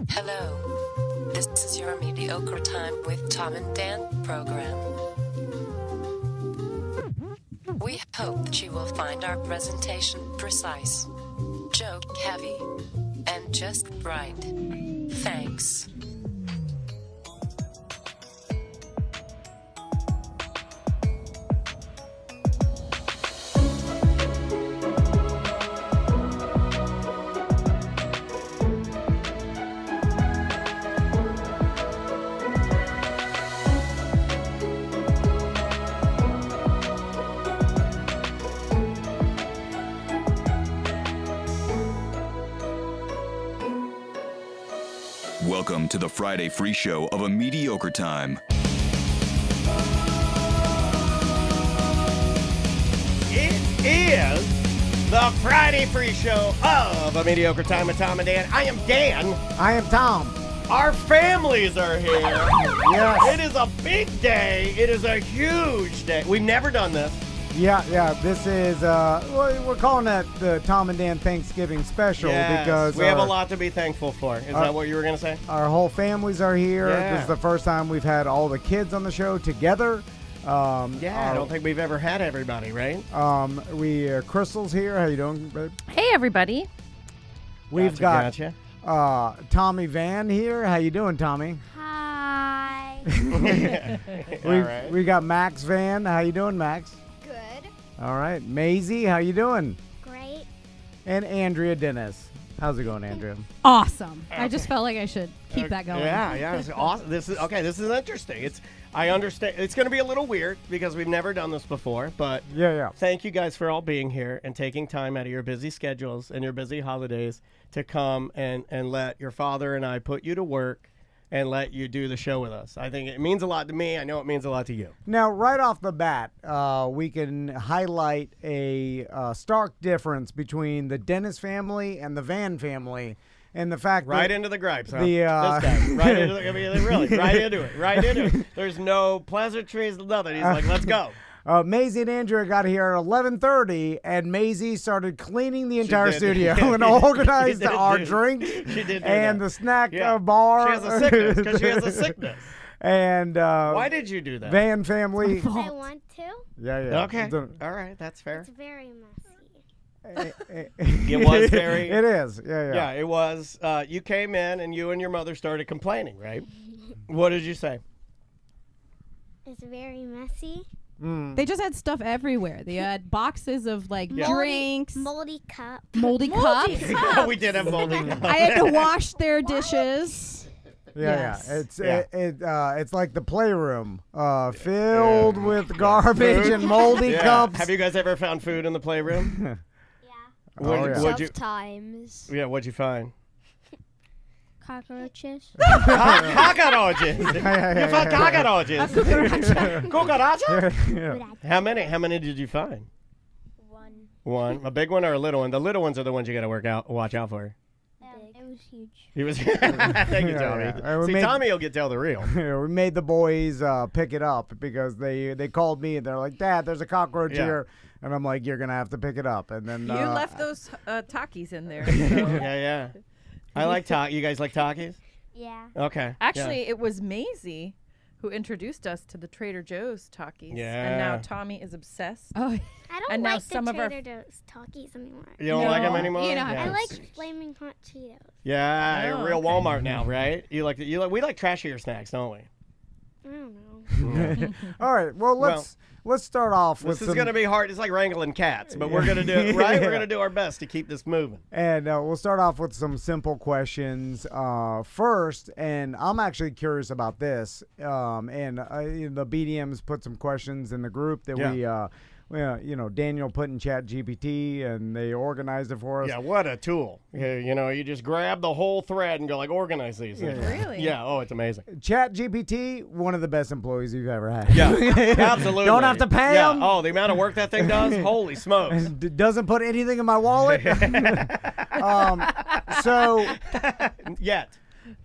Hello. This is your Mediocre Time with Tom and Dan program. We hope that you will find our presentation precise, joke heavy, and just right. Thanks. Welcome to the Friday free show of A Mediocre Time. It is the Friday free show of A Mediocre Time with Tom and Dan. I am Dan. I am Tom. Our families are here. Yes. It is a big day. It is a huge day. We've never done this. Yeah. This is, we're calling it the Tom and Dan Thanksgiving special because we have a lot to be thankful for. Is that what you were going to say? Our whole families are here. Yeah. This is the first time we've had all the kids on the show together. I don't think we've ever had everybody, right? Crystal's here. How you doing, babe? Hey, everybody. We've got Tommy Van here. How you doing, Tommy? Hi. We got Max Van. How you doing, Max? Good. All right. Maisie, how you doing? Great. And Andrea Dennis. How's it going, Andrea? Awesome. Okay. I just felt like I should keep that going. Yeah. It's awesome. This is interesting. I understand. It's going to be a little weird because we've never done this before, but yeah. Thank you guys for all being here and taking time out of your busy schedules and your busy holidays to come and let your father and I put you to work and let you do the show with us. I think it means a lot to me. I know it means a lot to you. Now, right off the bat, we can highlight a stark difference between the Dennis family and the Van family. And the fact right that into the gripes, huh? This guy. Right into it. Right into it. There's no pleasantries, nothing. He's like, let's go. Maisie and Andrea got here at 11:30, and Maisie started cleaning the entire studio and organized our drinks and the snack bar. She has a sickness because she has a sickness. And why did you do that? Van family. I want to. Yeah. Okay. All right, that's fair. It's very messy. It was very. It is. Yeah. Yeah, it was. You came in and you and your mother started complaining, right? What did you say? It's very messy. They just had stuff everywhere. They had boxes of drinks, Moldy cups. moldy cups. We did have moldy cups. I had to wash their dishes. Yeah. Yes. It's like the playroom, filled with garbage and moldy cups. Have you guys ever found food in the playroom? Times. Yeah, what'd you find? Cockroaches. Cockroaches. You found cockroaches. Cucaracha? How many did you find? One. A big one or a little one? The little ones are the ones you got to watch out for. It was huge. He was. Thank you, Tommy. See, Tommy will tell the real. We made the boys pick it up because they called me and they're like, "Dad, there's a cockroach here," and I'm like, "You're gonna have to pick it up." And then you left those Takis in there. So. Yeah. I like You guys like Takis? Yeah. Okay. Actually, it was Maisie who introduced us to the Trader Joe's Takis. Yeah. And now Tommy is obsessed. Oh. I don't And now like some the of our- Trader Joe's Takis anymore. You don't like them anymore? You know, I like Flaming Hot Cheetos. Yeah, real okay. Walmart now, right? We like trashier snacks, don't we? I don't know. All right. Well, let's start off with. This is going to be hard. It's like wrangling cats, but we're going to do it right. We're going to do our best to keep this moving. And we'll start off with some simple questions first. And I'm actually curious about this. And the BDMs put some questions in the group that Daniel put in Chat GPT, and they organized it for us. Yeah, what a tool. You just grab the whole thread and go organize these things. Really? Yeah, it's amazing. Chat GPT, one of the best employees you've ever had. Yeah, absolutely. Don't have to pay him. Oh, the amount of work that thing does? Holy smokes. Doesn't put anything in my wallet. Yet.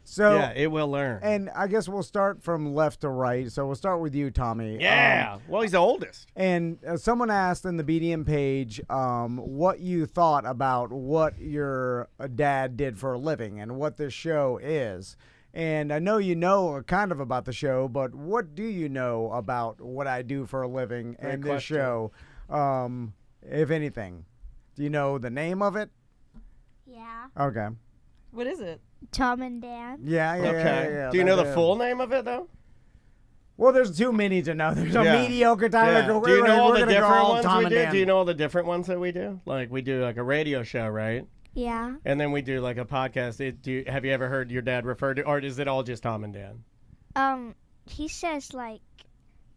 So yeah, it will learn. And I guess we'll start from left to right. So we'll start with you, Tommy. Yeah. Well, he's the oldest. And someone asked in the BDM page what you thought about what your dad did for a living and what this show is. And I know you know kind of about the show, but what do you know about what I do for a living and this show, if anything? Do you know the name of it? Yeah. Okay. What is it? Tom and Dan. Yeah. Okay. Do you know the full name of it, though? Well, there's too many to know. There's a Yeah. mediocre time. Yeah. We're Do you know all gonna the go different all ones Tom we and do? Dan. Do you know all the different ones that we do? Like we do like a radio show, right? Yeah. And then we do like a podcast. Have you ever heard your dad refer to, or is it all just Tom and Dan? He says like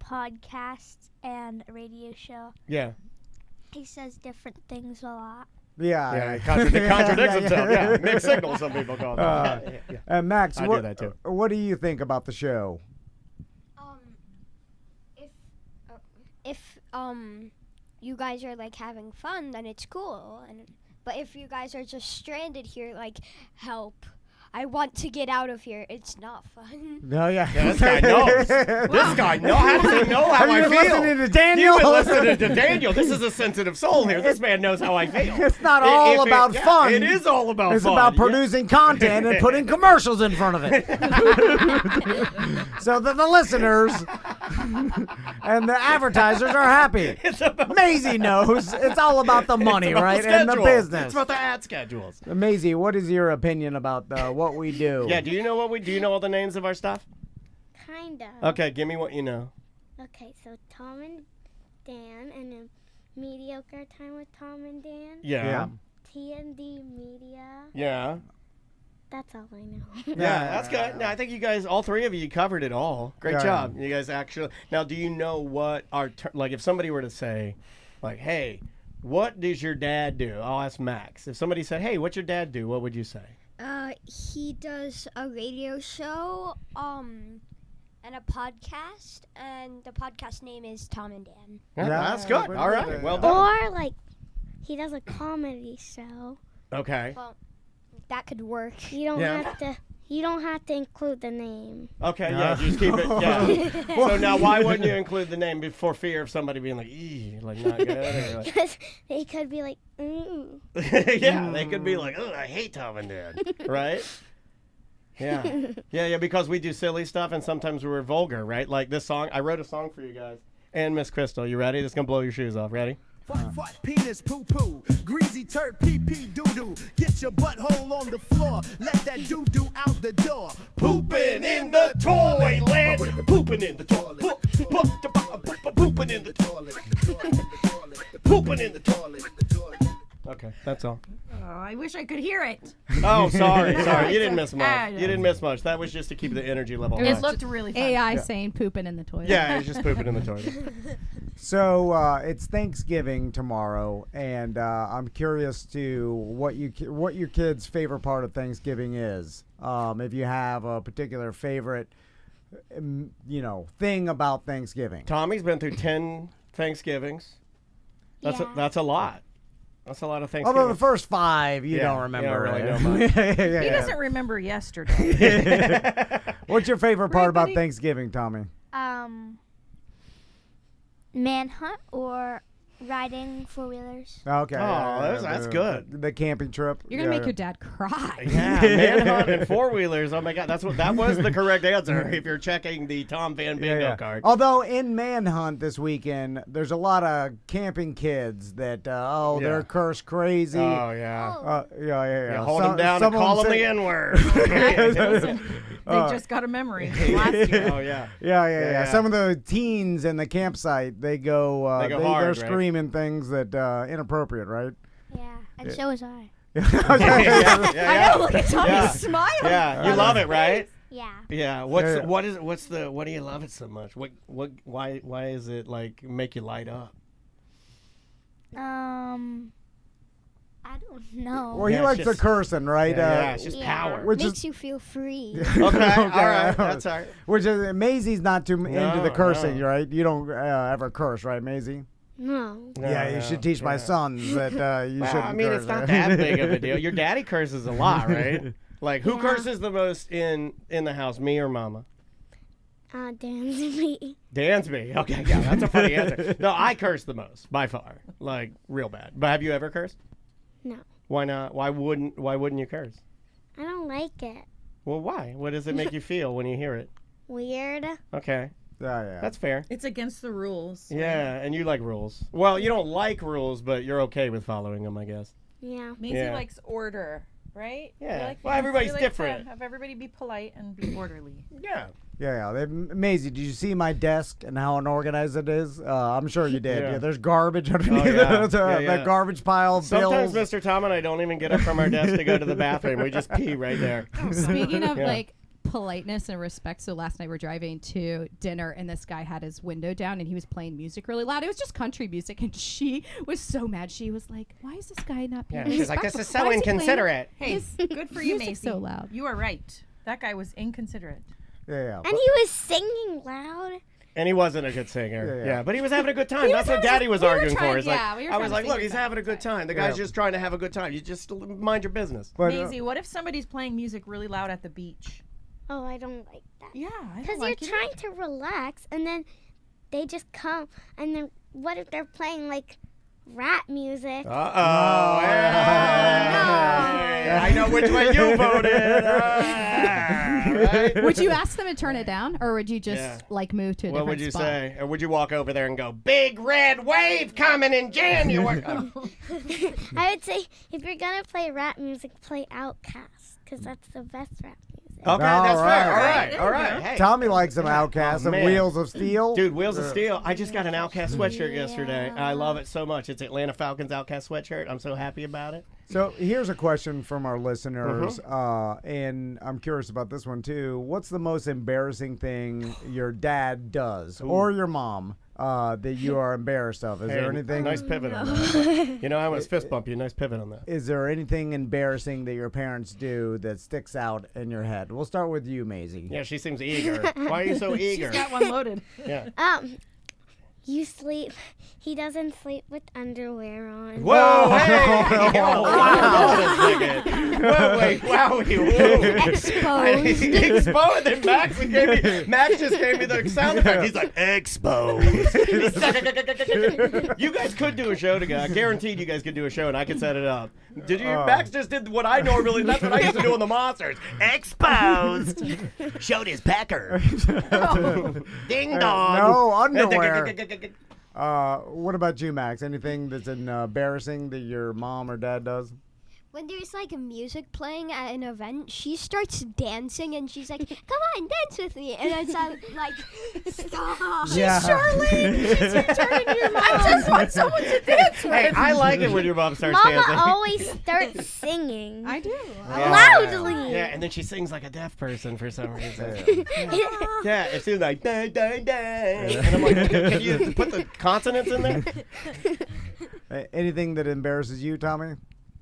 podcasts and a radio show. Yeah. He says different things a lot. Yeah. Yeah, it contradicts himself. Yeah, mixed signals, some people call that. Yeah. Max, I do that too. What do you think about the show? If you guys are like having fun, then it's cool. But if you guys are just stranded here, like, help, I want to get out of here, it's not fun. No, yeah. This guy knows. This guy knows. How does he know how I Have you feel? been listening to Daniel? You've been listening to Daniel. This is a sensitive soul here. This man knows how I feel. It's not all about fun. It is all about It's fun. about producing content and putting commercials in front of it. So that the listeners and the advertisers are happy. Maisie knows it's all about the money, It's about right? the And the schedule. business. It's about the ad schedules. Maisie, what is your opinion about what we do? Yeah, do you know what we do? You know all the names of our stuff? Kinda. Okay, give me what you know. Okay, so Tom and Dan, and then Mediocre Time with Tom and Dan. Yeah. T&D Media. Yeah. That's all I know. Yeah, that's good. No, I think you guys, all three of you, covered it all. Great Yeah. job. You guys actually. Now, do you know what our like? If somebody were to say, like, "Hey, what does your dad do?" I'll ask Max. If somebody said, "Hey, what's your dad do?" What would you say? He does a radio show, and a podcast, and the podcast name is Tom and Dan. Yeah, Yeah, that's good. pretty All good. right, well done. Or like, he does a comedy show. Okay. Well, that could work. You don't Yeah. have to. You don't have to include the name. Okay. Yeah. Just keep it. Yeah. So now, why wouldn't you include the name for fear of somebody being like, "Ee, like not good"? Or like, Because they could be like, ooh. yeah, they could be like, "Oh, I hate Tom and Dan," right? Yeah. Yeah, because we do silly stuff and sometimes we're vulgar, right? Like this song, I wrote a song for you guys. And Miss Crystal, you ready? This is going to blow your shoes off. Ready? Fart, penis, poo poo, greasy turd, pee pee doo doo. Get your butthole on the floor, let that doo doo out the door. Pooping in the toilet. Pooping in the toilet. Pooping in the toilet. Pooping in the toilet. Okay, that's all. Oh, I wish I could hear it. Oh, sorry. You didn't miss much. Ah, You didn't miss much. That was just to keep the energy level high. It looked really fun. AI saying pooping in the toilet. Yeah, he's just pooping in the toilet. So it's Thanksgiving tomorrow, and I'm curious to what your kids' favorite part of Thanksgiving is. If you have a particular favorite, thing about Thanksgiving. Tommy's been through 10 Thanksgivings. That's a lot. That's a lot of Thanksgiving. Although the first 5 you don't remember. You don't really right? know much. He doesn't remember yesterday. What's your favorite part about Thanksgiving, Tommy? Manhunt or riding 4-wheelers. Okay. Oh, that's good. The camping trip. You're gonna make your dad cry. Yeah, manhunt and 4-wheelers. Oh my God, that was the correct answer. If you're checking the Tom Van Bingo card. Although in Manhunt this weekend, there's a lot of camping kids that they're curse crazy. Oh yeah. Yeah. Hold them down and call them the N-word. They just got a memory from last year. Oh yeah. Yeah. Some of the teens in the campsite, they go hard, they're right? screaming things that inappropriate, right? Yeah, and so was I. Yeah. I know, look at Tommy smiling. Yeah, you love it, right? Yeah. Yeah. What do you love it so much? Why is it like make you light up? I don't know. Well, he Yeah, likes it's the just- cursing, right? Yeah, it's just power. Which Makes is you feel free. Okay, all right, that's all right. which is Maisie's not too into the cursing, no. right? You don't ever curse, right, Maisie? No. You should teach my sons that you shouldn't I mean, curse. it's not that big of a deal. Your daddy curses a lot, right? Like, who Yeah. curses the most in the house, me or Mama? Dansby. Dansby. Okay, yeah, that's a funny answer. No, I curse the most by far, like real bad. But have you ever cursed? No. Why not? Why wouldn't you curse? I don't like it. Well, why? What does it make you feel when you hear it? Weird. Okay, Yeah. that's fair. It's against the rules. Yeah, and you like rules. Well, you don't like rules, but you're okay with following them, I guess. Yeah. Maisie Yeah. likes order, right? Yeah. You like Well, things- everybody's you like different. To have everybody be polite and be orderly. Yeah. Yeah. Maisie, did you see my desk and how unorganized it is? I'm sure you did. Yeah. Yeah, there's garbage underneath yeah. that Yeah. garbage pile of Sometimes bills. Mr. Tom and I don't even get up from our desk to go to the bathroom. We just pee right there. Speaking of Yeah. like politeness and respect, so last night we're driving to dinner and this guy had his window down and he was playing music really loud. It was just country music and she was so mad. She was like, "Why is this guy not being Yeah, she's like, respectful? "This is so Why he playing inconsiderate." Hey, good for you, music's Maisie. so loud. You are right. That guy was inconsiderate. Yeah. And he was singing loud. And he wasn't a good singer. Yeah. Yeah, but he was having a good time. He That's was what having- Daddy was we were arguing trying- for. He's yeah, like, we were I trying was to like, figure look, he's it out. having a good time. The guy's just trying to have a good time. You just mind your business. But, Maisie, what if somebody's playing music really loud at the beach? Oh, I don't like that. Yeah, I Because don't like you're it trying to relax, and then they just come, and then what if they're playing like rap music? Uh-oh. Hey. I know which way you voted. Right? Would you ask them to turn it down, or would you just Yeah. like move to a What different would you spot? say? Or would you walk over there and go, "Big red wave coming in January"? Oh. I would say if you're gonna play rap music, play Outkast, because that's the best rap music. Okay, that's All fair. right. All right. Hey. Tommy likes some Outcasts, some man. Wheels of Steel. Dude, Wheels of Steel. I just got an Outkast sweatshirt yesterday. I love it so much. It's Atlanta Falcons Outkast sweatshirt. I'm so happy about it. So here's a question from our listeners, Mm-hmm. and I'm curious about this one too. What's the most embarrassing thing your dad does or your mom that you are embarrassed of? Is there anything? Nice pivot on that. You know, I almost fist bump you. Nice pivot on that. Is there anything embarrassing that your parents do that sticks out in your head? We'll start with you, Maisie. Yeah, she seems eager. Why are you so eager? Got one loaded. Yeah. You sleep. He doesn't sleep with underwear on. Whoa, hey! Wow, wait, wowie, whoa. Exposed. Exposed. And Max just gave me the sound effect. He's like, exposed. You guys could do a show together. I guaranteed you guys could do a show and I could set it up. Did you? Max just did what I normally, that's what I used to do on the Monsters. Exposed. Showed his pecker. Ding dong. No underwear. What about you, Max? Anything that's embarrassing that your mom or dad does? When there's like a music playing at an event, she starts dancing and she's like, "Come on, dance with me!" And it's like, "Stop!" Yeah. She's turning your mom. I just want someone to dance with. Hey, I like it when your mom starts Mama dancing. always starts singing. I do. Loudly. Yeah, and then she sings like a deaf person for some reason. Yeah, it seems like dang, dang, dang. And I'm like, can you put the consonants in there? Anything that embarrasses you, Tommy?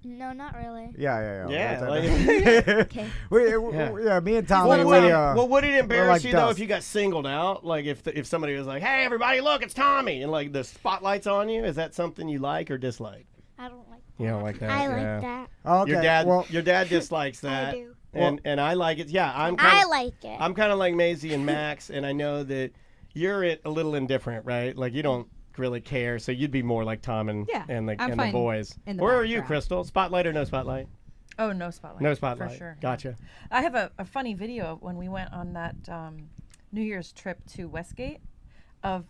No, not really. Yeah. Yeah. Okay. Me and Tommy. Well, would it embarrass like you though dust. if you got singled out? Like if somebody was like, "Hey, everybody, look, it's Tommy," and like the spotlight's on you. Is that something you like or dislike? I don't like You don't like that. I yeah. like that. Okay. Your dad dislikes that. I do. And I like it. Yeah, I like it. I'm kind of like Maisie and Max, and I know that you're a little indifferent, right? Like you don't really care, so you'd be more like Tom and Yeah, and the I'm and the fine boys. in the Where are you, background. Crystal? Spotlight or no spotlight? Oh, no spotlight. No spotlight. For sure. Gotcha. I have a funny video when we went on that New Year's trip to Westgate of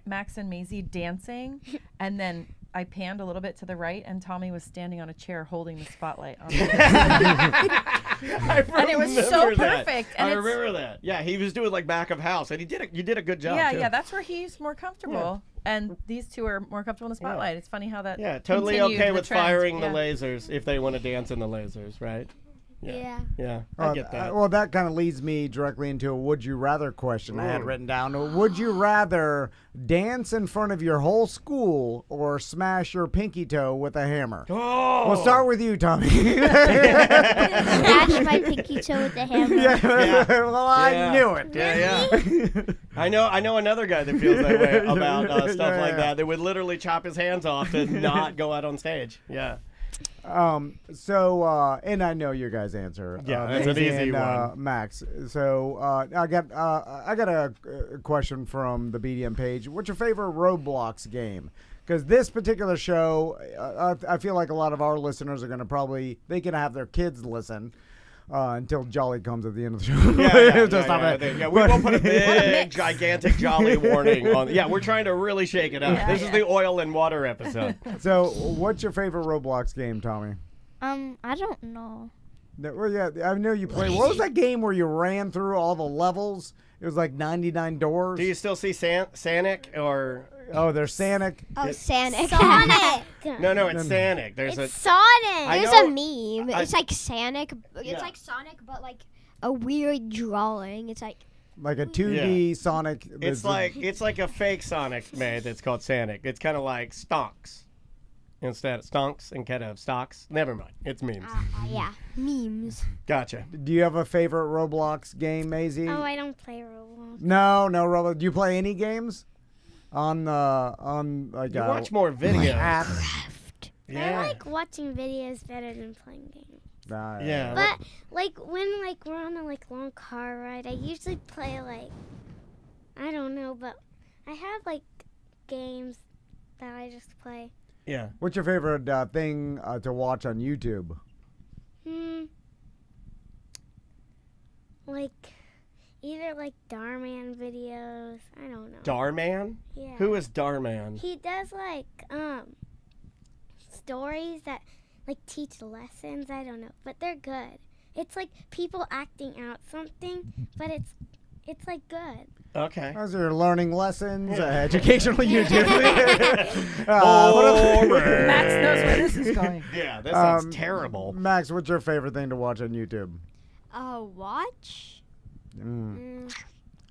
Max and Maisie dancing, and then I panned a little bit to the right, and Tommy was standing on a chair holding the spotlight on and it was so remember that. perfect. I And it's, remember that. Yeah, he was doing like back of house, and you did a good job. yeah, too. yeah, that's where he's more comfortable. And these two are more comfortable in the spotlight. It's funny how that Yeah, totally continued okay the with trend. firing Yeah. the lasers if they want to dance in the lasers, right? Yeah. Yeah, I get that. Well, that kind of leads me directly into a would you rather question I had written down. Would you rather dance in front of your whole school or smash your pinky toe with a hammer? Oh! We'll start with you, Tommy. Smash my pinky toe with the hammer. Well, I knew it. Yeah. I know another guy that feels that way about stuff like that. That would literally chop his hands off to not go out on stage. Yeah. And I know your guys' answer. Yeah, that's an Maisie easy and, one. Max. So I got a question from the BDM page. What's your favorite Roblox game? Because this particular show, I feel like a lot of our listeners are going to they can have their kids listen. Until Jolly comes at the end of the show. We won't put a big, gigantic Jolly warning on. Yeah, we're trying to really shake it up. This is the oil and water episode. So, what's your favorite Roblox game, Tommy? I don't know. Well, yeah, I know you play. What was that game where you ran through all the levels? It was like 99 doors. Do you still see Sanic or? Oh, there's Sanic. Oh, Sanic. Sonic. No, it's Sanic. It's Sonic. There's a meme. It's like Sanic. It's like Sonic, but like a weird drawing. It's like a 2D Sonic. It's like a fake Sonic made that's called Sanic. It's kind of like Stonks. Instead of Stonks and kind of Stocks. Never mind. It's memes. yeah, memes. Gotcha. Do you have a favorite Roblox game, Maisie? Oh, I don't play Roblox. No, Roblox. Do you play any games? On like you watch more videos. Minecraft. I like watching videos better than playing games. Yeah. But like when we're on a long car ride, I usually play I don't know, but I have games that I just play. Yeah. What's your favorite thing to watch on YouTube? Either Dhar Mann videos. I don't know. Dhar Mann? Yeah. Who is Dhar Mann? He does stories that teach lessons. I don't know, but they're good. It's people acting out something, but it's good. Okay. Those are learning lessons, educational YouTube. Max knows where this is going. Yeah, that sounds terrible. Max, what's your favorite thing to watch on YouTube? Watch?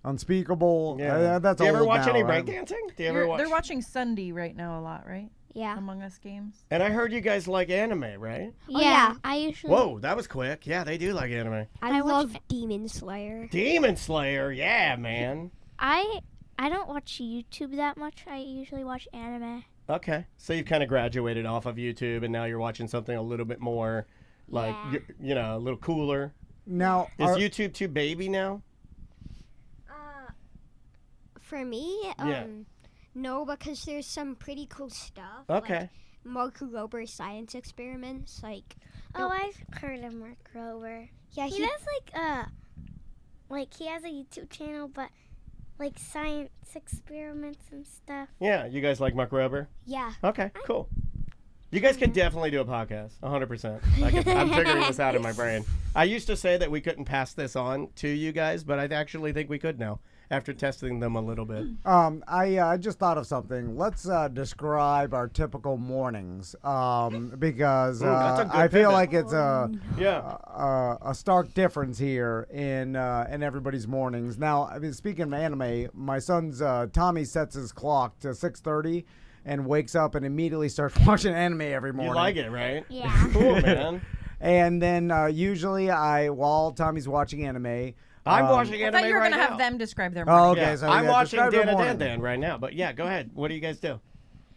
Unspeakable. Yeah. That's Do you ever old watch now, any right? breakdancing? Do you ever watch? They're watching Sunday right now a lot, right? Yeah. Among Us games. And I heard you guys like anime, right? Yeah. I usually. Whoa, that was quick. Yeah, they do like anime. I love Demon Slayer. Demon Slayer, yeah, man. I don't watch YouTube that much. I usually watch anime. Okay, so you've kind of graduated off of YouTube, and now you're watching something a little bit more, a little cooler. Now, is YouTube too baby now? For me, no, because there's some pretty cool stuff. Okay. Mark Rober science experiments, I've heard of Mark Rober. Yeah, he does he has a YouTube channel, but science experiments and stuff. Yeah, you guys like Mark Rober? Yeah. Okay, cool. You guys could definitely do a podcast, 100%. I'm figuring this out in my brain. I used to say that we couldn't pass this on to you guys, but I actually think we could now, after testing them a little bit. I just thought of something. Let's describe our typical mornings, because I feel like it's a stark difference here in everybody's mornings. Now, speaking of anime, my son's Tommy sets his clock to 6:30. And wakes up and immediately starts watching anime every morning. You like it, right? Yeah. Cool, man. And then usually while Tommy's watching anime, I'm watching anime right now. I thought you were going to have them describe their morning. Oh, okay. Yeah. So I'm watching describe your Dan Dan right now. But yeah, go ahead. What do you guys do?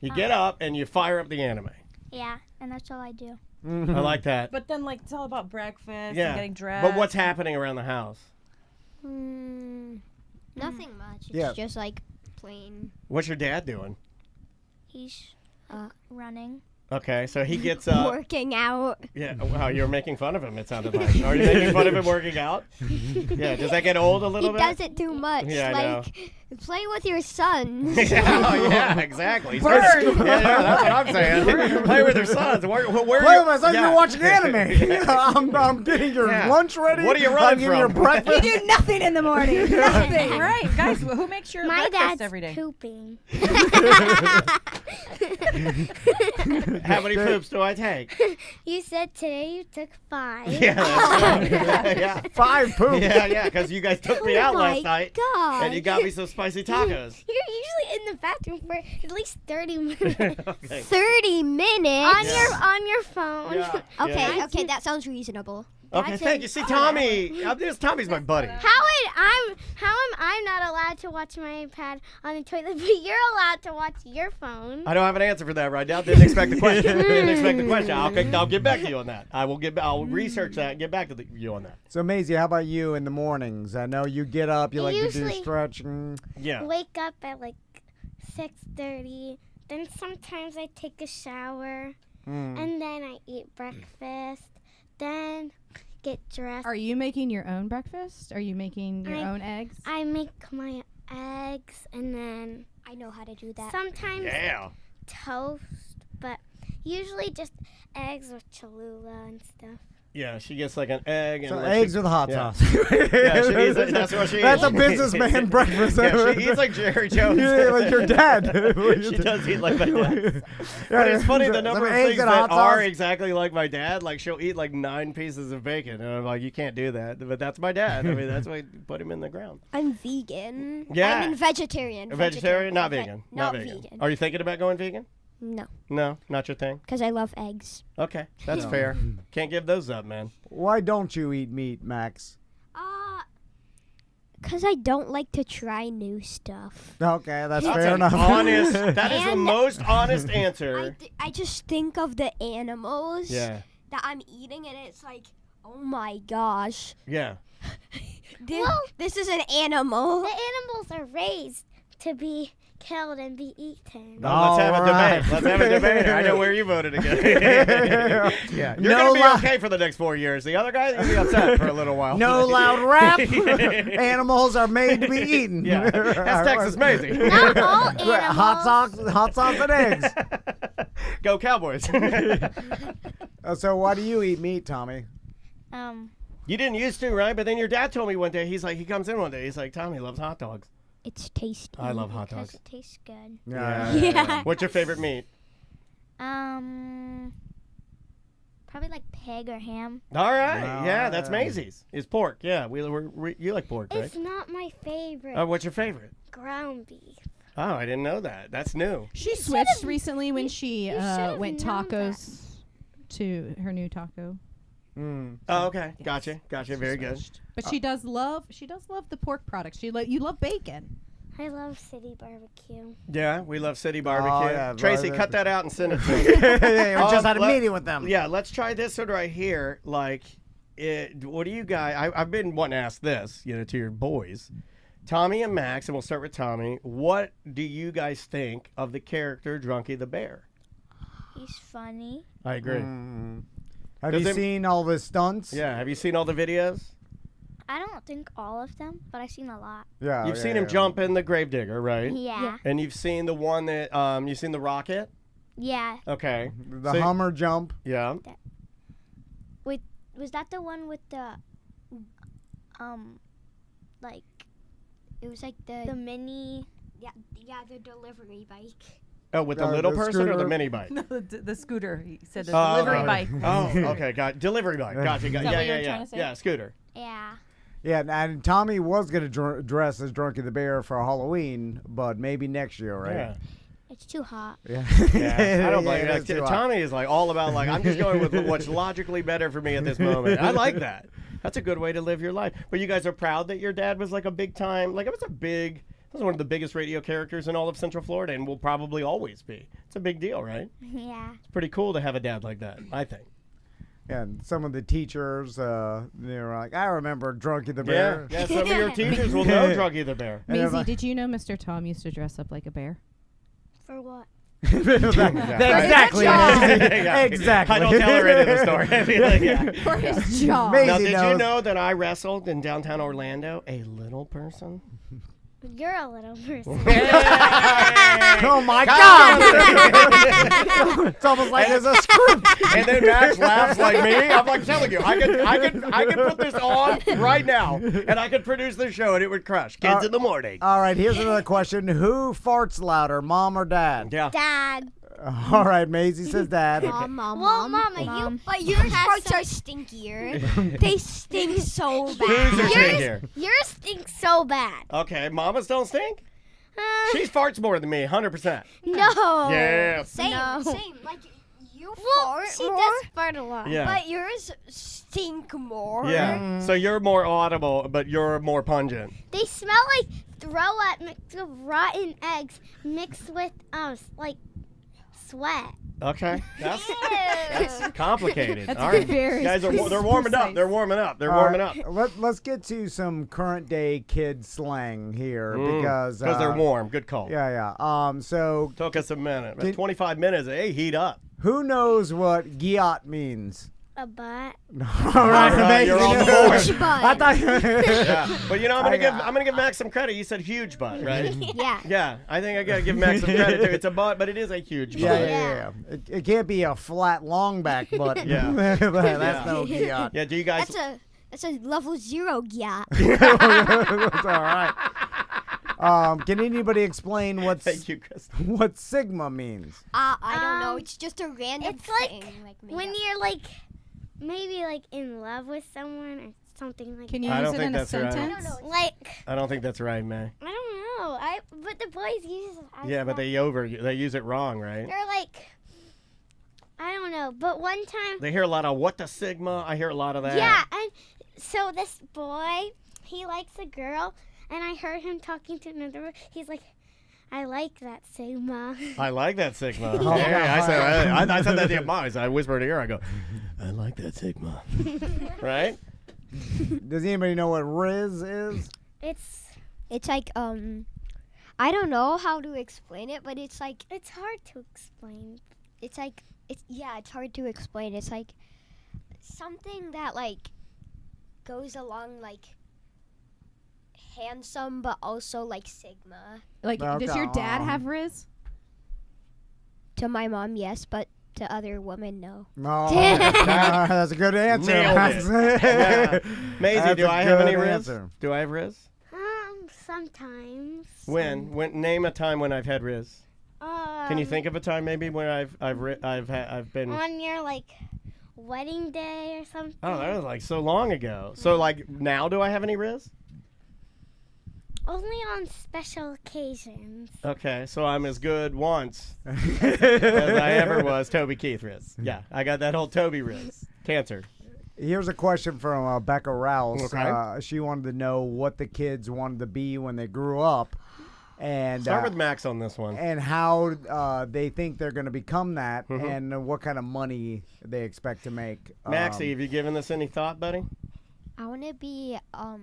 You get up and you fire up the anime. Yeah, and that's all I do. I like that. But then, it's all about breakfast and getting dressed. But what's happening around the house? Nothing much. It's just plain. What's your dad doing? He's running. Okay, so he gets up. Working out. Yeah, wow, you're making fun of him, it sounded like. Are you making fun of him working out? Yeah, does that get old a little bit? He does it too much. Yeah, I know. Play with your sons. yeah, exactly. Burn! Yeah, that's what I'm saying. Play with your sons. Where Play with my sons. You're watching anime. I'm getting your lunch ready. What are you running from? Your breakfast. You do nothing in the morning. Nothing. All right, guys, who makes your My breakfast dad's every day? pooping. How many poops do I take? You said today you took 5. Yeah, that's right. Yeah. 5 poops. Yeah, because you guys took me out last night. God. And you got me some spicy tacos. You're usually in the bathroom for at least 30 minutes. Okay. 30 minutes. On your phone. Yeah. Okay, Yeah. okay, that sounds reasonable. Okay, thank you. See, Tommy, Tommy's my buddy. How am I not allowed to watch my iPad on the toilet, but you're allowed to watch your phone? I don't have an answer for that right now. Didn't expect the question. I'll get back to you on that. I'll research that and get back to you on that. So, Maisie, how about you in the mornings? I know you get up, you like to do Usually stretching. Yeah. Wake up at like 6:30. Then sometimes I take a shower, and then I eat breakfast. Then get dressed. Are you making your own breakfast? Are you making your own eggs? I make my eggs, and then I know how to do that. sometimes toast, but usually just eggs with Cholula and stuff. Yeah, she gets like an egg. So and eggs with hot sauce. Yeah, she eats it. That's what she eats. That's a businessman breakfast. Yeah, she eats like Jerry Jones. Yeah, like your dad. She does eat like my dad. But it's funny, the number of things that are exactly like my dad, like she'll eat like 9 pieces of bacon. And I'm like, you can't do that. But that's my dad. I mean, that's why I put him in the ground. I'm vegan. Yeah. I mean vegetarian. A vegetarian? Not vegan. Not vegan. Are you thinking about going vegan? No, No, not your thing. because I love eggs. Okay, that's fair. Can't give those up, man. Why don't you eat meat, Max? Because I don't like to try new stuff. Okay, that's That's fair an enough. honest. That is the And most honest answer. I just think of the animals Yeah. that I'm eating, and it's like, oh my gosh, Yeah. this is an animal. The animals are raised to be killed and be eaten. Let's have a debate. Let's have a debate. I know where you voted again. Yeah, you're gonna be okay for the next 4 years. The other guy, you'll be upset for a little while. No loud rap. Animals are made to be eaten. Yeah, that's Texas Maisie. Not all animals. Hot sauce and eggs. Go Cowboys. So why do you eat meat, Tommy? You didn't used to, right? But then your dad told me one day. He's like, he comes in one day. He's like, Tommy loves hot dogs. It's tasty. I love hot dogs. It tastes good. Yeah. What's your favorite meat? Probably like pig or ham. All right. Wow. Yeah, that's Maisie's. It's pork. Yeah, you like pork, right? It's not my favorite. What's your favorite? Ground beef. Oh, I didn't know that. That's new. She switched recently when she should've went known tacos to her new taco. Oh, okay. Gotcha. Very good. But she does love the pork products. You love bacon. I love city barbecue. Yeah, we love City Barbecue. yeah, Tracy, right. cut that out and send it to me. We just had a let- meeting with them. Yeah, let's try this one right here. Like, what do you guys? I've been wanting to ask this, to your boys, Tommy and Max, and we'll start with Tommy. What do you guys think of the character Drunky the Bear? He's funny. I agree. Have Does you it- seen all the stunts? Yeah, have you seen all the videos? I don't think all of them, but I've seen a lot. Yeah. You've seen him jump in the gravedigger, right? Yeah. And you've seen the one that you've seen the rocket. Yeah. Okay. The So- Hummer jump. Yeah. Was that the one with the like it was like the mini the delivery bike. Oh, with the little the person or the scooter? mini bike? No, the scooter. He said the Oh, delivery okay. bike. Oh, okay. Got delivery bike. Gotcha. that what you were Yeah. trying to say? Yeah, scooter. Yeah. Yeah, and Tommy was going to dress as Drunky the Bear for Halloween, but maybe next year, right? Yeah. It's too hot. Yeah. Yeah, I don't blame Yeah, you. it's too hot. Tommy is like all about I'm just going with what's logically better for me at this moment. I like that. That's a good way to live your life. But you guys are proud that your dad was like a big time, it was one of the biggest radio characters in all of Central Florida and will probably always be. It's a big deal, right? Yeah. It's pretty cool to have a dad like that, I think. And some of the teachers, they were like, I remember Drunky the Bear. Yeah, some of your teachers will know Drunky the Bear. Maisie, did you know Mr. Tom used to dress up like a bear? For what? Exactly. Yeah. Exactly. I don't tell her any of the story. I feel like, yeah. For his job. Maisie Now, did you knows. know that I wrestled in downtown Orlando? A little person? You're a little person. Oh my God! It's almost like there's a script. And then Max laughs like me. I'm like telling you, I could put this on right now, and I could produce this show, and it would crush. Kids in the morning. All right, here's another question: who farts louder, Mom or Dad? Yeah. Dad. All right, Maisie says Dad. Mom, Well, Mama, Mom. you. But yours farts are stinkier. They stink so Who's bad. your stink here? Yours stinks so bad. Okay, mamas don't stink? She farts more than me, 100%. No. Yes. Same, No. same. Like You Well, fart she more, does fart a lot. Yeah. but yours stink more. Yeah. So you're more audible, but you're more pungent. They smell like throw up mixed with rotten eggs mixed with like sweat. Okay. That's complicated. That's All right. very Guys, they're warming up. They're warming up. They're warming up. Let's get to some current day kid slang here because they're warm. Good call. Yeah. So Took us a minute. But 25 minutes. Hey, heat up. who knows what giat means? A butt. All right, right, you're on the board. I thought. Yeah. But you know, I'm gonna give Max some credit. You said huge butt, right? Yeah. Yeah. I think I gotta give Max some credit too. It's a butt, but it is a huge butt. Yeah. It can't be a flat long back butt. Yeah. That's no giat. Yeah. Do you guys? That's a level 0 gyat. That's all right. Can anybody explain Thank you, Crystal. what sigma means? I don't know. It's just a random It's like thing. Made when up. you're like maybe like in love with someone or something like Can you I use don't it think in a that's right. sentence? that. Like I don't think that's right, man. I don't know. But the boys use it. As Yeah, but well. they use it wrong, right? They're like I don't know. But one time. They hear a lot of what the sigma. I hear a lot of that. Yeah, and so this boy, he likes a girl, and I heard him talking to another one. He's like, I like that sigma. I like that sigma. Oh, Yeah, I said that to your mom. I whispered to her. I go, I like that sigma. Right? Does anybody know what Riz is? It's like I don't know how to explain it, but it's like It's hard to explain. it's like it's hard to explain. It's like something that like goes along like handsome but also like sigma. Like, does your dad Okay. have Riz? To my mom, yes, but to other women, no. No, that's a good answer. Nailed it. Yeah. Maisie, That's do a I have any good Riz? answer. Do I have Riz? Sometimes. When? Name a time when I've had Riz. Can you think of a time maybe when I've been? On your like wedding day or something? Oh, that was like so long ago. So like now, do I have any Riz? Only on special occasions. Okay, so I'm as good once as I ever was Toby Keith Riz. Yeah, I got that whole Toby Riz. Cancer. Here's a question from Becca Rouse. Okay. She wanted to know what the kids wanted to be when they grew up, and Start with Max on this one. and how they think they're going to become that, and what kind of money they expect to make. Maxie, have you given this any thought, buddy? I want to be a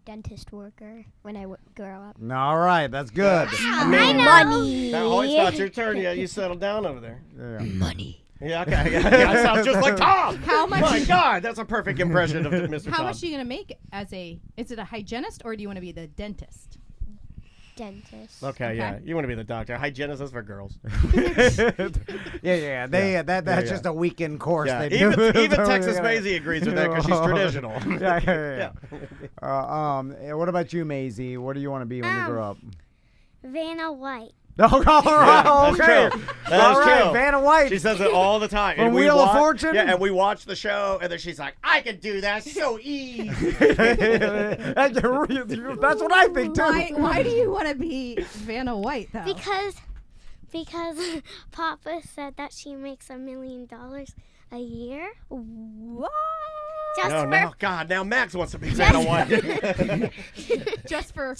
dentist worker when I grow up. All right, that's good. I know. Money. Oh, it's not your turn yet. You settled down over there. Yeah. Money. Yeah, okay. Yeah, I sound just like Tom. How much? My God, that's a perfect impression of Mr. How Tom. much are you gonna make as a? Is it a hygienist or do you want to be the dentist? Dentist. Okay, yeah. You want to be the doctor. Hygienist is for girls. Yeah. That's just a weekend course. Yeah. They Even, do. even Texas Maisie agrees with that because she's traditional. Yeah. What about you, Maisie? What do you want to be when you grow up? Vanna White. Oh, Yeah, that's okay. true. That All is right, true. Vanna White. She says it all the time. From And we Wheel of watch- Fortune? Yeah, and we watch the show, and then she's like, I could do that so easy. That's what I think too. Why do you want to be Vanna White though? Because Papa said that she makes $1 million a year. What? Just No, for now Max wants to be Vanna White. Just for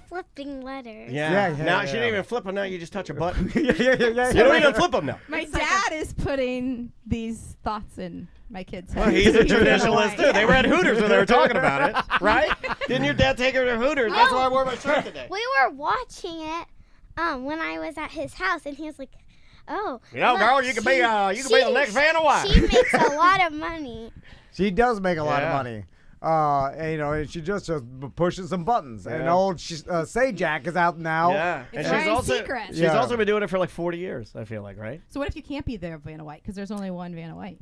flipping letters. Yeah. Yeah, Now yeah, she yeah. didn't even flip them. Now you just touch a button. yeah. You don't even flip them now. my dad is putting these thoughts in my kids' heads. Well, he's a He's Vanna traditionalist White. too. They were at Hooters when they were talking about it, right? Didn't your dad take her to Hooters? That's why I wore my shirt today. We were watching it when I was at his house, and he was like, "Oh, Yeah, look, girl, you can be the next Vanna White." She makes a lot of money." She does make a lot of Yeah. money. And she just pushes some buttons. And Yeah. old Sajak is out now. Yeah, and It's Ryan also Seacrest. she's Yeah. also been doing it for like 40 years. I feel like, right? So what if you can't be there, Vanna White? Because there's only one Vanna White.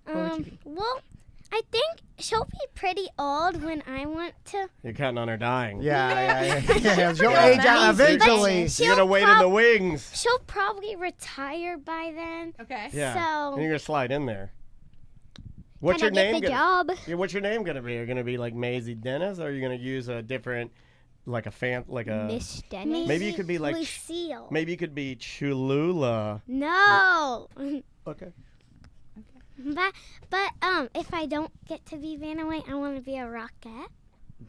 What would you be? Well, I think she'll be pretty old when I want to. You're counting on her dying. Yeah. She'll Yeah. age out But eventually. You're gonna wait in the wings. She'll probably retire by then. Okay. Yeah, So- and you're gonna slide in there. What's your Can I name? get the gonna, job? Yeah, what's your name gonna be? Are you gonna be like Maisie Dennis, or are you gonna use a different, like a Miss Dennis. Maybe you could be like Lucille. maybe you could be Cholula. No. Okay. But if I don't get to be Vanna White, I want to be a Rockette.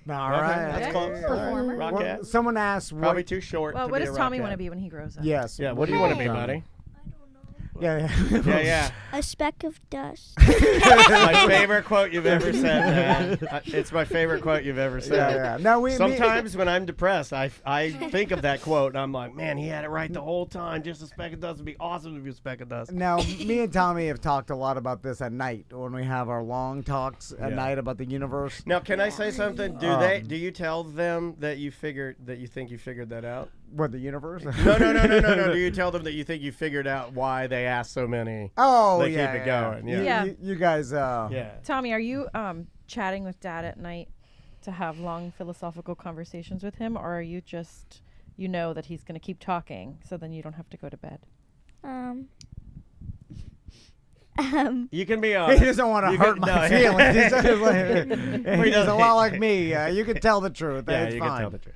All right. That's close. Performer. Rockette. Someone asked Probably what. too short. Well, to what be does a Tommy Rockette. want to be when he grows up? Yes. Yeah, what do you want to be, buddy? Yeah. Yeah. A speck of dust. My favorite quote you've ever said, man. It's my favorite quote you've ever said. Yeah. Now Sometimes when I'm depressed, I think of that quote, and I'm like, man, he had it right the whole time. Just a speck of dust would be awesome to be a speck of dust. Now, me and Tommy have talked a lot about this at night when we have our long talks at Yeah. night about the universe. Now, can I say something? Do you tell them that you think you figured that out? What, the universe? No. Do you tell them that you think you figured out why they asked so many? Oh, They yeah. keep it going. Yeah. Yeah. You guys. Yeah. Tommy, are you chatting with Dad at night to have long philosophical conversations with him, or are you just that he's going to keep talking, so then you don't have to go to bed? You can be He honest. doesn't want to You hurt can- my no, feelings. He's a lot like me. You can tell the truth. Yeah, It's you fine. can tell the truth.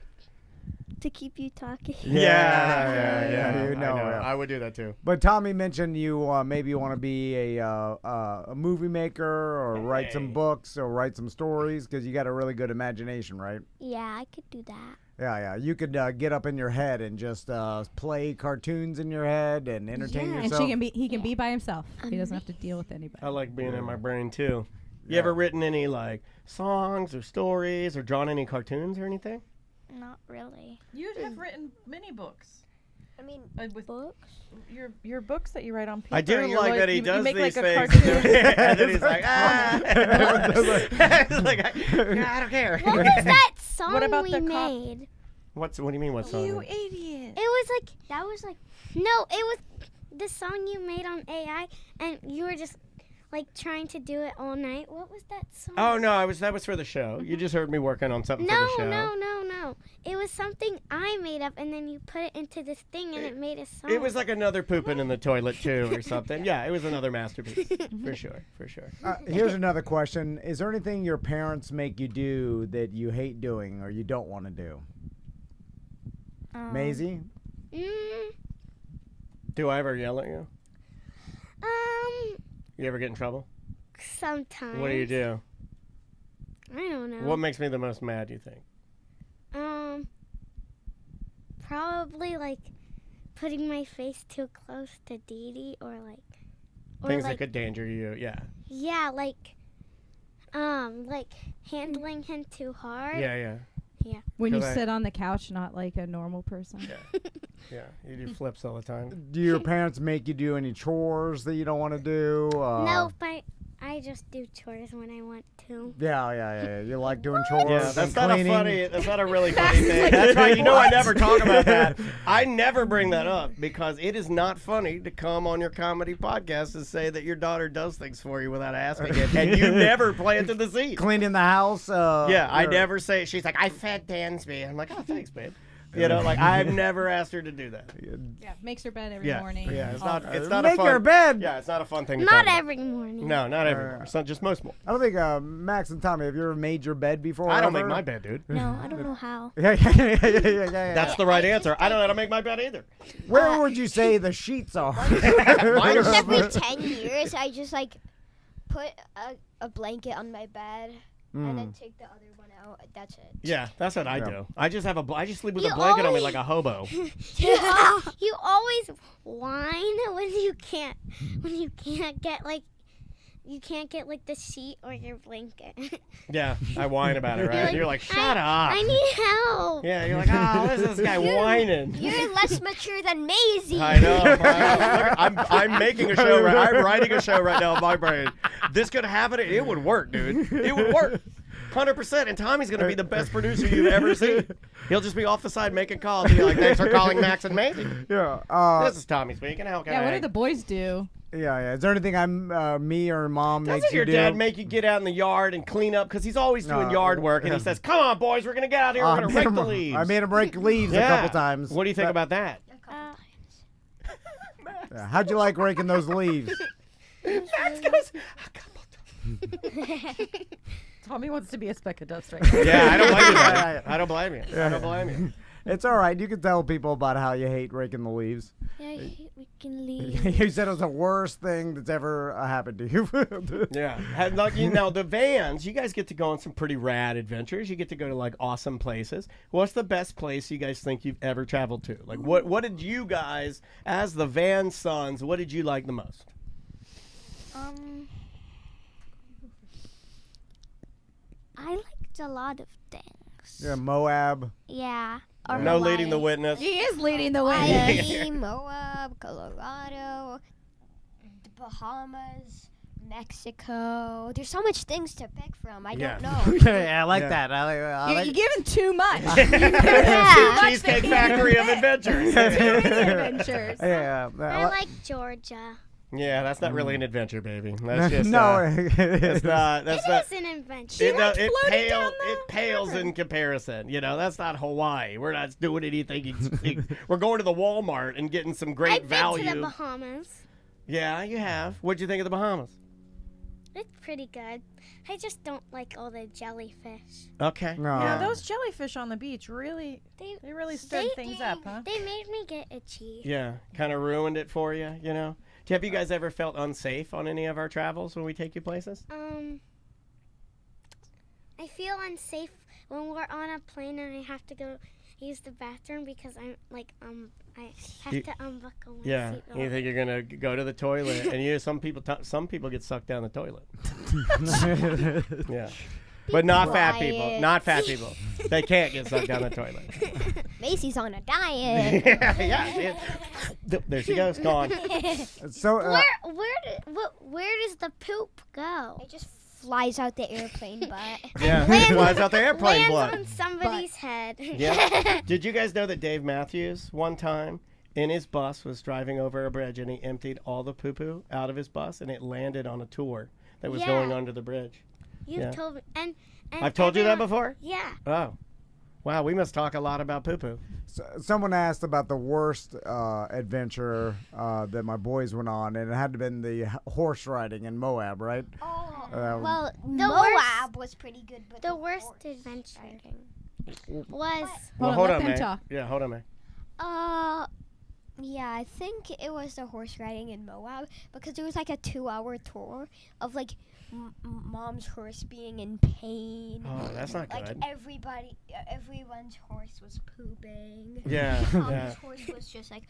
To keep you talking. Yeah. You know, yeah. I would do that too. But Tommy mentioned you maybe want to be a movie maker or write some books or write some stories because you got a really good imagination, right? Yeah, I could do that. Yeah. You could get up in your head and just play cartoons in your head and entertain And yourself. he can be by himself. He doesn't have to deal with anybody. I like being in my brain too. You ever written any like songs or stories or drawn any cartoons or anything? Not really. You have written mini books. I mean, With books. your books that you write on paper. I do you're like that he you does make these like a things. cartoon. And then he's like, He's like, I don't care. What was that song What about we the made? What do you mean? What song? You idiot. It was like, no, it was the song you made on AI, and you were just like trying to do it all night. What was that song? Oh no, that was for the show. You just heard me working on something for the show. No. It was something I made up, and then you put it into this thing, and it made a song. It was like another pooping in the toilet too, or something. Yeah, it was another masterpiece for sure. Here's another question: is there anything your parents make you do that you hate doing or you don't want to do? Maisie? Do I ever yell at you? You ever get in trouble? Sometimes. What do you do? I don't know. What makes me the most mad, you think? Probably like putting my face too close to Dee Dee, or Things that could danger you, yeah. Yeah, like handling him too hard. Yeah. When you 'Cause I- sit on the couch, not like a normal person. Yeah, you do flips all the time. Do your parents make you do any chores that you don't want to do? No, but I just do chores when I want to. Yeah. You like doing chores? Yeah, that's and not cleaning? that's not a really funny thing. That's right. You know I never talk about that. I never bring that up because it is not funny to come on your comedy podcast and say that your daughter does things for you without asking it, and you never play it to the seat. Cleaning the house? Yeah, I never say. She's like, I fed Dansby. I'm like, oh, thanks, babe. You know, like I've never asked her to do that. Yeah, makes her bed every morning. Yeah, it's not a Make fun. her bed. Yeah, it's not a fun thing to Not talk about. every morning. No, not every morning. It's not just most mornings. I don't think Max and Tommy, have you ever made your bed before? I don't ever? make my bed, dude. No, I don't know how. Yeah. That's the right answer. I don't know how to make my bed either. Where would you say the sheets are? Mine are Every 10 years, I just like put a blanket on my bed and then take the other one out. That's it. Yeah, that's what I Yeah. do. I just sleep with You a blanket on me always- like a hobo. You always whine when you can't get like the sheet or your blanket. Yeah, I whine about it, right? You're like, shut up. I need help. Yeah, you're like, oh, this is this guy whining. You're less mature than Maisie. I know. I'm making a show right. I'm writing a show right now in my brain. This could happen. It would work, dude. It would work. 100%. And Tommy's gonna be the best producer you've ever seen. He'll just be off the side making calls. Be like, thanks for calling Max and Maisie. Yeah. This is Tommy speaking. How can I? Yeah, what do the boys do? Yeah. Is there anything me or mom makes Doesn't you your do? dad make you get out in the yard and clean up? Because he's always doing yard work, and he says, "Come on, boys, we're gonna get out here. We're gonna rake the leaves." I made him rake leaves a couple times. What do you think about that? Yeah, how'd you like raking those leaves? That's goes a couple times. Tommy wants to be a speck of dust right now. Yeah, I don't blame you. I don't blame you. I don't blame you. It's all right. You can tell people about how you hate raking the leaves. Yeah, I hate raking leaves. You said it was the worst thing that's ever happened to you. Yeah. Now, the vans, you guys get to go on some pretty rad adventures. You get to go to, like, awesome places. What's the best place you guys think you've ever traveled to? Like, what did you guys, as the van sons, what did you like the most? I liked a lot of things. Yeah, Moab. Yeah. No Hawaii. leading the witness. He is leading the way. Hawaii, Moab, Colorado, the Bahamas, Mexico. There's so much things to pick from. I don't know. Yeah, I like that. You're giving too much. Cheesecake Factory of Adventures. Too many adventures. Yeah. I like Georgia. Yeah, that's not really an adventure, baby. That's just no, that's not. That's It not. is an adventure. It pales in comparison. You know, that's not Hawaii. We're not doing anything. We're going to the Walmart and getting some great I've value. been to the Bahamas. Yeah, you have. What'd you think of the Bahamas? It's pretty good. I just don't like all the jellyfish. Okay. No. Yeah, those jellyfish on the beach really, they really stirred they things up, huh? They made me get itchy. Yeah, kind of ruined it for you. You know. Have you guys ever felt unsafe on any of our travels when we take you places? I feel unsafe when we're on a plane and I have to go use the bathroom because I have to unbuckle my Yeah, seatbelt. you think you're gonna go to the toilet, and some people get sucked down the toilet. Yeah, but not fat people. quiet. Not fat people. They can't get sucked down the toilet. Macy's on a diet. Yeah. There she goes, gone. So Where does the poop go? It just flies out the airplane butt. Yeah, it flies out the airplane Lands blood. on somebody's head. Yeah. Did you guys know that Dave Matthews one time in his bus was driving over a bridge and he emptied all the poo-poo out of his bus and it landed on a tour that was going under the bridge? You've told me. And I've told you that everyone- before? Yeah. Oh. Wow, we must talk a lot about poo-poo. someone asked about the worst adventure that my boys went on, and it had to been the horse riding in Moab, right? Oh, Well, Moab was pretty good, but the worst adventure was. Well, Hold on, let on, them May. talk. Yeah, hold on, May. Yeah, I think it was the horse riding in Moab because it was like a 2-hour tour of like mom's horse being in pain. Oh, that's not Like good. everyone's horse was pooping. Yeah, Mom's yeah. horse was just like,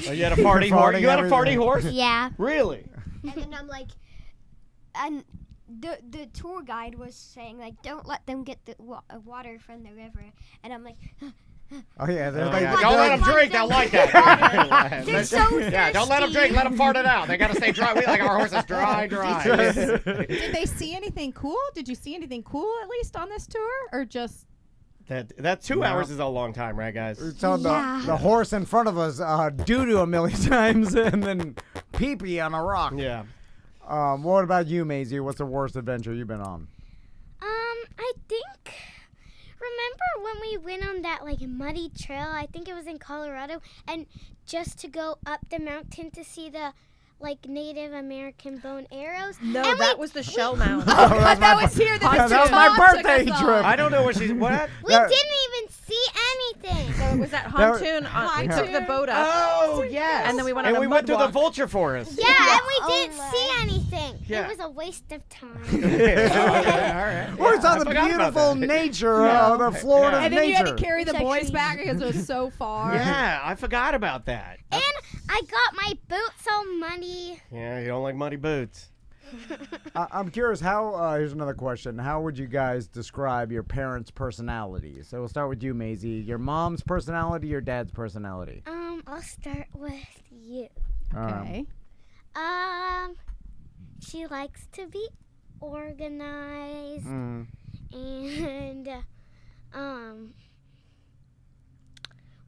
Oh, you had a farty horse? You had a farty horse? Yeah. Really? and then I'm like, and the tour guide was saying like, don't let them get the water from the river, and I'm like. Oh yeah, Don't like, let them drink. They'll like that. They're so Yeah, don't let them drink. Let them fart it out. They got to stay dry. We like our horses dry. Did they see anything cool? Did you see anything cool at least on this tour, or just? That 2 hours is a long time, right, guys? we saw the horse in front of us doo-doo a million times and then pee-pee on a rock. Yeah. What about you, Maisie? What's the worst adventure you've been on? I think. Remember when we went on that like muddy trail? I think it was in Colorado, and just to go up the mountain to see the like Native American bone arrows. No, And that was the shell mound. That was here. That was my birthday trip. I don't know what she's. What? we didn't even see anything. So it was at Hontoon. We Hontoon. took the boat up. Oh, yes. And then we went on and a we mud went through the walk. vulture forest. Yeah, and we didn't see anything. Yeah. It was a waste of time. Okay, all right. We're Yeah, I on the forgot about beautiful that. nature of the Florida And then you nature. had to carry the It's boys actually- back because it was so far. Yeah, I forgot about that. And I got my boots all muddy. Yeah, you don't like muddy boots. I'm curious, how, here's another question. How would you guys describe your parents' personalities? So we'll start with you, Maisie. Your mom's personality, your dad's personality? I'll start with you. Okay. She likes to be organized Mm. and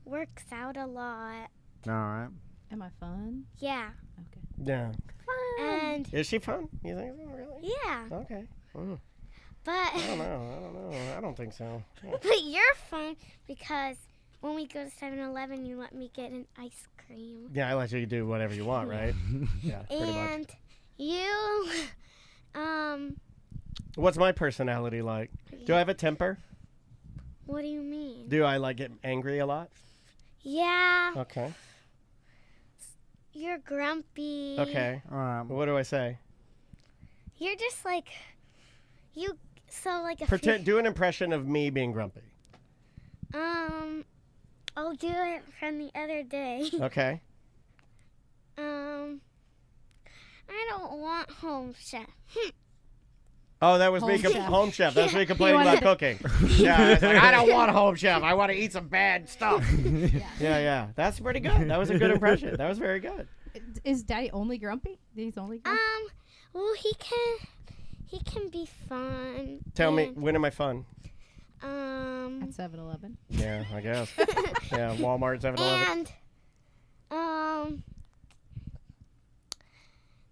works out a lot. All right. Am I fun? Yeah. Okay. Yeah. And Is she fun? You think so? Really? yeah. Okay. But I don't know. I don't think so. Yeah. but you're fun because when we go to 7-Eleven, you let me get an ice cream. Yeah, I let you do whatever you want, right? Yeah, pretty much. And you, What's my personality like? Do I have a temper? what do you mean? fine. Do I like get angry a lot? Yeah. Okay. You're grumpy. Okay. What do I say? You're just like you. So like a Pretend. Do an impression of me being grumpy. I'll do it from the other day. Okay. I don't want home chef. Oh, that was Home me. chef. Home chef. That's me complaining about cooking. Yeah, I was like, I don't want a home chef. I want to eat some bad stuff. Yeah. That's pretty good. That was a good impression. That was very good. Is Daddy only grumpy? He's only grumpy? Well, he can be fun. Tell me, when am I fun? At 7-Eleven. Yeah, I guess. Yeah, Walmart, 7-Eleven. And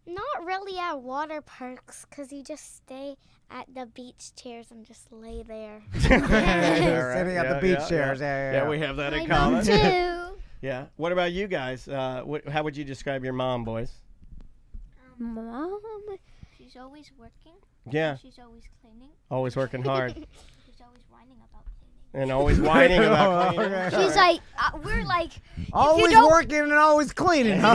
not really at water parks, because you just stay at the beach chairs and just lay there. Sitting at the beach chairs. Yeah, we have that in My common. mom too. Yeah. What about you guys? How would you describe your mom, boys? Mom, she's always working. Yeah. She's always cleaning. Always working hard. She's always whining about cleaning. And always whining about cleaning. She's like, we're like, always working and always cleaning, huh?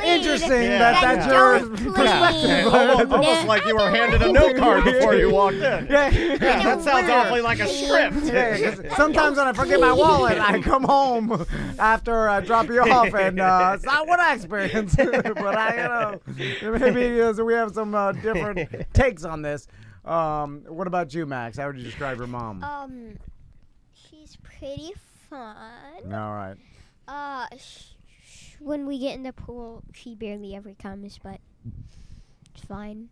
Interesting that's your perspective. Almost like you were handed a note card before you walked in. Yeah, that sounds awfully like a script. Yeah, 'cause sometimes when I forget my wallet, I come home after I drop you off, and it's not what I experience. But maybe we have some different takes on this. What about you, Max? How would you describe your mom? She's pretty fun. All right. When we get in the pool, she barely ever comes, but it's fine.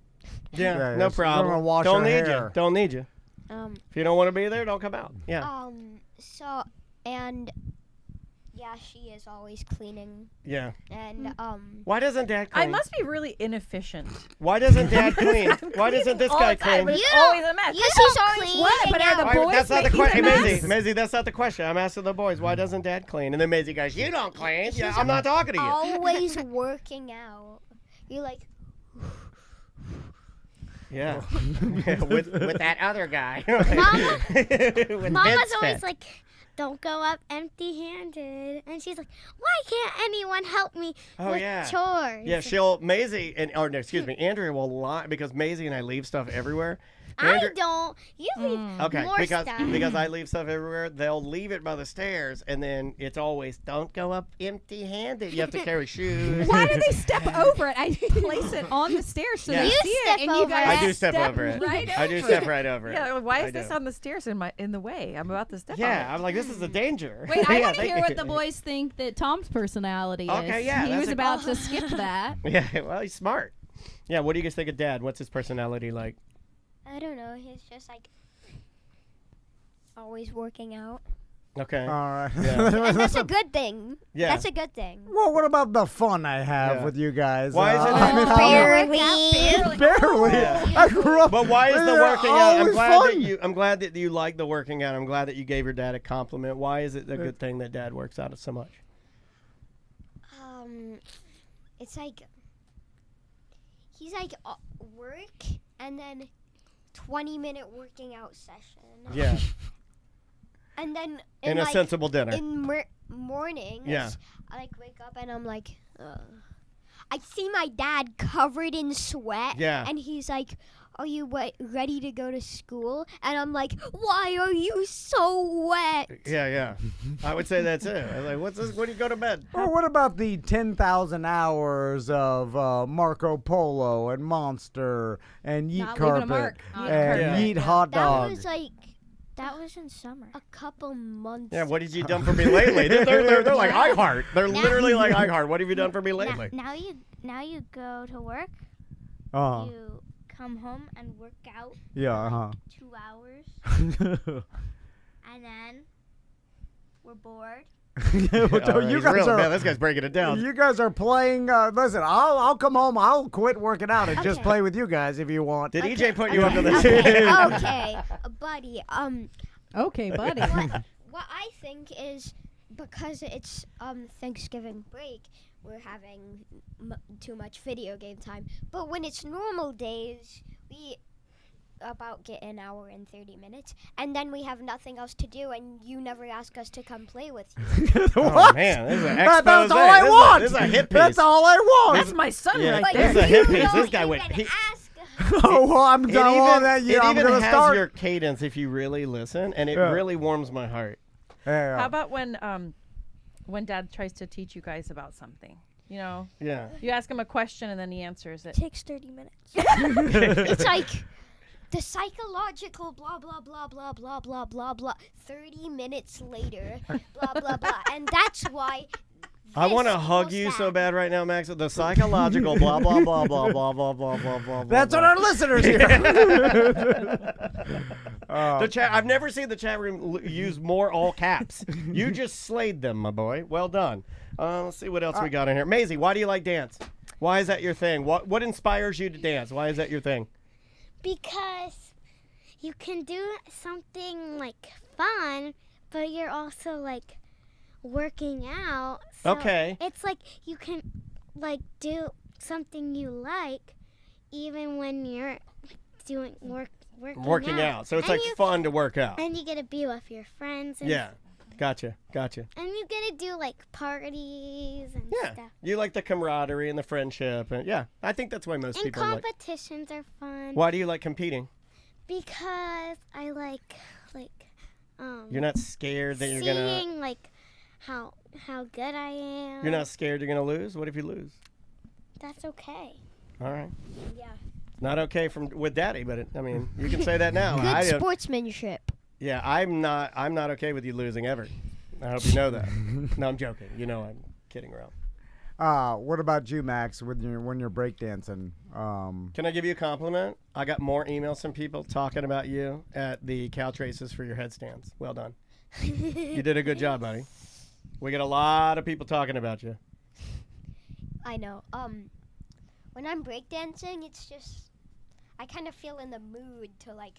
Yeah, no problem. Wash Don't her need hair. you. Don't need you. If you don't want to be there, don't come out. Yeah. Yeah, she is always cleaning. Yeah. And Why doesn't Dad clean? I must be really inefficient. Why doesn't Dad clean? Why doesn't this guy clean? But it's always a mess. She's always What? But are the Why- boys that's not the making question. the Hey, mess? Maisie, that's not the question. I'm asking the boys. Why doesn't Dad clean? And then Maisie goes, "You don't clean." Yeah, I'm not talking to you. always working out. You're like, Yeah. with that other guy. Mama's always like, don't go up empty-handed. And she's like, why can't anyone help me with chores? Yeah, Maisie, Andrea will lie because Maisie and I leave stuff everywhere. I don't. You leave more because stuff. because I leave stuff everywhere, they'll leave it by the stairs, and then it's always don't go up empty-handed. You have to carry shoes. Why do they step over it? I place it on the stairs so Yeah. they You see it, step and you over guys it. I do step over it. Right I do over step it. right over it. Yeah, why I is this do. on the stairs in the way? I'm about to step on Yeah, it. I'm like, this is a danger. Wait, I Yeah, want to they- hear what the boys think that Tom's personality is. Okay, yeah, He that's was a- about to skip that. Yeah, well, he's smart. Yeah, what do you guys think of Dad? What's his personality like? I don't know. He's just like always working out. Okay. All right. Yeah. And that's a good thing. Yeah. That's a good thing. Well, what about the fun I have Yeah. with you guys? Why is it I mean, barely. Yeah. I grew up. But why is the they're working out? always fun. I'm glad that you like the working out. I'm glad that you gave your dad a compliment. Why is it a good thing that Dad works out so much? It's like he's like work and then 20-minute working out session. Yeah. And then And a like, sensible dinner. in mornings, Yeah. I like wake up and I'm like, I see my dad covered in sweat. Yeah. And he's like, are you ready to go to school? And I'm like, why are you so wet? Yeah. I would say that's it. I was like, what's this? When do you go to bed? Well, what about the 10,000 hours of Marco Polo and Monster and Yeet Not leaving a Carpet mark. and Yeah. Yeet Hot Dog? That was in summer. A couple months. Yeah, what have you done for me lately? They're like iHeart. They're literally like iHeart. What have you done for me lately? Now you go to work. Uh-huh. You come home and work out Yeah, 2 hours, and then we're bored. All right, You he's guys real- are. man, this guy's breaking it down. You guys are playing. Listen, I'll come home. I'll quit working out and just Okay. play with you guys if you want. Did EJ put you up to this? Okay, buddy. Okay, buddy. What I think is because it's Thanksgiving break, we're having too much video game time. But when it's normal days, about get an hour and 30 minutes, and then we have nothing else to do, and you never ask us to come play with you. Oh man, this is an expose. That's all I want. This is a hit piece. That's all I want. That's my son right But This is there. a hit you piece. This don't guy went. even He, ask Oh, well, I'm it done on even, that. Yeah, it I'm even gonna has start. your cadence if you really listen, and it Yeah. really warms my heart. Yeah. How about when Dad tries to teach you guys about something? You know, Yeah. you ask him a question and then he answers it. takes 30 minutes. It's like the psychological blah blah blah blah blah blah blah blah. 30 minutes later, blah blah blah, and that's why. I want to this hug equals you that. so bad right now, Max. The psychological blah blah blah blah blah blah blah blah blah. That's what blah. our listeners hear. The chat. I've never seen the chat room use more all caps. You just slayed them, my boy. Well done. Let's see what else we got in here. Maisie, why do you like dance? Why is that your thing? What inspires you to dance? Why is that your thing? Because you can do something like fun, but you're also like working out. So Okay. It's like you can like do something you like even when you're doing working out. So it's And like you- fun to work out. And you get to be with your friends. And Yeah. Gotcha. And you get to do like parties and Yeah. stuff. You like the camaraderie and the friendship, and yeah, I think that's why most And people like. competitions are fun. Why do you like competing? Because I like You're not scared that you're gonna. seeing like how good I am. You're not scared you're gonna lose. What if you lose? That's okay. All right. Yeah. Not okay with Daddy, but I mean, you can say that now. Good sportsmanship. Yeah, I'm not okay with you losing ever. I hope you know that. No, I'm joking. You know I'm kidding around. What about you, Max, when you're breakdancing? Can I give you a compliment? I got more emails from people talking about you at the couch races for your headstands. Well done. You did a good job, buddy. We get a lot of people talking about you. I know. When I'm breakdancing, it's just I kind of feel in the mood to like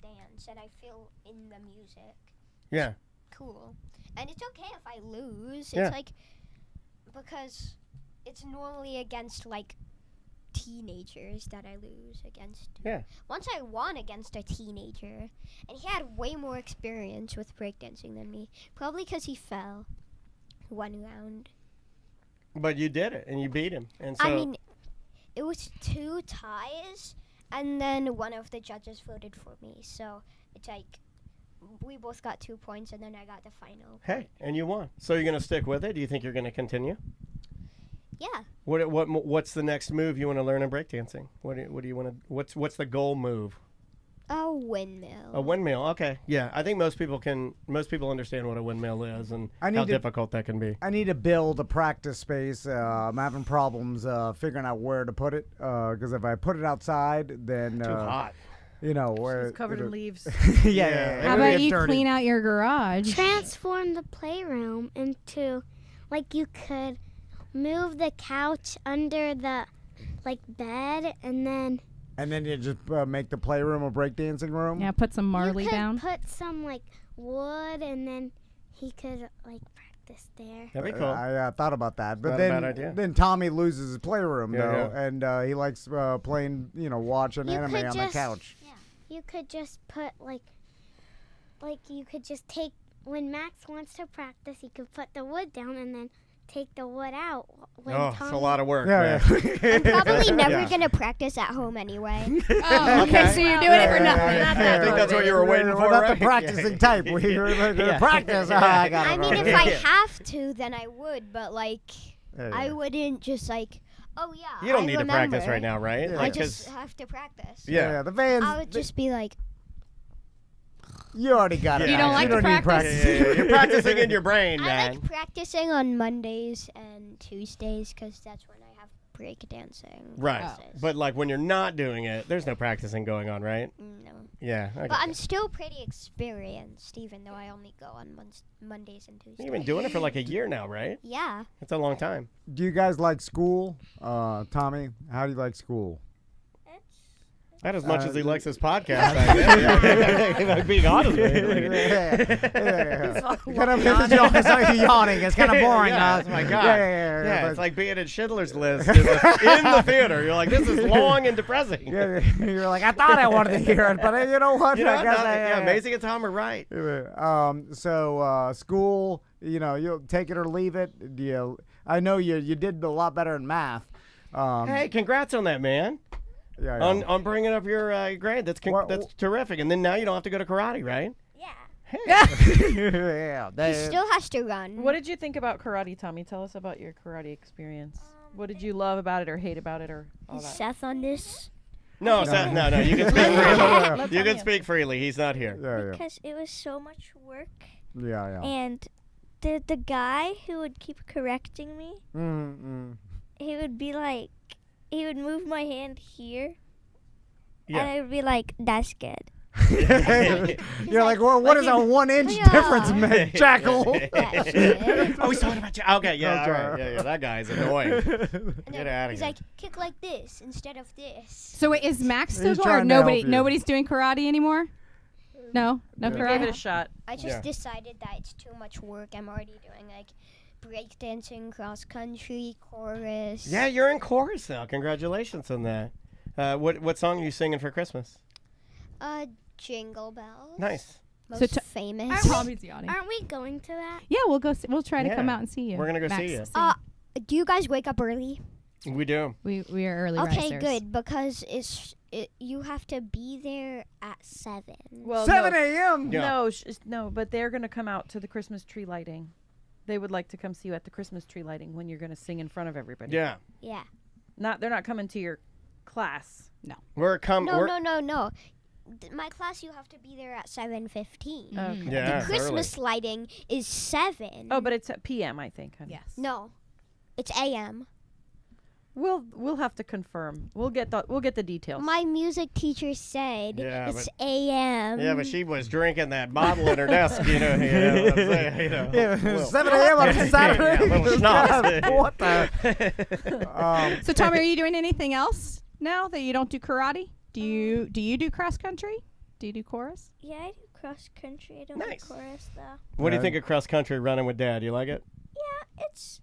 dance, and I feel in the music. Yeah. Cool. And it's okay if I lose. Yeah. It's like because it's normally against like teenagers that I lose against. Yeah. Once I won against a teenager, and he had way more experience with breakdancing than me. Probably because he fell one round. But you did it, and you beat him. And so I mean, it was 2 ties, and then one of the judges voted for me. So it's like we both got 2 points, and then I got the final. hey, and you won. So you're gonna stick with it? Do you think you're gonna continue? Yeah. What's the next move you want to learn in breakdancing? What do you want to? What's the goal move? A windmill. A windmill. Okay. Yeah, I think most people understand what a windmill is and how difficult that can be. I need to build a practice space. I'm having problems figuring out where to put it because if I put it outside, then Too hot. You know where It's covered in leaves. yeah. How about you clean out your garage? Transform the playroom into like you could move the couch under the like bed and then you just make the playroom a breakdancing room. Yeah, put some Marley you could down. put some like wood and then he could like practice there. That'd be cool. I thought about that, but Not a then bad idea. then Tommy loses his playroom Yeah, though, and he likes playing, watching You anime could on just- the couch. You could just put like you could just take when Max wants to practice, he could put the wood down and then take the wood out. When Oh, Tommy, it's a lot of work. Yeah, man. I'm probably never Yeah. going to practice at home anyway. Oh, okay, so you're doing it for nothing. I think that's what you were waiting We're for, not right? the practicing type. We're Yeah. practice. I got it. I mean, if I have to, then I would, but like, Yeah, I yeah. wouldn't just like, oh yeah. You don't I need to remember. practice right now, right? Yeah. I Like, just 'cause- have to practice. yeah. The fans. I would just be like, You already got it. You don't Max. like you to don't need practice? practice. You're practicing in your brain, I man. like practicing on Mondays and Tuesdays because that's when I have break dancing. Right. classes. But like when you're not doing it, there's no practicing going on, right? No. Yeah. I But get I'm that. still pretty experienced, even though I only go on Mondays and Tuesdays. You've been doing it for like a year now, right? Yeah. That's a long time. Do you guys like school? Tommy, how do you like school? Not as much as he likes his podcast. I'm being honest with you. Kind of yawning. It's kind of boring. Oh my God. Yeah, it's like being in Schindler's List in the theater. You're like, this is long and depressing. You're like, I thought I wanted to hear it, but you know what? Maisie and Tom are right. So school, you'll take it or leave it. I know you did a lot better in math. Hey, congrats on that, man. Yeah. On bringing up your grade. That's terrific. And then now you don't have to go to karate, right? Yeah. Yeah. He still has to run. What did you think about karate, Tommy? Tell us about your karate experience. What did you love about it or hate about it or all that? Seth on this? No. You can speak freely. You can speak freely. He's not here. Because it was so much work. Yeah. And the guy who would keep correcting me, he would be like, he would move my hand here, and I would be like, that's good. You're like, well, what is a 1 inch difference, man? Jackal. Oh, he's talking about you. Okay, yeah, all right. Yeah, that guy's annoying. Get out of He's here. like, kick like this instead of this. So wait, is Max still He's going, or trying to help you. nobody's doing karate anymore? No karate. Give it a shot. I just decided that it's too much work. I'm already doing like breakdancing, cross country, chorus. Yeah, you're in chorus now. Congratulations on that. What song are you singing for Christmas? Jingle bells. Nice. Most famous. Tommy's yawning. Aren't we going to that? Yeah, we'll go. We'll try to come Yeah. out and see you. We're gonna go Max, see you. Do you guys wake up early? We do. We are early Okay, risers. good, because you have to be there at 7. Well, 7 a.m. Yeah. No, but they're going to come out to the Christmas tree lighting. They would like to come see you at the Christmas tree lighting when you're going to sing in front of everybody. Yeah. Yeah. They're not coming to your class. No. No. My class, you have to be there at 7:15. Okay. Yeah. The Christmas lighting is 7. Oh, but it's at PM, I think. Honey. Yes. No, it's AM. We'll have to confirm. We'll get the details. My music teacher said Yeah, it's AM. Yeah, but she was drinking that bottle at her desk, what I'm saying, Yeah, 7 a.m. on Saturday. Yeah, little schnapps. What the? So Tommy, are you doing anything else now that you don't do karate? Do you do cross country? Do you do chorus? Yeah, I do cross country. I don't Nice. do chorus though. What do you think of cross country running with Dad? You like it? Yeah, it's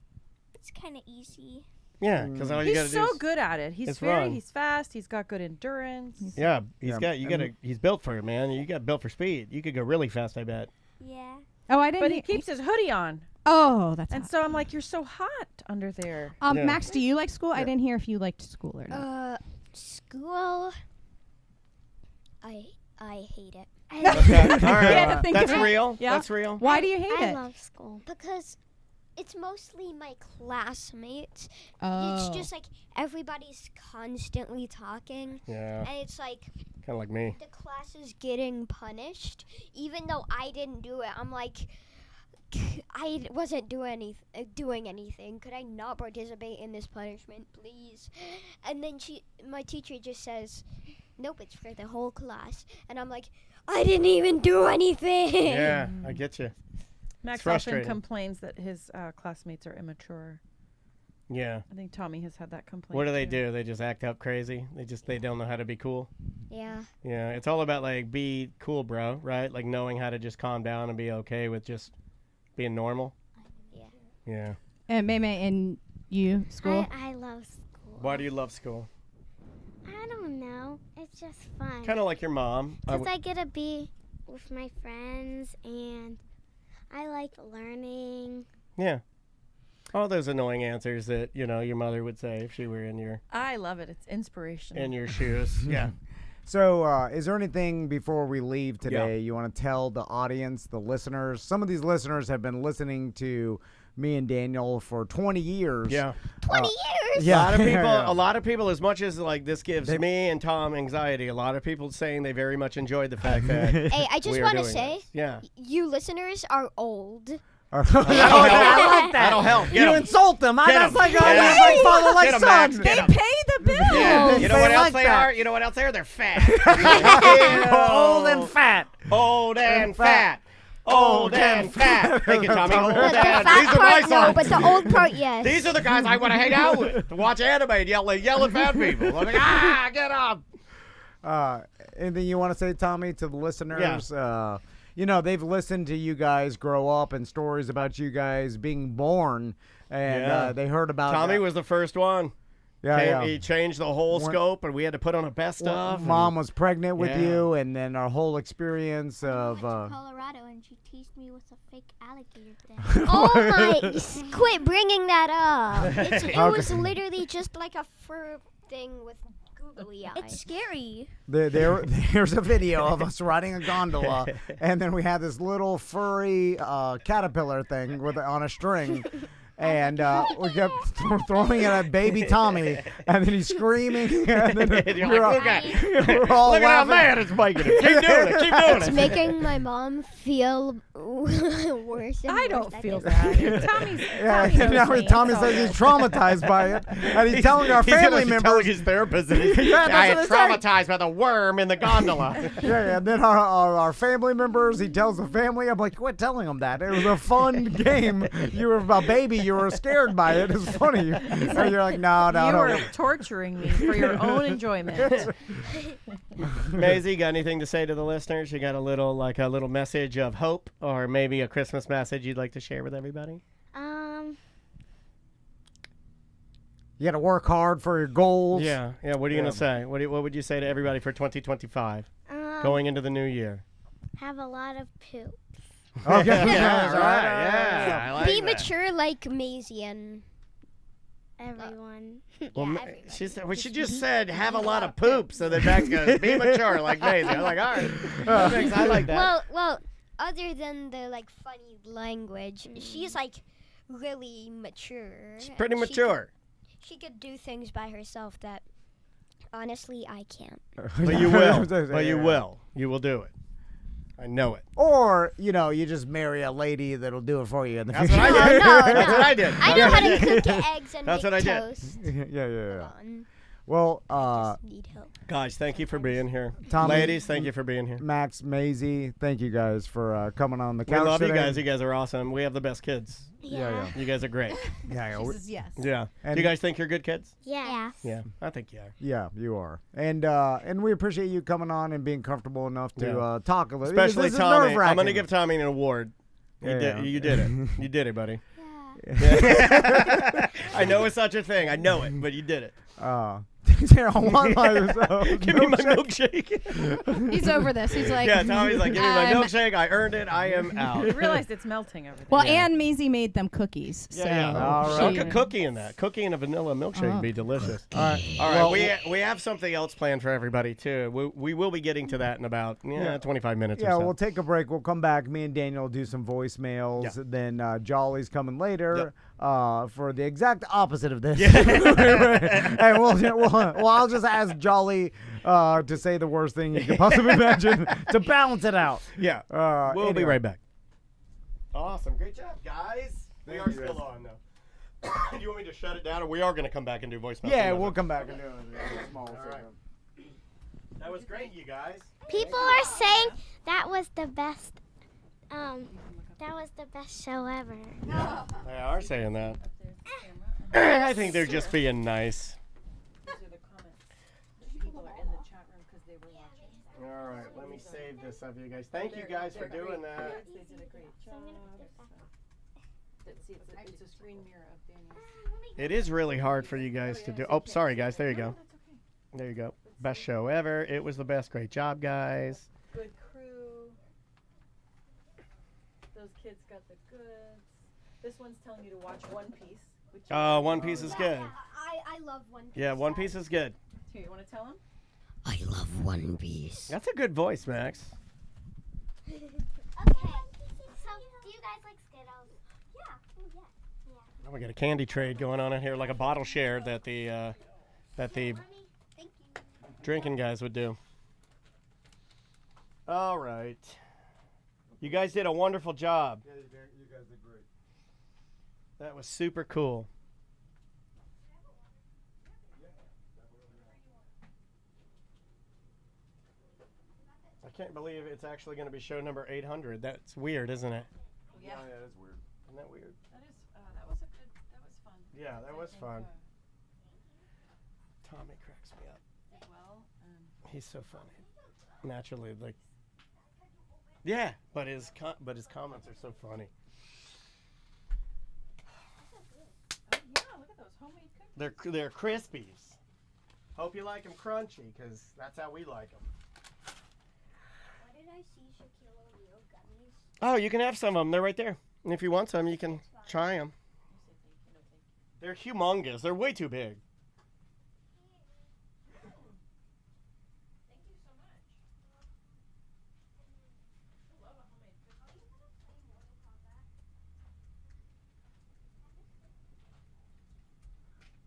kind of easy. Yeah, because all you got to He's do so is good at it. He's run. he's fast. He's got good endurance. he's built for it, man. You got built for speed. You could go really fast, I bet. Yeah. Oh, I didn't. But he keeps his hoodie on. Oh, that's. And hot. so I'm like, you're so hot under there. Yeah. Max, do you like school? I didn't hear if you liked school or not. School. I hate it. Okay. All right. had to think That's of it. real. Yeah. That's real. Why do you hate I it? love school. Because it's mostly my classmates. Oh. It's just like everybody's constantly talking. Yeah, And it's like kind of like me. the class is getting punished. Even though I didn't do it, I'm like, I wasn't doing anything. Could I not participate in this punishment, please? And then my teacher just says, nope, it's for the whole class. And I'm like, I didn't even do anything. Yeah, I get you. Max often frustrating. complains that his classmates are immature. Yeah. I think Tommy has had that complaint. What do they too. do? They just act up crazy. They don't know how to be cool. Yeah. Yeah, it's all about like be cool, bro, right? Like knowing how to just calm down and be okay with just being normal. Yeah. Yeah. And Mei and you, school? I love school. Why do you love school? I don't know. It's just fun. Kind of like your mom. Because I get to be with my friends and I like learning. Yeah. All those annoying answers that, your mother would say if she were in your I love it. It's inspirational. shoes. Yeah. So, is there anything before we leave today you want to tell the audience, the listeners? Some of these listeners have been listening to me and Daniel for 20 years. Yeah. 20 years? Yeah. A lot of people, as much as like this gives me and Tom anxiety, a lot of people saying they very much enjoyed the fact that Hey, I just we are want to doing say, this. Yeah. you listeners are old. I like that. That'll help. Get You 'em. insult them. Get That's 'em. like, Get oh, 'em. that's like father, like Get 'em, son. Max. Get They 'em. pay the bills. Yeah. You know what They else like they that. are? You know what else they are? They're fat. Old and fat. Old and fat. Old and fat. Thank you, Tommy. Old The and fat These are my part, no, songs. but the old part, yes. These are the guys I want to hang out with, to watch anime and yell at fat people. I'm like, get up. Anything you want to say, Tommy, to the listeners? Yeah. They've listened to you guys grow up and stories about you guys being born, and they heard about Tommy was the first one. He changed the whole scope, and we had to put on a best of. Mom was pregnant with you, and then our whole experience of. I went to Colorado, and she teased me with a fake alligator thing. Oh my! Quit bringing that up. It was literally just like a fur thing with googly eyes. It's scary. There's a video of us riding a gondola, and then we had this little furry caterpillar thing on a string. And we kept throwing it at baby Tommy, and then he's screaming. And then we're all Look at how mad it's making him. Keep doing it. Keep doing It's it. making my mom feel worse. And I worse don't at feel this bad. Tommy says he's traumatized by it, and he's telling our family members. Telling his therapist that I am traumatized by the worm in the gondola. And then our family members, he tells the family. I'm like, quit telling them that. It was a fun game. You were a baby. You were scared by it. It's funny. And you're like, no. You were torturing me for your own enjoyment. Maisie, got anything to say to the listeners? You got a little message of hope, or maybe a Christmas message you'd like to share with everybody? You got to work hard for your goals. Yeah. What are you gonna say? What would you say to everybody for 2025, going into the new year? Have a lot of poop. Okay. I like Be that. mature like Maisie and Everyone. Well, she just said have a lot of poop, so then Max goes, be mature like Maisie. I'm like, all right. I like that. Well, other than the funny language, she's really mature. She's pretty mature. She could do things by herself that honestly I can't. But you will. But you will. You will do it. I know it. Or, you just marry a lady that'll do it for you in the That's future. what I did. No. That's what I did. I know how to cook eggs and That's make what I did. toast. Yeah. Come Well, on. Just need help. Guys, thank you for being here. Tommy, Ladies, thank you for being here. Max, Maisie, thank you guys for coming on the couch. We love today. you guys. You guys are awesome. We have the best kids. Yeah. You guys are great. Yeah. Jesus, yes. Yeah. And Do you guys think you're good kids? Yeah. Yeah, I think you are. Yeah, you are. And we appreciate you coming on and being comfortable enough to talk a little. Especially This is Tommy. I'm nerve-wracking. going to give Tommy an award. You did it. You did it, buddy. Yeah. I know it's such a thing. I know it, but you did it. Here, I want my Give me my milkshake. He's over this. He's like, Yeah, Tommy's like, give me my milkshake. I earned it. I am out. You realized it's melting over there. Well, and Maisie made them cookies. So All right. Dunk a cookie in that. Cookie and a vanilla milkshake would be delicious. All right. We have something else planned for everybody, too. We will be getting to that in about 25 minutes or so. we'll take a break. We'll come back. Me and Daniel will do some voicemails. Yeah. Then Jolly's coming later for the exact opposite of this. And I'll just ask Jolly to say the worst thing you could possibly imagine to balance it out. Yeah. We'll be anyway. right back. Awesome. Great job, guys. We are still on, though. Do you want me to shut it down, or we are going to come back and do voicemails? Yeah, we'll come back and do a small segment. That was great, you guys. People are saying that was the best. That was the best show ever. They are saying that. I think they're just being nice. All right, let me save this of you guys. Thank you guys for doing that. They did a great job. See, it's a screen mirror of Daniel's. It is really hard for you guys to do. Oh, sorry, guys. There you go. There you go. Best show ever. It was the best. Great job, guys. Good crew. Those kids got the goods. This one's telling you to watch One Piece. One Piece is good. I love One Piece. Yeah, One Piece is good. Here, you want to tell him? I love One Piece. That's a good voice, Max. Okay. So, do you guys like Skittles? Yeah. Oh, we got a candy trade going on in here, like a bottle share that the Thank you. drinking guys would do. All right. You guys did a wonderful job. Yeah, you guys did great. That was super cool. I can't believe it's actually going to be show number 800. That's weird, isn't it? Yeah. that is weird. Isn't that weird? That was fun. Yeah, that was fun. Tommy cracks me up. He's so funny. Naturally, like. Yeah, but his comments are so funny. Oh, yeah, look at those homemade cookies. They're Crispies. Hope you like them crunchy, because that's how we like them. Why did I see Shaquille O'Neal gummies? Oh, you can have some of them. They're right there. And if you want some, you can try them. They're humongous. They're way too big.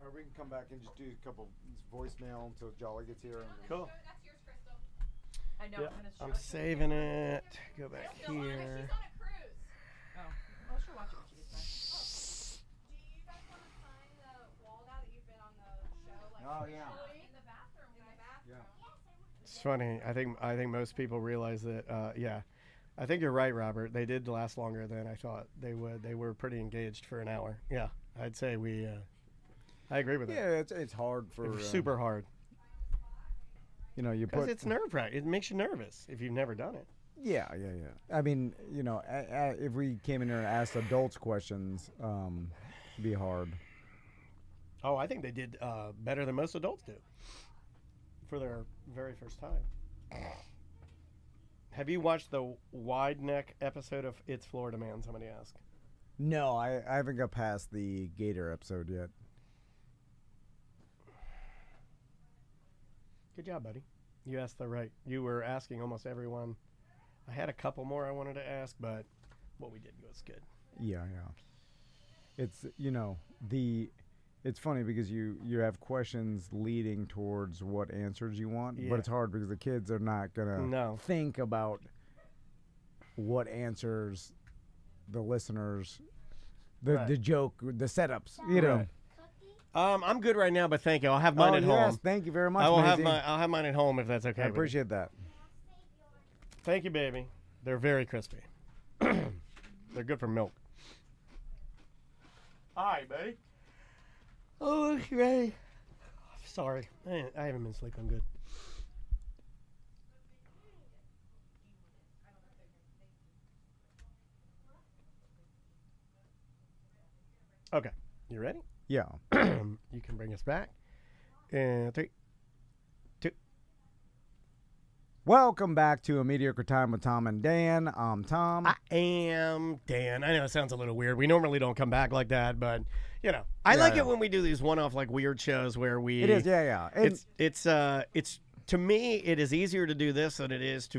Or we can come back and just do a couple voicemail until Jolly gets here. Cool. That's yours, Crystal. I know. Yep, I'm saving it. Go back here. She's on a cruise. Oh. Well, she'll watch it when she gets back. Do you guys want to sign the wall now that you've been on the show? Oh, yeah. In the bathroom, guys. Yeah. It's funny. I think most people realize that. Yeah, I think you're right, Robert. They did last longer than I thought they would. They were pretty engaged for an hour. Yeah, I'd say we. I agree with that. Yeah, it's hard for super hard. You know, you Because put it's nerve-wracking. It makes you nervous if you've never done it. Yeah. I mean, you know, if we came in here and asked adults questions, it'd be hard. Oh, I think they did better than most adults do for their very first time. Have you watched the wide neck episode of It's Florida Man? Somebody asked. No, I haven't got past the Gator episode yet. Good job, buddy. You asked the right. You were asking almost everyone. I had a couple more I wanted to ask, but what we did was good. Yeah. It's, you know, it's funny because you have questions leading towards what answers you want, but it's hard because the kids are not gonna think about what answers the listeners, the joke, the setups, you know. I'm good right now, but thank you. I'll have mine at home. Yes, thank you very much. I'll Maisie. have mine at home if that's okay. I appreciate that. Thank you, baby. They're very crispy. They're good for milk. Hi, buddy. Oh, okay. Sorry, I haven't been sleeping good. Okay, you ready? Yeah. You can bring us back. 3, 2. Welcome back to A Mediocre Time with Tom and Dan. I'm Tom. I am Dan. I know it sounds a little weird. We normally don't come back like that, but you know, I like it when we do these one-off like weird shows where we. It is, yeah. It's to me, it is easier to do this than it is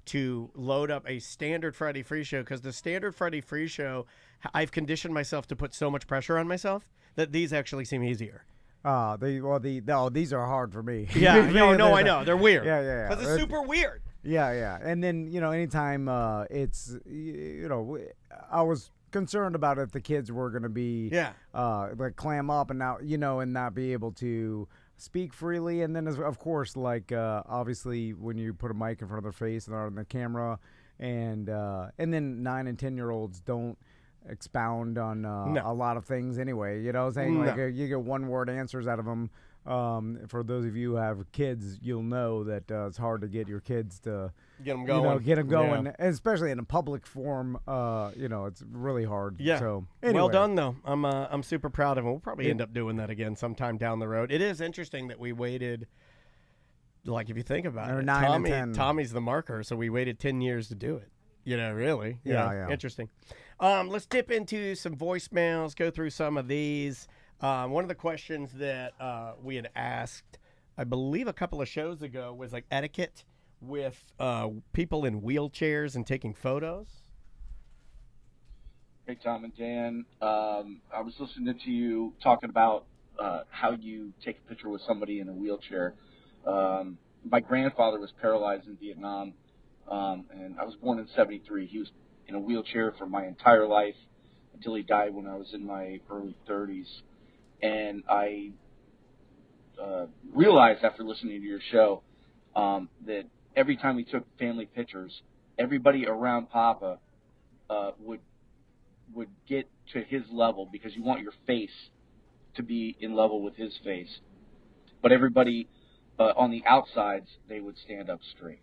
to load up a standard Friday free show, because the standard Friday free show, I've conditioned myself to put so much pressure on myself that these actually seem easier. These are hard for me. Yeah, I know. They're weird. Yeah. Because it's super weird. Yeah. And then, you know, anytime it's, you know, I was concerned about if the kids were going to be, like clam up and now, you know, and not be able to speak freely. And then, of course, like, obviously when you put a mic in front of their face and they're on the camera, and then 9 and 10-year-olds don't expound on a lot of things anyway, you know what I'm saying? Like you get one-word answers out of them. For those of you who have kids, you'll know that it's hard to get your kids to get them going. Yeah. Especially in a public forum. You know, it's really hard. Yeah. So anyway. Well done, though. I'm super proud of him. We'll probably end up doing that again sometime down the road. It is interesting that we waited. Like if you think about it, 9 and 10. Tommy's the marker, so we waited 10 years to do it. You know, really. Yeah. Interesting. Let's dip into some voicemails, go through some of these. One of the questions that we had asked, I believe a couple of shows ago, was like etiquette with people in wheelchairs and taking photos. Hey, Tom and Dan. I was listening to you talking about how you take a picture with somebody in a wheelchair. My grandfather was paralyzed in Vietnam, and I was born in '73. He was in a wheelchair for my entire life until he died when I was in my early 30s. And I realized after listening to your show that every time we took family pictures, everybody around Papa would get to his level, because you want your face to be in level with his face. But everybody But on the outsides, they would stand up straight.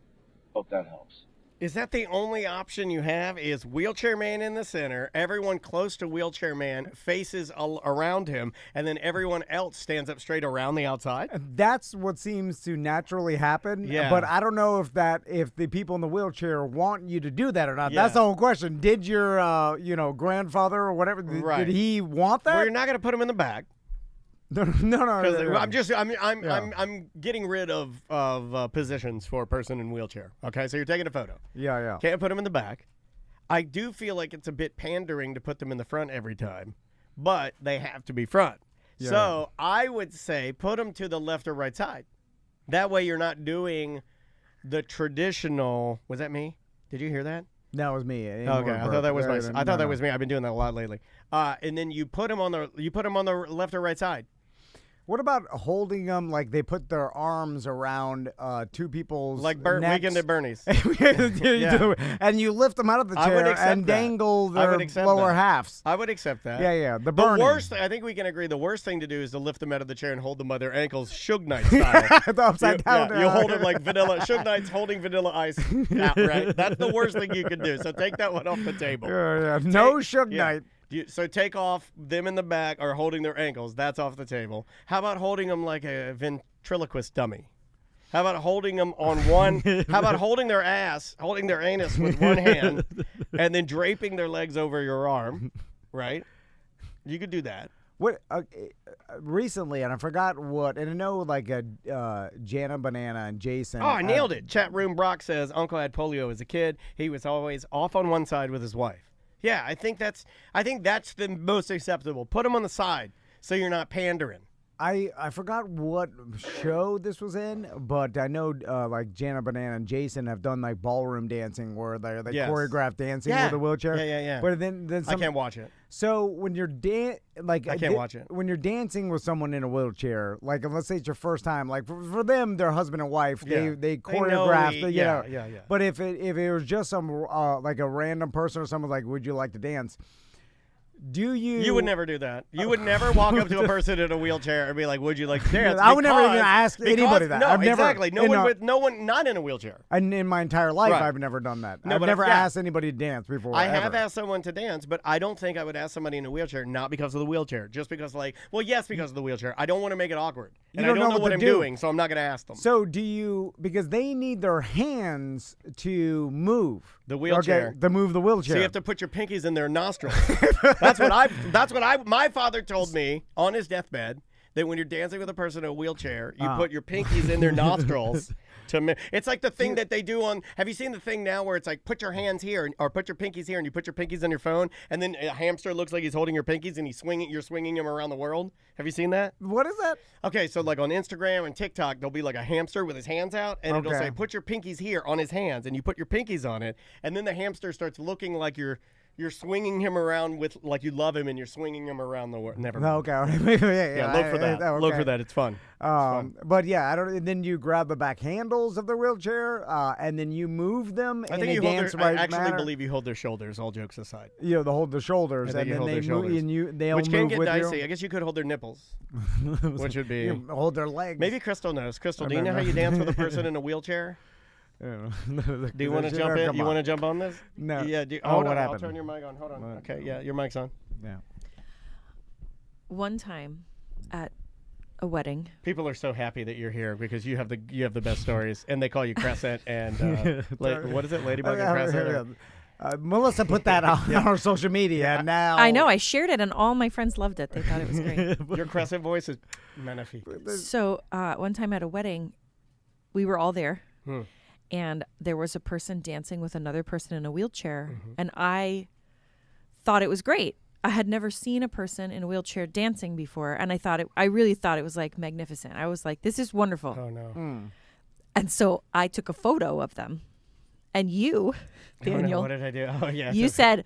Hope that helps. Is that the only option you have? Is wheelchair man in the center, everyone close to wheelchair man faces around him, and then everyone else stands up straight around the outside? That's what seems to naturally happen. Yeah. But I don't know if the people in the wheelchair want you to do that or not. Yeah. That's the whole question. Did your grandfather or whatever, did he want that? Well, you're not going to put him in the back. No. I'm getting rid of positions for a person in wheelchair. Okay, so you're taking a photo. Yeah. Can't put them in the back. I do feel like it's a bit pandering to put them in the front every time, but they have to be front. Yeah. So I would say put them to the left or right side. That way you're not doing the traditional. Was that me? Did you hear that? That was me. Okay, I thought that was that was me. I've been doing that a lot lately. And then you put them on the left or right side. What about holding them like they put their arms around two people's necks? Weekend at Bernie's. And you lift them out of the chair and dangle their lower halves. I would accept that. Yeah. The burning. Worst, I think we can agree, the worst thing to do is to lift them out of the chair and hold them by their ankles, Suge Knight style. The upside down. You hold them like vanilla. Suge Knight's holding Vanilla Ice out, right? That's the worst thing you can do. So take that one off the table. Yeah. No Suge Knight. So take off them in the back or holding their ankles. That's off the table. How about holding them like a ventriloquist dummy? How about holding them on one? How about holding their anus with one hand and then draping their legs over your arm, right? You could do that. What recently, and I forgot what, and I know like Jana Banana and Jason. Oh, I nailed it. Chat room Brock says Uncle had polio as a kid. He was always off on one side with his wife. Yeah, I think that's the most acceptable. Put them on the side so you're not pandering. I forgot what show this was in, but I know like Jana Banana and Jason have done like ballroom dancing where they choreograph dancing with a wheelchair. Yeah. But then I can't watch it. So when you're I can't watch it. When you're dancing with someone in a wheelchair, like let's say it's your first time, like for them, they're husband and wife. They choreograph. Yeah. But if it was just some like a random person or someone like, would you like to dance? You would never do that. You would never walk up to a person in a wheelchair and be like, "Would you like to dance?" I would never even ask anybody that. No, exactly. No one not in a wheelchair. And in my entire life, I've never done that. I've never asked anybody to dance before. I have asked someone to dance, but I don't think I would ask somebody in a wheelchair, not because of the wheelchair, just because yes, because of the wheelchair. I don't want to make it awkward. And I don't know what I'm doing, so I'm not going to ask them. So because they need their hands to move. The wheelchair. Okay, to move the wheelchair. So you have to put your pinkies in their nostrils. My father told me on his deathbed that when you're dancing with a person in a wheelchair, you put your pinkies in their nostrils. It's like the thing that they do on. Have you seen the thing now where it's like put your hands here or put your pinkies here and you put your pinkies on your phone and then a hamster looks like he's holding your pinkies and you're swinging him around the world? Have you seen that? What is that? Okay, so like on Instagram and TikTok, there'll be like a hamster with his hands out and it'll say put your pinkies here on his hands and you put your pinkies on it and then the hamster starts looking like you're swinging him around with like you love him and you're swinging him around the world. Never mind. Okay. Yeah, look for that. Okay. Look for that. It's fun. But yeah, and then you grab the back handles of the wheelchair and then you move them I actually believe you hold their shoulders, all jokes aside. They hold the shoulders and then they move and they'll which move can get with dicey. you. I guess you could hold their nipples, which would be hold their legs. Maybe Crystal knows. Crystal, do you know how you dance with a person in a wheelchair? Do you want to jump in? You want to jump on this? No. Yeah. What happened? I'll turn your mic on. Hold on. Okay. Yeah, your mic's on. Yeah. One time at a wedding. People are so happy that you're here because you have the best stories, and they call you Crescent and what is it, Ladybug and Crescent? Melissa put that on our social media, and now I know I shared it, and all my friends loved it. They thought it was great. Your Crescent voice is magnifique. So one time at a wedding, we were all there. And there was a person dancing with another person in a wheelchair. And I thought it was great. I had never seen a person in a wheelchair dancing before. And I really thought it was like magnificent. I was like, this is wonderful. Oh, no. And so I took a photo of them. And you, Daniel. What did I do? Oh, yeah. You said,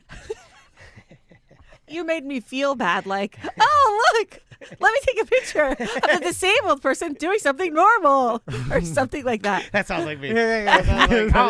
you made me feel bad. Like, oh, look. Let me take a picture of the disabled person doing something normal or something like that. That sounds like me. Like,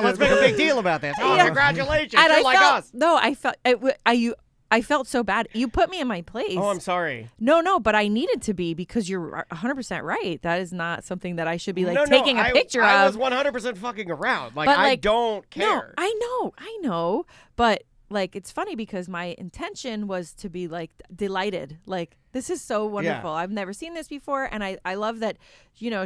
let's make a big deal about this. Oh, congratulations. And you're like us. No, I I felt so bad. You put me in my place. Oh, I'm sorry. No, but I needed to be because you're 100% right. That is not something that I should be taking a picture of. I was 100% fucking around. I don't care. No, I know. But it's funny because my intention was to be delighted. This is so wonderful. Yeah. I've never seen this before. And I love that,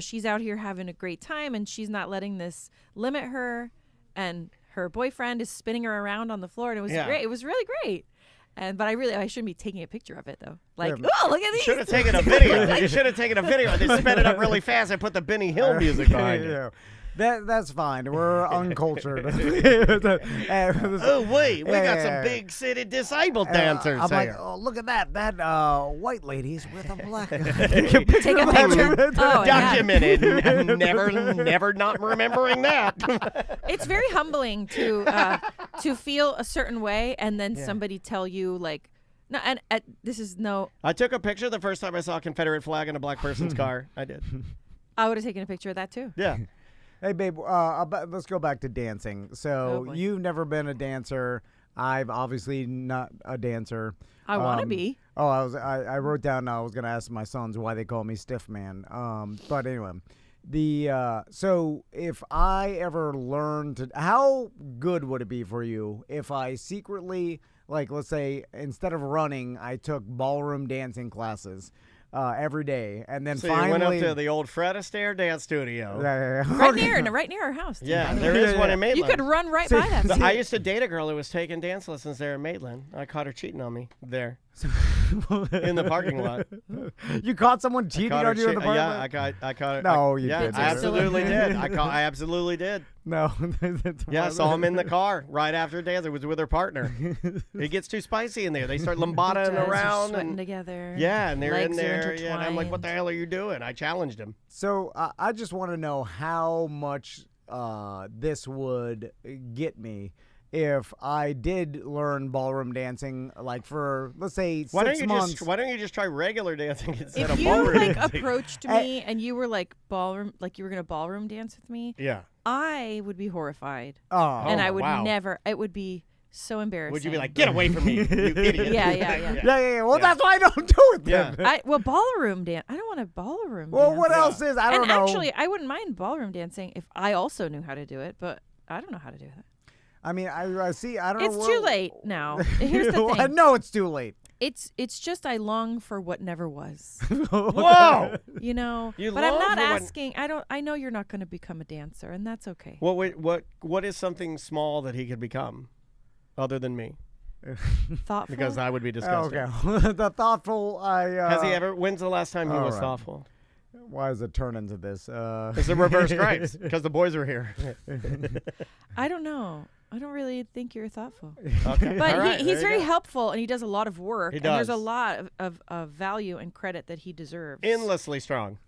she's out here having a great time and she's not letting this limit her. And her boyfriend is spinning her around on the floor. And it was great. It was really great. But I shouldn't be taking a picture of it though. Oh, look at these. Should have taken a video. You should have taken a video. They sped it up really fast and put the Benny Hill music behind it. That's fine. We're uncultured. Oh wait, we got some big city disabled dancers. I'm here. oh, look at that. That white lady's with a black. Take a picture. Documented. Never not remembering that. It's very humbling to feel a certain way and then somebody tell you no, and this is no. I took a picture the first time I saw a Confederate flag in a black person's car. I did. I would have taken a picture of that too. Yeah. Hey, babe, let's go back to dancing. So you've never been a dancer. I've obviously not a dancer. I want to be. Oh, I wrote down I was going to ask my sons why they call me Stiff Man. But anyway, so if I ever learned to, how good would it be for you if I secretly, let's say, instead of running, I took ballroom dancing classes every day, and then so finally you went up to the old Fred Astaire dance studio. Right near our house. Yeah, there is one in Maitland. You could run right by that. I used to date a girl who was taking dance lessons there in Maitland. I caught her cheating on me there in the parking lot. You caught someone cheating on you in the parking lot? Yeah, I caught it. No, you didn't. I absolutely did. I absolutely did. No. Yeah, I saw him in the car right after dance. It was with her partner. It gets too spicy in there. They start lambadaing around sweating together. Yeah, and they're Legs in there. are Yeah, and I'm like, what the hell are you doing? I challenged him. So I just want to know how much this would get me if I did learn ballroom dancing, for let's say 6 months. Why don't you just try regular dancing instead if of ballroom you dancing? approached me and you were ballroom, you were gonna ballroom dance with me, yeah, I would be horrified. Oh, and I would never. It would be so embarrassing. Would you be like, get away from me, you idiot? Yeah. Well, that's why I don't do it then. Ballroom dance. I don't want a ballroom. Well, dance. what else is? I don't know. Actually, I wouldn't mind ballroom dancing if I also knew how to do it, but I don't know how to do that. I mean, I see. I don't know. It's too late now. Here's the thing. No, it's too late. It's just I long for what never was. Whoa! But I'm not asking. I know you're not going to become a dancer, and that's okay. What is something small that he could become, other than me? Thoughtful. Because I would be disgusting. Okay. The thoughtful. Has he ever? When's the last time he was thoughtful? Why does it turn into this? It's a reverse gripes because the boys were here. I don't know. I don't really think you're thoughtful. Okay. But he's very helpful, and he does a lot of work. He and does. there's a lot of value and credit that he deserves. Endlessly strong.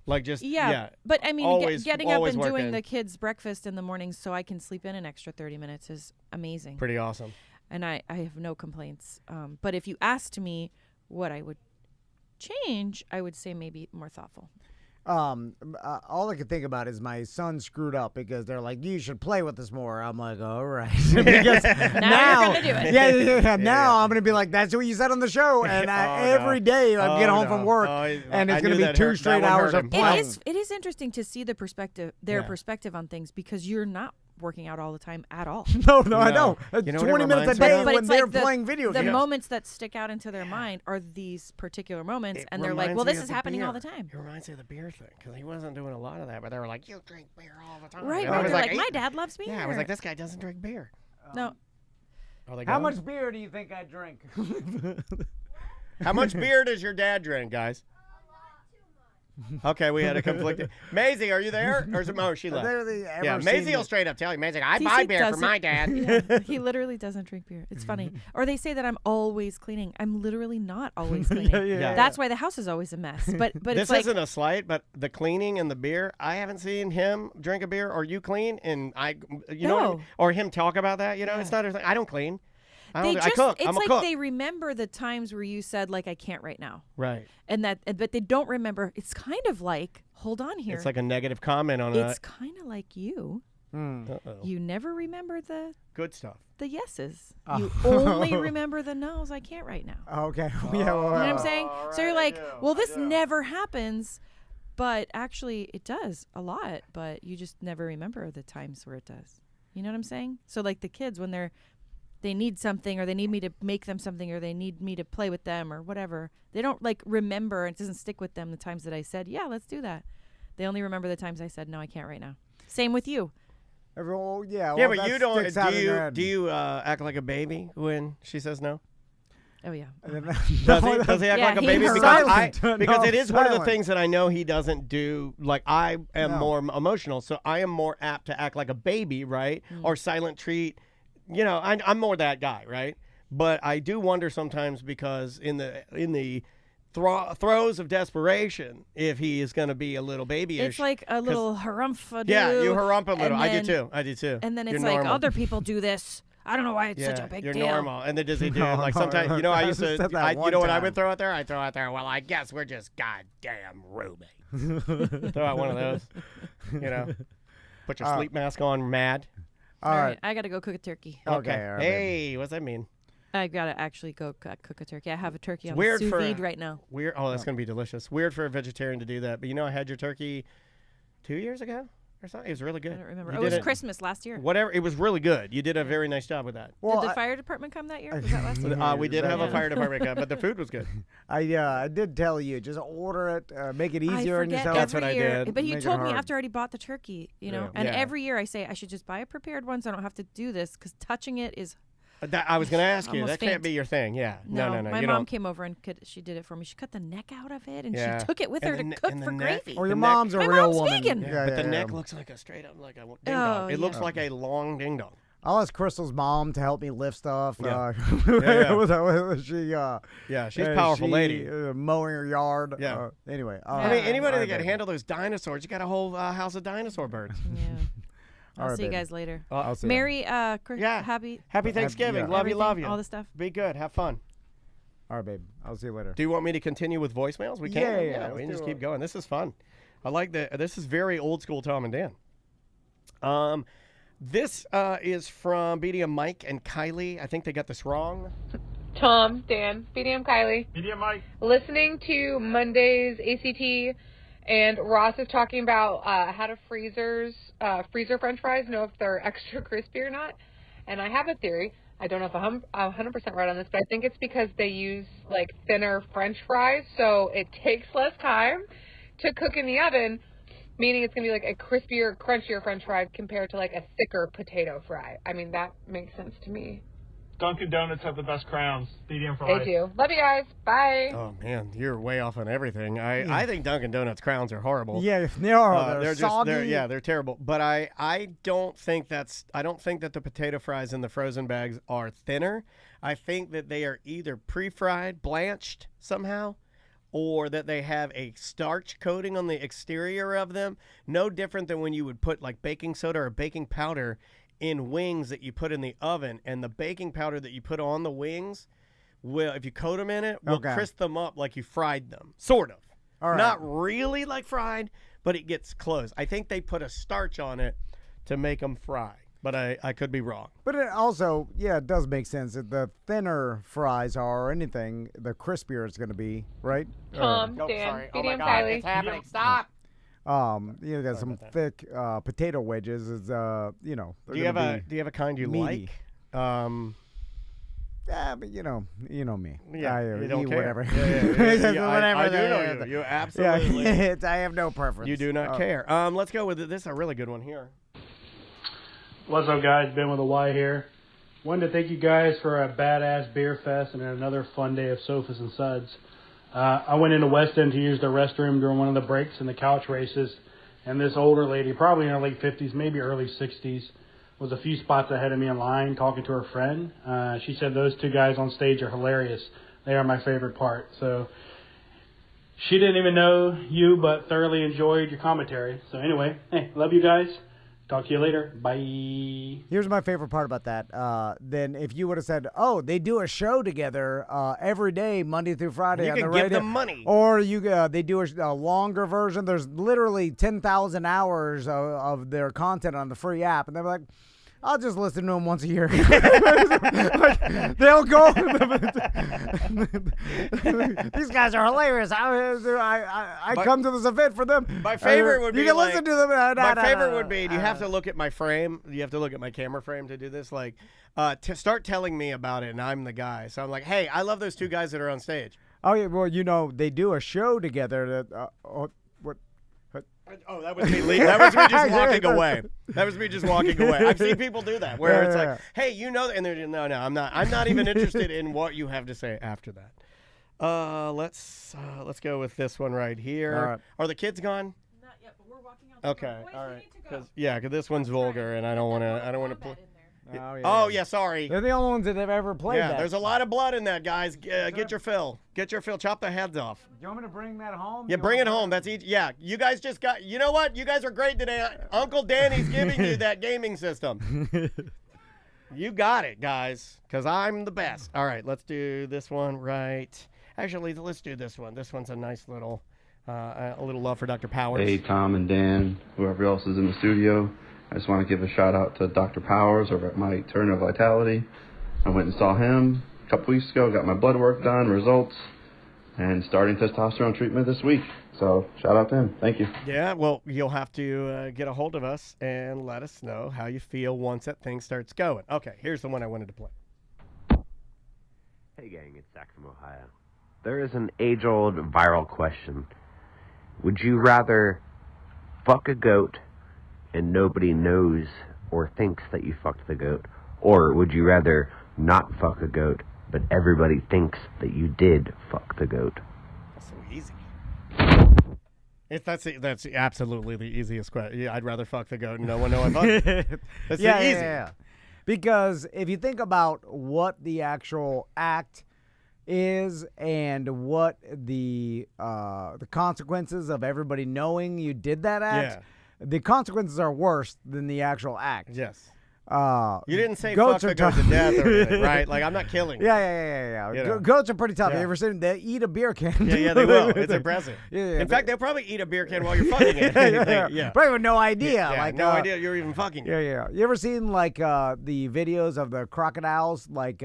Yeah. But I mean, always, getting up and working. doing the kids' breakfast in the morning so I can sleep in an extra 30 minutes is amazing. Pretty awesome. And I have no complaints. But if you asked me what I would change, I would say maybe more thoughtful. All I can think about is my son screwed up because they're like, you should play with us more. I'm like, all right. Because now you're gonna do it. Yeah. Now I'm gonna be like, that's what you said on the show, and every day I get home from work, and it's gonna be 2 straight hours of playing. It is interesting to see their perspective on things because you're not working out all the time at all. No, I know. 20 minutes a day when they're playing video games. The moments that stick out into their mind are these particular moments, and they're like, well, this is happening all the time. It reminds me of the beer thing, because he wasn't doing a lot of that, but they were like, you drink beer all the time. Right, and I was like, my dad loves beer. Yeah, I was like, this guy doesn't drink beer. No. How much beer do you think I drink? How much beer does your dad drink, guys? Okay, we had a conflict. Maisie, are you there? Or she left. Yeah, Maisie will straight up tell you. Maisie, I buy beer for my dad. Yeah, he literally doesn't drink beer. It's funny. Or they say that I'm always cleaning. I'm literally not always cleaning. Yeah. That's why the house is always a mess. But this it's isn't a slight, but the cleaning and the beer, I haven't seen him drink a beer or you clean, and know what I mean? Or him talk about that. It's not. I don't clean. I cook. It's I'm a like cook. they remember the times where you said, like, I can't right now. Right. But they don't remember. It's kind of like, hold on here. It's like a negative comment on It's kind of like you. You never remember the good stuff. The yeses. You only remember the no's. I can't right now. Okay. You know what I'm saying? So you're like, well, this never happens, but actually it does a lot, but you just never remember the times where it does. You know what I'm saying? So like the kids, when they need something, or they need me to make them something, or they need me to play with them or whatever, they don't like remember, and it doesn't stick with them the times that I said, yeah, let's do that. They only remember the times I said, no, I can't right now. Same with you. Yeah, but you don't. Do you act like a baby when she says no? Oh yeah. Does he act like a baby? Because it is one of the things that I know he doesn't do. Like I am more emotional, so I am more apt to act like a baby, right? Or silent treat. You know, I'm more that guy, right? But I do wonder sometimes, because in the throes of desperation, if he is going to be a little babyish. It's like a little harumph. Yeah, you harump a little. I do too. And then it's like, other people do this. I don't know why it's such a big deal. You're normal. And then does he do like sometimes, you know, I used to, you know what I would throw out there? I throw out there, well, I guess we're just goddamn roommates. Throw out one of those, you know. Put your sleep mask on, mad. All right. I got to go cook a turkey. Okay. Right, hey, what's that mean? I got to actually go cook a turkey. I have a turkey on the sous vide right now. Weird. Oh, that's going to be delicious. Weird for a vegetarian to do that. But you know, I had your turkey 2 years ago or something. It was really good. I don't remember. It was Christmas last year. Whatever. It was really good. You did a very nice job with that. Well, did the fire department come that year? Was that last year? We did have a fire department come, but the food was good. I did tell you, just order it, make it easier on yourself. That's what I did. But you told me after I already bought the turkey, you know. And every year I say I should just buy a prepared one so I don't have to do this, because touching it is. I was going to ask you. That can't be your thing. Yeah. No. My mom came over and she did it for me. She cut the neck out of it, and she took it with her to cook for gravy. Or your mom's a real woman. Vegan. But the neck looks like a straight up like a ding dong. It looks like a long ding dong. I'll ask Crystal's mom to help me lift stuff. She's a powerful lady. Mowing her yard. Yeah. Anyway. I mean, anybody that can handle those dinosaurs, you got a whole house of dinosaur birds. Yeah. I'll see you guys later. I'll see Merry, happy Thanksgiving. Love you. All the stuff. Be good. Have fun. All right, babe. I'll see you later. Do you want me to continue with voicemails? We can. Yeah. We can just keep going. This is fun. I like this is very old school Tom and Dan. This is from BDM Mike and Kylie. I think they got this wrong. Tom, Dan, BDM Kylie. BDM Mike. Listening to Monday's ACT, and Ross is talking about how to freezer French fries, know if they're extra crispy or not. And I have a theory. I don't know if I'm 100% right on this, but I think it's because they use like thinner French fries, so it takes less time to cook in the oven, meaning it's going to be like a crispier, crunchier French fry compared to like a thicker potato fry. I mean, that makes sense to me. Dunkin' Donuts have the best crowns. BDM for life. They do. Love you guys. Bye. Oh, man. You're way off on everything. I think Dunkin' Donuts crowns are horrible. Yeah, they are. They're soggy. They're terrible. But I don't think that the potato fries in the frozen bags are thinner. I think that they are either pre-fried, blanched somehow, or that they have a starch coating on the exterior of them. No different than when you would put like baking soda or baking powder in wings that you put in the oven, and the baking powder that you put on the wings will, if you coat them in it, will crisp them up like you fried them. Sort of. All right. Not really like fried, but it gets close. I think they put a starch on it to make them fry, but I could be wrong. But it also, it does make sense that the thinner fries are, or anything, the crispier it's going to be, right? Dan, sorry. BDM Kylie. It's happening. Stop. Got some thick potato wedges. Is do you have a kind you meaty. like? Yeah, but you know me. Yeah, you don't eat care. whatever. I do know you. You absolutely. I have no preference. You do not care. Let's go with it. This is a really good one here. What's up, guys? Ben with a Y here. Wanted to thank you guys for a badass beer fest and another fun day of sofas and suds. I went into West End to use the restroom during one of the breaks in the couch races, and this older lady, probably in her late 50s, maybe early 60s, was a few spots ahead of me in line talking to her friend. She said those two guys on stage are hilarious. They are my favorite part. So she didn't even know you, but thoroughly enjoyed your commentary. So anyway, hey, love you guys. Talk to you later. Bye. Here's my favorite part about that. Then if you would have said, oh, they do a show together every day, Monday through Friday. You on can the give radio. them money. Or they do a longer version. There's literally 10,000 hours of their content on the free app. And they're like, I'll just listen to them once a year. Like, they'll go. These guys are hilarious. I come to this event for them. My favorite would be you can listen to them. My favorite would be, you have to look at my frame. You have to look at my camera frame to do this. Like, start telling me about it, and I'm the guy. So I'm like, hey, I love those two guys that are on stage. Oh, yeah. Well, they do a show together. Oh, that was me. That was me just walking away. That was me just walking away. I've seen people do that where it's like, "Hey, you know," and they're no, I'm not. I'm not even interested in what you have to say after that. Let's go with this one right here. Right. Are the kids gone? Not yet, but we're walking out. Okay, all right. Because this one's vulgar, and I don't want to play. Oh, yeah, sorry. They're the only ones that have ever played that. There's a lot of blood in that, guys. Get your fill. Get your fill. Chop the heads off. You want me to bring that home? Yeah, bring it home. That's easy. Yeah, you guys just got. You know what? You guys are great today. Uncle Danny's giving you that gaming system. You got it, guys, because I'm the best. All right, let's do this one right. Actually, let's do this one. This one's a nice little, a little love for Dr. Powers. Hey, Tom and Dan, whoever else is in the studio. I just want to give a shout out to Dr. Powers over at my Turn of Vitality. I went and saw him a couple weeks ago, got my blood work done, results, and starting testosterone treatment this week. So shout out to him. Thank you. Yeah, well, you'll have to get a hold of us and let us know how you feel once that thing starts going. Okay, here's the one I wanted to play. Hey gang, it's Zach from Ohio. There is an age-old viral question. Would you rather fuck a goat and nobody knows or thinks that you fucked the goat? Or would you rather not fuck a goat, but everybody thinks that you did fuck the goat? That's so easy. That's absolutely the easiest question. Yeah, I'd rather fuck the goat and no one know I fucked it. That's easy. Yeah. Because if you think about what the actual act is and what the consequences of everybody knowing you did that act, the consequences are worse than the actual act. Yes. You didn't say fuck the goat to death or anything, right? Like, I'm not killing you. Yeah. You know? Goats are pretty tough. You ever seen them? They eat a beer can. Yeah, they will. It's impressive. In fact, they'll probably eat a beer can while you're fucking it. Yeah. Probably with no idea. Yeah, like, no idea you're even fucking it. Yeah. You ever seen, like, the videos of the crocodiles? Like,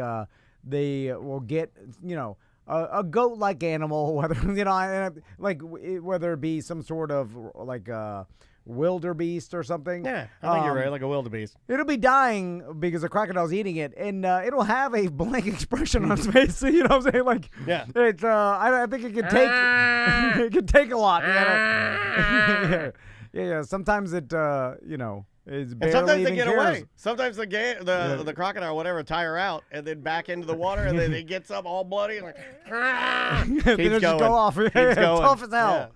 they will get, a goat-like animal, whether, whether it be some sort of, like, wildebeest or something. Yeah, I think you're right, like a wildebeest. It'll be dying because the crocodile's eating it, and it'll have a blank expression on its face. You know what I'm saying? Like, it's. I think it could take. It could take a lot. Yeah. Sometimes it. Is barely. And sometimes they get cares. away. Sometimes the crocodile or whatever tire out and then back into the water and then it gets up all bloody and like keeps going. Just go off. Keeps going. Tough as hell.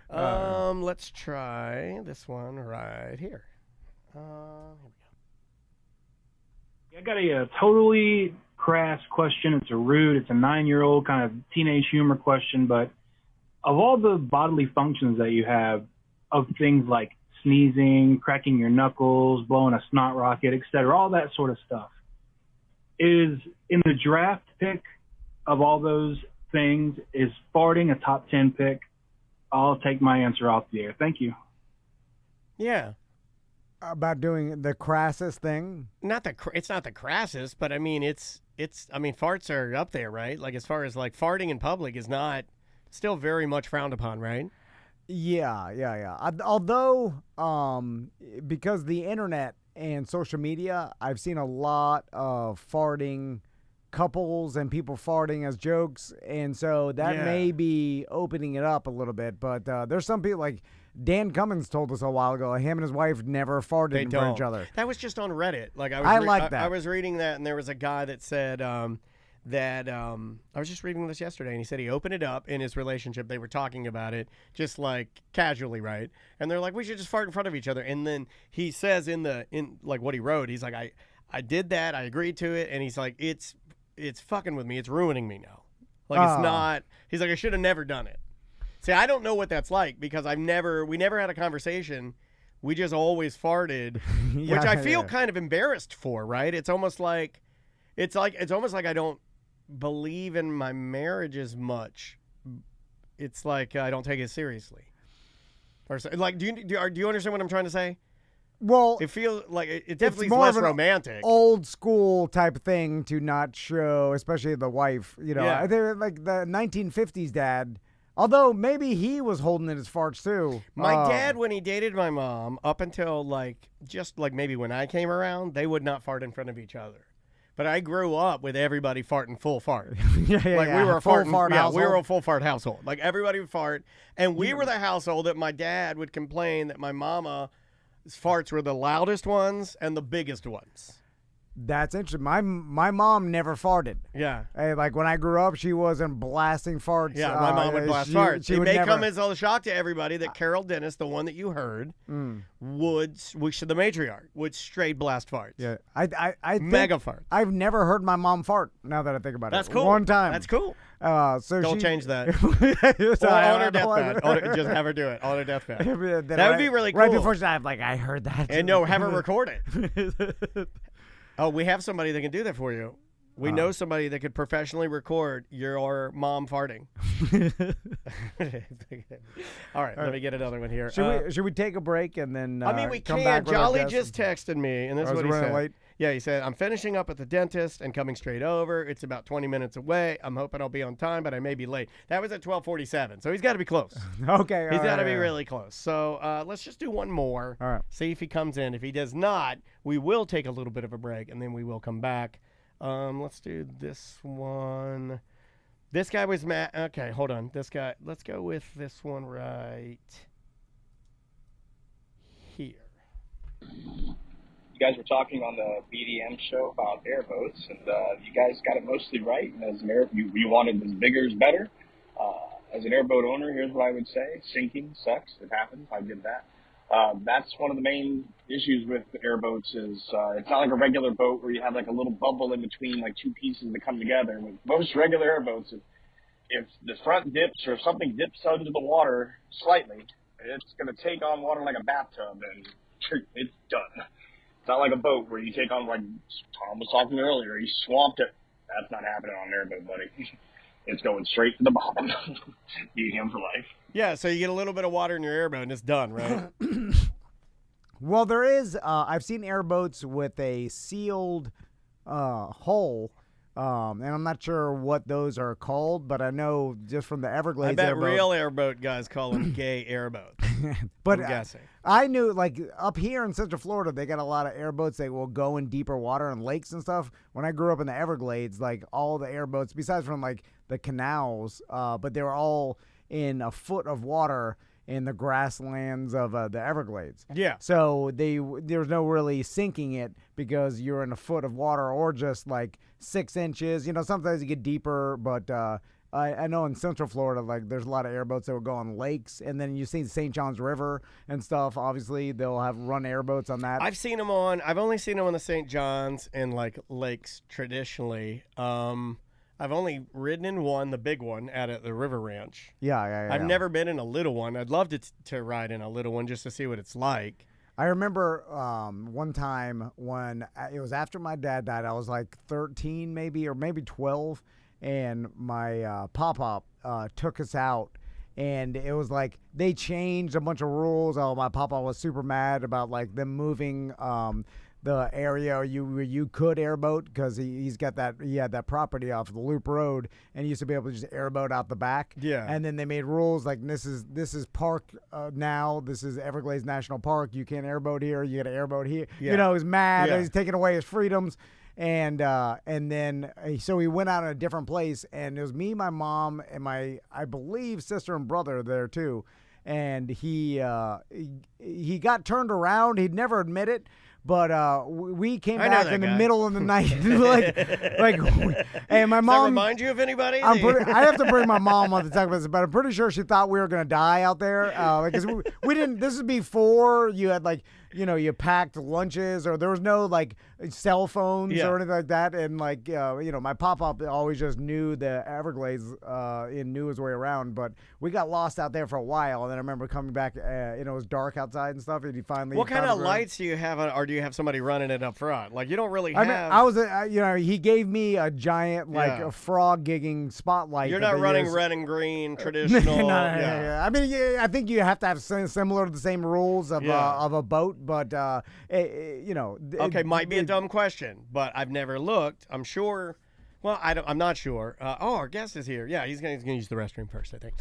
Yeah. Let's try this one right here. Here we I got a totally crass question. It's a 9-year-old kind of teenage humor question, but of all the bodily functions that you have, of things like sneezing, cracking your knuckles, blowing a snot rocket, etc., all that sort of stuff, is in the draft pick of all those things, is farting a top 10 pick? I'll take my answer off the air. Thank you. Yeah. About doing the crassest thing? It's not the crassest, but I mean, farts are up there, right? Like, as far as like farting in public is not still very much frowned upon, right? Yeah. Although, because the internet and social media, I've seen a lot of farting couples and people farting as jokes, and so that may be opening it up a little bit. But there's some people, like Dan Cummins told us a while ago, him and his wife never farted in front of each other. That was just on Reddit. Like, I like that. I was reading that, and there was a guy that said that I was just reading this yesterday, and he said he opened it up in his relationship. They were talking about it just like casually, right? And they're like, we should just fart in front of each other. And then he says in like what he wrote, he's like, I did that, I agreed to it, and he's like, it's fucking with me, it's ruining me now. Like, it's not. He's like, I should have never done it. See, I don't know what that's like because we never had a conversation we just always farted, which I feel kind of embarrassed for, right? It's almost like I don't believe in my marriage as much. It's like I don't take it seriously. Or so, like, do you understand what I'm trying to say? Well, it feels like it definitely it's is more less of an romantic. Old school type thing to not show, especially the wife. You know, Yeah. they're like the 1950s dad. Although maybe he was holding in his farts too. My dad, when he dated my mom, up until just maybe when I came around, they would not fart in front of each other. But I grew up with everybody farting full fart. We were a full fart household. We were a full fart household. Like everybody would fart, and we were the household that my dad would complain that my mama's farts were the loudest ones and the biggest ones. That's interesting. My mom never farted. Yeah. Like when I grew up, she wasn't blasting farts. Yeah, my mom would blast farts. It would may never... come as a shock to everybody that Carol Dennis, the one that you heard, the matriarch, would straight blast farts. Yeah, I mega farts. I've never heard my mom fart. Now that I think about That's it, cool. One time. That's cool. So don't change that. On her deathbed. Just have her do it on her deathbed. That would be really cool. Right before she died, I heard that. And no, have her record it. Oh, we have somebody that can do that for you. We know somebody that could professionally record your mom farting. All right, let me get another one here. Should we take a break and then we come can. back with Jolly our just texted me, and this is what he said. Late? Yeah, he said, I'm finishing up at the dentist and coming straight over. It's about 20 minutes away. I'm hoping I'll be on time, but I may be late. That was at 12:47, so he's got to be close. Okay. He's got to be really close. So let's just do one more. All right. See if he comes in. If he does not, we will take a little bit of a break, and then we will come back. Let's do this one. This guy was Matt. Okay, hold on. This guy. Let's go with this one right here. You guys were talking on the BDM show about airboats, and you guys got it mostly right. And as an you wanted as bigger is better. As an airboat owner, here's what I would say: sinking sucks. It happens. I get that. That's one of the main issues with airboats is it's not like a regular boat where you have like a little bubble in between like two pieces that come together. With most regular airboats, if the front dips or if something dips out into the water slightly, it's going to take on water like a bathtub and it's done. It's not like a boat where you take on, like Tom was talking earlier, he swamped it. That's not happening on an airboat, buddy. It's going straight to the bottom. BDM for life. Yeah, so you get a little bit of water in your airboat and it's done, right? Well, there is. I've seen airboats with a sealed hull, and I'm not sure what those are called, but I know just from the Everglades. I bet airboat, real airboat guys call them gay airboats. But I'm guessing. I knew, like, up here in Central Florida, they got a lot of airboats that will go in deeper water and lakes and stuff. When I grew up in the Everglades, like, all the airboats, besides from, like, the canals, but they were all in a foot of water in the grasslands of the Everglades. Yeah. So there was no really sinking it because you're in a foot of water or just, like, 6 inches. You know, sometimes you get deeper, but I know in Central Florida, like, there's a lot of airboats that will go on lakes, and then you see the St. John's River and stuff. Obviously, they'll have run airboats on that. I've only seen them on the St. John's and, like, lakes traditionally. I've only ridden in one, the big one, at the River Ranch. Yeah. I've never been in a little one. I'd love to ride in a little one just to see what it's like. I remember one time when it was after my dad died. I was like 13 maybe, or maybe 12, and my pop-up took us out. And it was like they changed a bunch of rules. Oh, my papa was super mad about like them moving the area where you could airboat because he had that property off the Loop Road and he used to be able to just airboat out the back. Yeah. And then they made rules like this is park now. This is Everglades National Park. You can't airboat here. You got to airboat here. Yeah. You know, he's mad. Yeah. He's taking away his freedoms. And then so he went out in a different place, and it was me, my mom, and my, I believe, sister and brother there too. And he got turned around. He'd never admit it, but we came back in the middle of the night, and my mom. Does that remind you of anybody? I have to bring my mom on to talk about this, but I'm pretty sure she thought we were gonna die out there because we didn't. This is before you had like you packed lunches, or there was no like cell phones or anything like that. And like, my pop-up always just knew the Everglades and knew his way around. But we got lost out there for a while. And then I remember coming back, it was dark outside and stuff. And he finally. What kind of lights do you have, or do you have somebody running it up front? Like, you don't really have. I was, he gave me a giant, like, a frog gigging spotlight. You're not running red and green traditional. I mean, I think you have to have similar to the same rules of a boat, but Okay, might be a dumb question, but I've never looked. I'm sure. Well, I'm not sure. Our guest is here. Yeah, he's gonna use the restroom first, I think.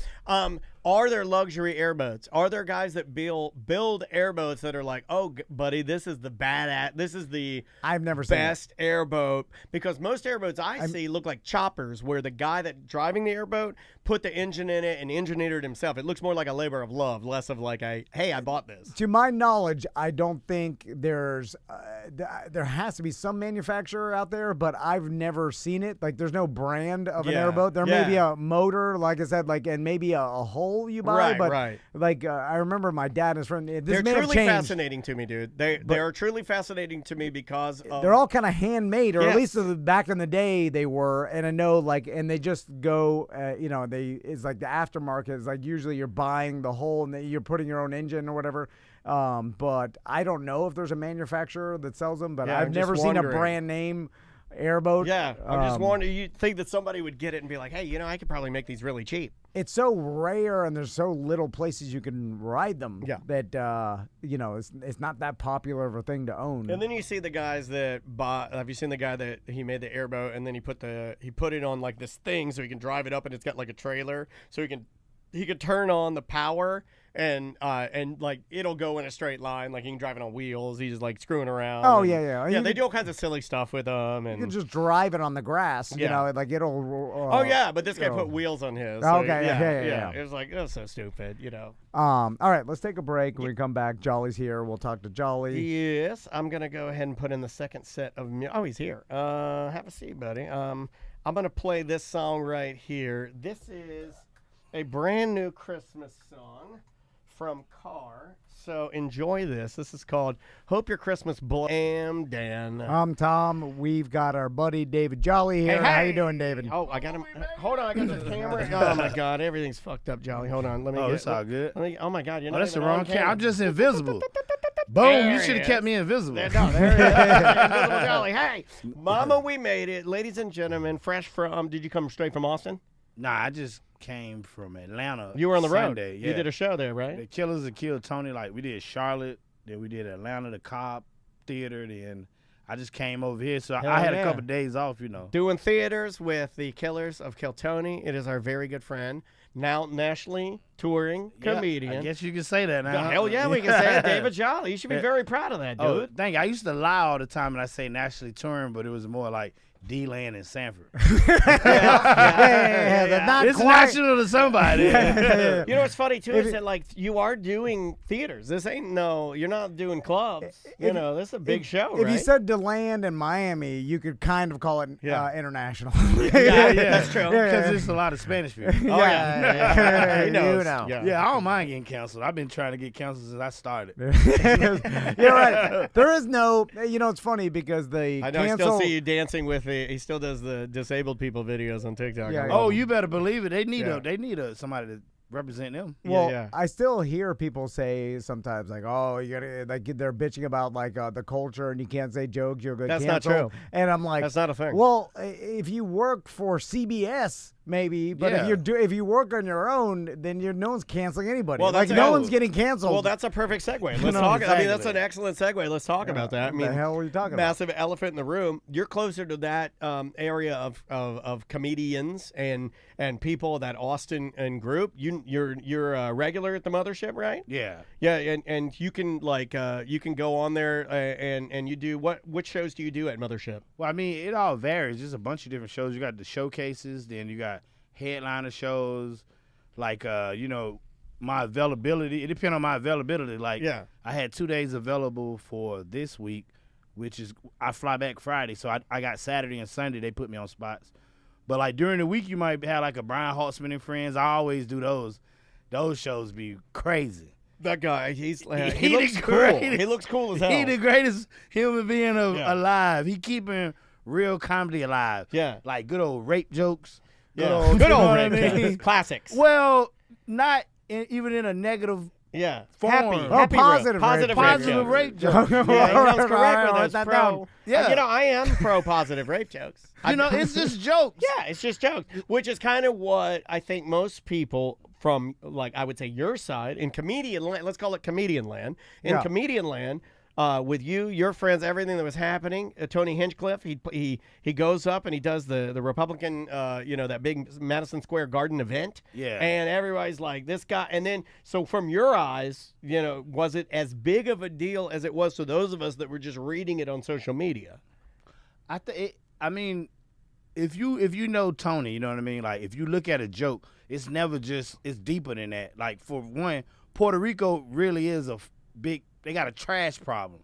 Are there luxury airboats? Are there guys that build airboats that are like, oh, buddy, this is the badass. This is the I've never seen best airboat? Because most airboats I see look like choppers, where the guy that driving the airboat put the engine in it and engineered it himself. It looks more like a labor of love, less of like hey, I bought this. To my knowledge, I don't think there's there has to be some manufacturer out there, but I've never seen it. Like, there's no brand of an airboat. There may be a motor, like I said, like, and maybe a hull you buy, but like I remember my dad and his friend. They're truly fascinating to me, dude. They are truly fascinating to me because they're all kind of handmade, or at least back in the day they were. And I know, like, and they just go, it's like the aftermarket is like usually you're buying the whole and you're putting your own engine or whatever. But I don't know if there's a manufacturer that sells them, but I've never seen a brand name airboat. Yeah, I'm just wondering. You'd think that somebody would get it and be like, hey, I could probably make these really cheap. It's so rare, and there's so little places you can ride them that it's not that popular of a thing to own. And then you see the guys that bought. Have you seen the guy that he made the airboat and then he put it on like this thing so he can drive it up, and it's got like a trailer so he could turn on the power and like it'll go in a straight line, like he can drive it on wheels. He's just like screwing around. Oh, yeah. They do all kinds of silly stuff with them, and you can just drive it on the grass. You know, like it'll. But this guy put wheels on his. So yeah. It was like, that's so stupid, All right, let's take a break. When we come back, Jolly's here. We'll talk to Jolly. Yes, I'm gonna go ahead and put in the second set of. Oh, he's here. Have a seat, buddy. I'm gonna play this song right here. This is a brand new Christmas song from Car. So enjoy this. This is called Hope Your Christmas Blam Dan. I'm Tom. We've got our buddy David Jolly here. Hey. How you doing, David? Oh, I got him. Hold on, I got the camera. Oh my God, everything's fucked up, Jolly. Hold on, let me. It's all good. Oh my God, you're not. That's the even wrong on camera. I'm just invisible. Boom! You should have kept me invisible. There he is. Invisible Jolly. Hey, Mama, we made it, ladies and gentlemen. Fresh from. Did you come straight from Austin? Nah, I just came from Atlanta. You were on the Sunday, road. Yeah. You did a show there, right? The Killers that Killed Tony. Like, we did Charlotte, then we did Atlanta, the Cobb Theater, then I just came over here. So I had a couple of days off, Doing theaters with the Killers of Kill Tony. It is our very good friend, now nationally touring comedian. I guess you can say that now. Hell yeah, we can say it. David Jolly. You should be very proud of that, dude. Oh, thank you. I used to lie all the time when I say nationally touring, but it was more like D-Land and Sanford. It's national to somebody. You know what's funny too is that like you are doing theaters. This ain't you're not doing clubs. This is a big show. If right? you said DeLand and Miami, you could kind of call it international. Yeah, that's true. Because there's a lot of Spanish people. Oh yeah. He knows. Yeah, I don't mind getting canceled. I've been trying to get canceled since I started. You're right. There is no. It's funny because the I know. I still see you dancing with he still does the disabled people videos on TikTok. Yeah, oh, you better believe it. They need somebody to represent them. Well, I still hear people say sometimes like, "Oh, you gotta like," they're bitching about like the culture and you can't say jokes. You'll get canceled. That's not true. And I'm like, that's not a thing. Well, if you work for CBS. Maybe, but if you work on your own, then no one's canceling anybody. Well, no one's getting canceled. Well, that's a perfect segue. Let's talk. Exactly. I mean, that's an excellent segue. Let's talk about that. I mean, the hell are you talking massive elephant in the room. You're closer to that area of comedians and people, that Austin and group. You're a regular at the mothership, right? Yeah. Yeah, and you can you can go on there and you do which shows do you do at mothership? Well, I mean, it all varies. There's a bunch of different shows. You got the showcases, then you got headliner shows, like my availability. It depends on my availability. Like, I had 2 days available for this week, which is I fly back Friday, so I got Saturday and Sunday. They put me on spots, but like during the week, you might have like a Brian Holtzman and Friends. I always do those. Those shows be crazy. That guy, he He looks the cool. greatest- He looks cool as hell. He the greatest human being alive. He keeping real comedy alive. Yeah. Like good old rape jokes. Yeah. Good Good old, old you know rape what I mean? jokes. Classics. Well, not even in a negative form. Happy positive positive rape jokes. Yeah, he comes correct Write with us. that Pro. down. Yeah. You know, I am pro positive rape jokes. It's just jokes. Yeah, it's just jokes, which is kind of what I think most people from, like, I would say your side in comedian land, let's call it comedian land. In comedian land, with you, your friends, everything that was happening, Tony Hinchcliffe, he goes up and he does the Republican, that big Madison Square Garden event. Yeah. And everybody's like, this guy. And then, so from your eyes, was it as big of a deal as it was to those of us that were just reading it on social media? I mean, if you know Tony, you know what I mean? Like, if you look at a joke, it's never just, it's deeper than that. Like, for one, Puerto Rico really is they got a trash problem.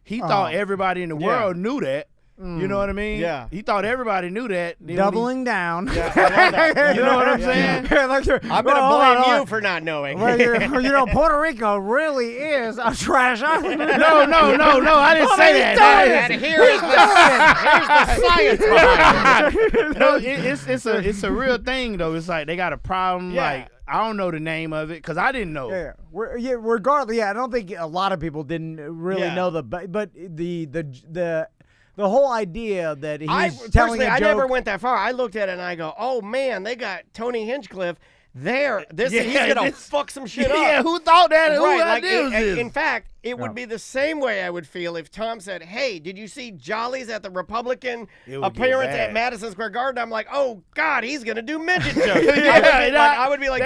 He thought everybody in the world knew that. You know what I mean? Yeah. He thought everybody knew that. Then Doubling down. Yeah, I love that. You know what I'm saying? I'm going to blame you for not knowing. Well, Puerto Rico really is a trash island. No, I didn't say that. And here's the science behind it. No, it's a real thing though. It's like they got a problem. Yeah. Like, I don't know the name of it because I didn't know. Regardless, I don't think a lot of people didn't really know but the whole idea that he's telling a joke. I never went that far. I looked at it and I go, oh man, they got Tony Hinchcliffe there. He's gonna fuck some shit up. Yeah, who thought that? Who idea was this? In fact, it would be the same way I would feel if Tom said, hey, did you see Jolly's at the Republican appearance at Madison Square Garden? I'm like, oh God, he's gonna do midget jokes. I would be like,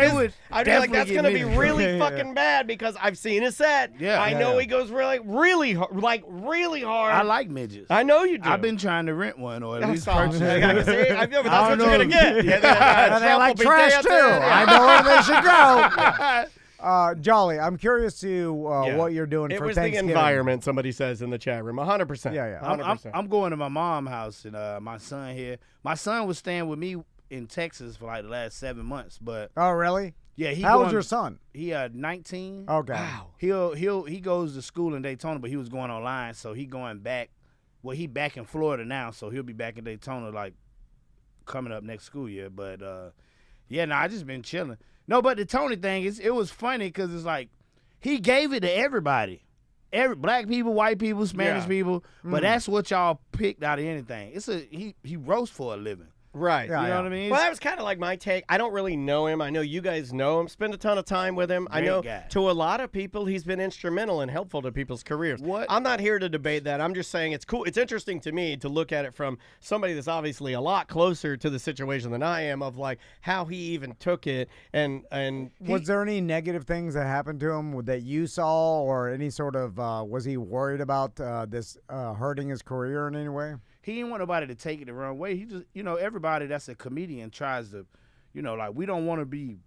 that's gonna be really fucking bad because I've seen his set. Yeah. I know he goes really hard. I like midgets. I know you do. I've been trying to rent one or at least purchase I it. see, I know, but that's what you're gonna get. They like trash too. I know where they should go. Jolly, I'm curious to what you're doing for Thanksgiving. It was the environment, somebody says in the chat room. 100%. Yeah. 100%. I'm going to my mom's house and my son here. My son was staying with me in Texas for like the last 7 months. But oh, really? Yeah. How old's your son? He 19. Okay. Wow. He goes to school in Daytona, but he was going online, so he going back. Well, he back in Florida now, so he'll be back in Daytona like coming up next school year. But I just been chilling. No, but the Tony thing it was funny because it's like he gave it to everybody, black people, white people, Spanish people. But that's what y'all picked out of anything. He roasts for a living. Right. You know what I mean? Well, that was kind of like my take. I don't really know him. I know you guys know him. Spend a ton of time with him. I know guy. To a lot of people, he's been instrumental and helpful to people's careers. I'm not here to debate that. I'm just saying it's cool. It's interesting to me to look at it from somebody that's obviously a lot closer to the situation than I am, of like how he even took it. And was there any negative things that happened to him that you saw, or any sort of was he worried about this hurting his career in any way? He didn't want nobody to take it the wrong way. He just, everybody that's a comedian tries to, like, we don't want to be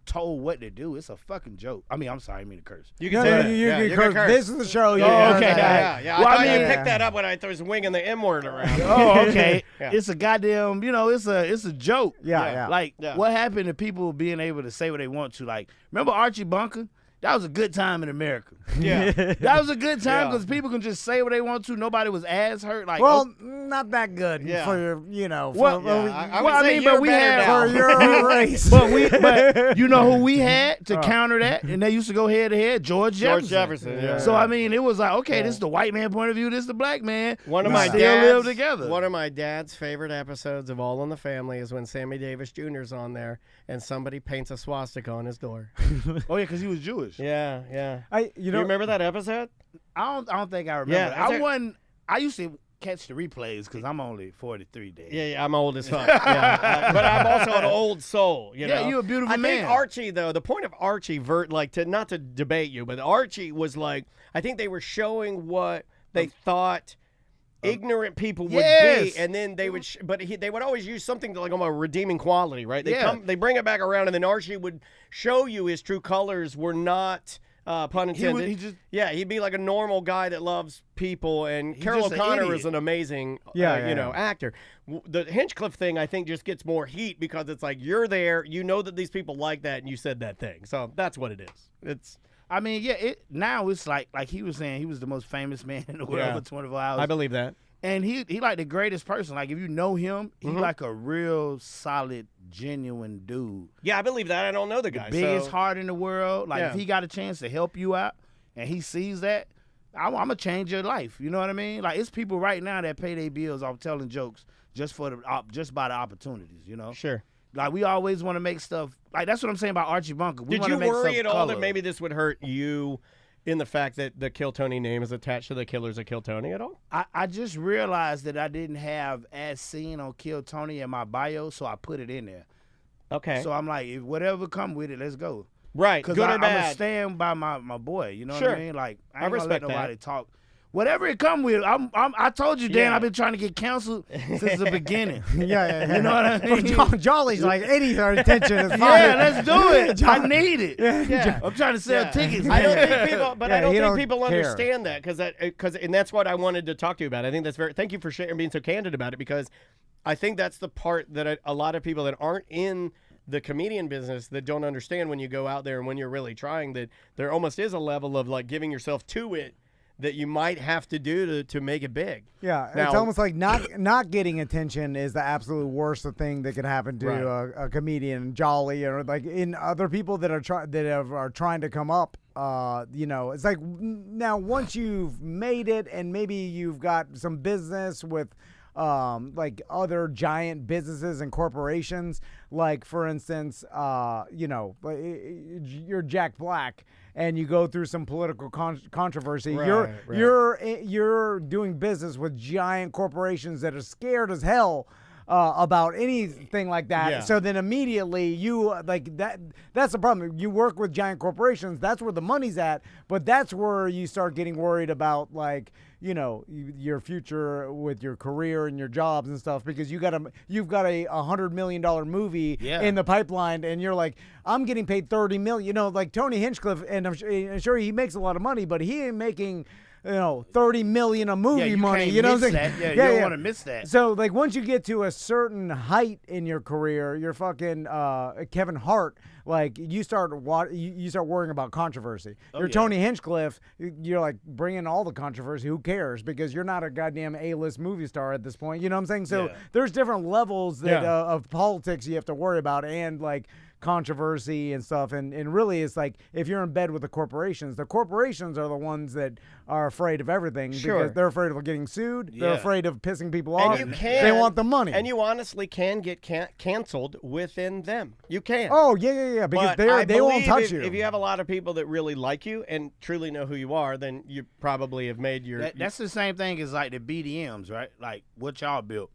told what to do. It's a fucking joke. I mean, I'm sorry, I mean to curse. You can say that. You can curse. This is the show. Okay. Yeah. Well, I picked that up when I was winging the M word around. Oh, okay. It's a goddamn, it's a joke. Yeah. Like, what happened to people being able to say what they want to? Like, remember Archie Bunker? That was a good time in America. Yeah. That was a good time because people can just say what they want to. Nobody was as hurt. Like, not that good for your, I would say but we had for your race. But you know who we had to counter that? And they used to go head to head? George Jefferson. Yeah. So, I mean, it was like, okay, this is the white man point of view. This is the black man. One of my dad's favorite episodes of All in the Family is when Sammy Davis Jr.'s on there and somebody paints a swastika on his door. Oh, yeah, because he was Jewish. Yeah. You remember that episode? I don't think I remember. I used to catch the replays because I'm only 43 days. Yeah, I'm old as fuck. But I'm also an old soul. You know? Yeah, you're a beautiful man. I think Archie, though, the point of Archie, not to debate you, but Archie was like, I think they were showing what they thought ignorant people would be, and then they would, they would always use something like a redeeming quality, right? They bring it back around, and then Archie would show you his true colors were not, pun intended. He'd be like a normal guy that loves people, and Carol O'Connor is an amazing, actor. The Hinchcliffe thing, I think, just gets more heat because it's like you're there, you know that these people like that, and you said that thing, so that's what it is. I mean, yeah. Now it's like he was saying, he was the most famous man in the world for 24 hours. I believe that. And he like the greatest person. Like if you know him, he like a real solid, genuine dude. Yeah, I believe that. I don't know the guy. The biggest heart in the world. Like if Yeah. he got a chance to help you out, and he sees that, I'm gonna change your life. You know what I mean? Like it's people right now that pay their bills off telling jokes just by the opportunities. You know? Sure. Like we always want to make stuff. Like that's what I'm saying about Archie Bunker. We Did wanna you make worry stuff at all that color. maybe this would hurt you in the fact that the Kill Tony name is attached to the Killers of Kill Tony at all? I just realized that I didn't have as seen on Kill Tony in my bio, so I put it in there. Okay. So I'm like, if whatever come with it, let's go. Right. Because Good or I'm going to bad. stand by my boy. You know what Sure. I mean? Like, I I ain't going to let respect that. nobody talk. Whatever it come with, I told you, Dan, Yeah. I've been trying to get canceled since the beginning. Yeah. You know what I mean? But Jolly's like, any attention is fine. Yeah, let's do it. I need it. Yeah. I'm trying to sell tickets. I don't think people, but Yeah, I don't he think don't people care. understand that and that's what I wanted to talk to you about. I think that's very. Thank you for sharing, being so candid about it, because I think that's the part that a lot of people that aren't in the comedian business that don't understand when you go out there and when you're really trying, that there almost is a level of like giving yourself to it that you might have to do to make it big. Yeah, it's Now- almost like not getting attention is the absolute worst thing that could happen to Right. a comedian, Jolly, or like in other people that are trying to come up. It's like now once you've made it and maybe you've got some business with like other giant businesses and corporations, like for instance, you're Jack Black and you go through some political controversy. Right. You're doing business with giant corporations that are scared as hell about anything like that. Yeah. So then immediately you like that. That's the problem. You work with giant corporations. That's where the money's at. But that's where you start getting worried about your future with your career and your jobs and stuff, because you've got a $100 million movie in the pipeline, and you're like, I'm getting paid $30 million. Like Tony Hinchcliffe, and I'm sure he makes a lot of money, but he ain't making $30 million a movie you money. can't You know what I'm miss saying? that. Yeah, you don't wanna miss that. So like once you get to a certain height in your career, you're fucking Kevin Hart. Like you start worrying about controversy. You're Tony Hinchcliffe. You're like bringing all the controversy. Who cares? Because you're not a goddamn A-list movie star at this point. You know what I'm saying? So there's different levels that of politics you have to worry about, and like controversy and stuff, and really it's like if you're in bed with the corporations are the ones that are afraid of everything because they're afraid of getting sued. They're afraid of pissing people off. And you can, they want the money. And you honestly can get canceled within them. You can. Oh yeah, because But they won't believe touch if, you. If you have a lot of people that really like you and truly know who you are, then you probably have made your. That's the same thing as like the BDMs, right? Like what y'all built.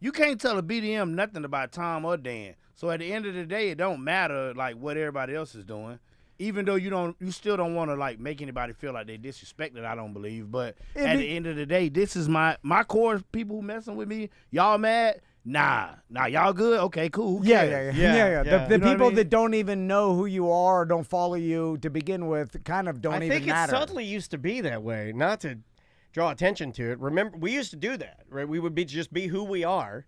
You can't tell a BDM nothing about Tom or Dan. So at the end of the day, it don't matter like what everybody else is doing. Even though you still don't want to like make anybody feel like they disrespected, I don't believe. But at the end of the day, this is my core people who messing with me. Y'all mad? Nah, y'all good? Okay, cool. Who cares? Yeah. The You know what I people mean? that don't even know who you are or don't follow you to begin with kind of don't I even think matter. it subtly used to be that way, not to draw attention to it. Remember, we used to do that, right? We would just be who we are.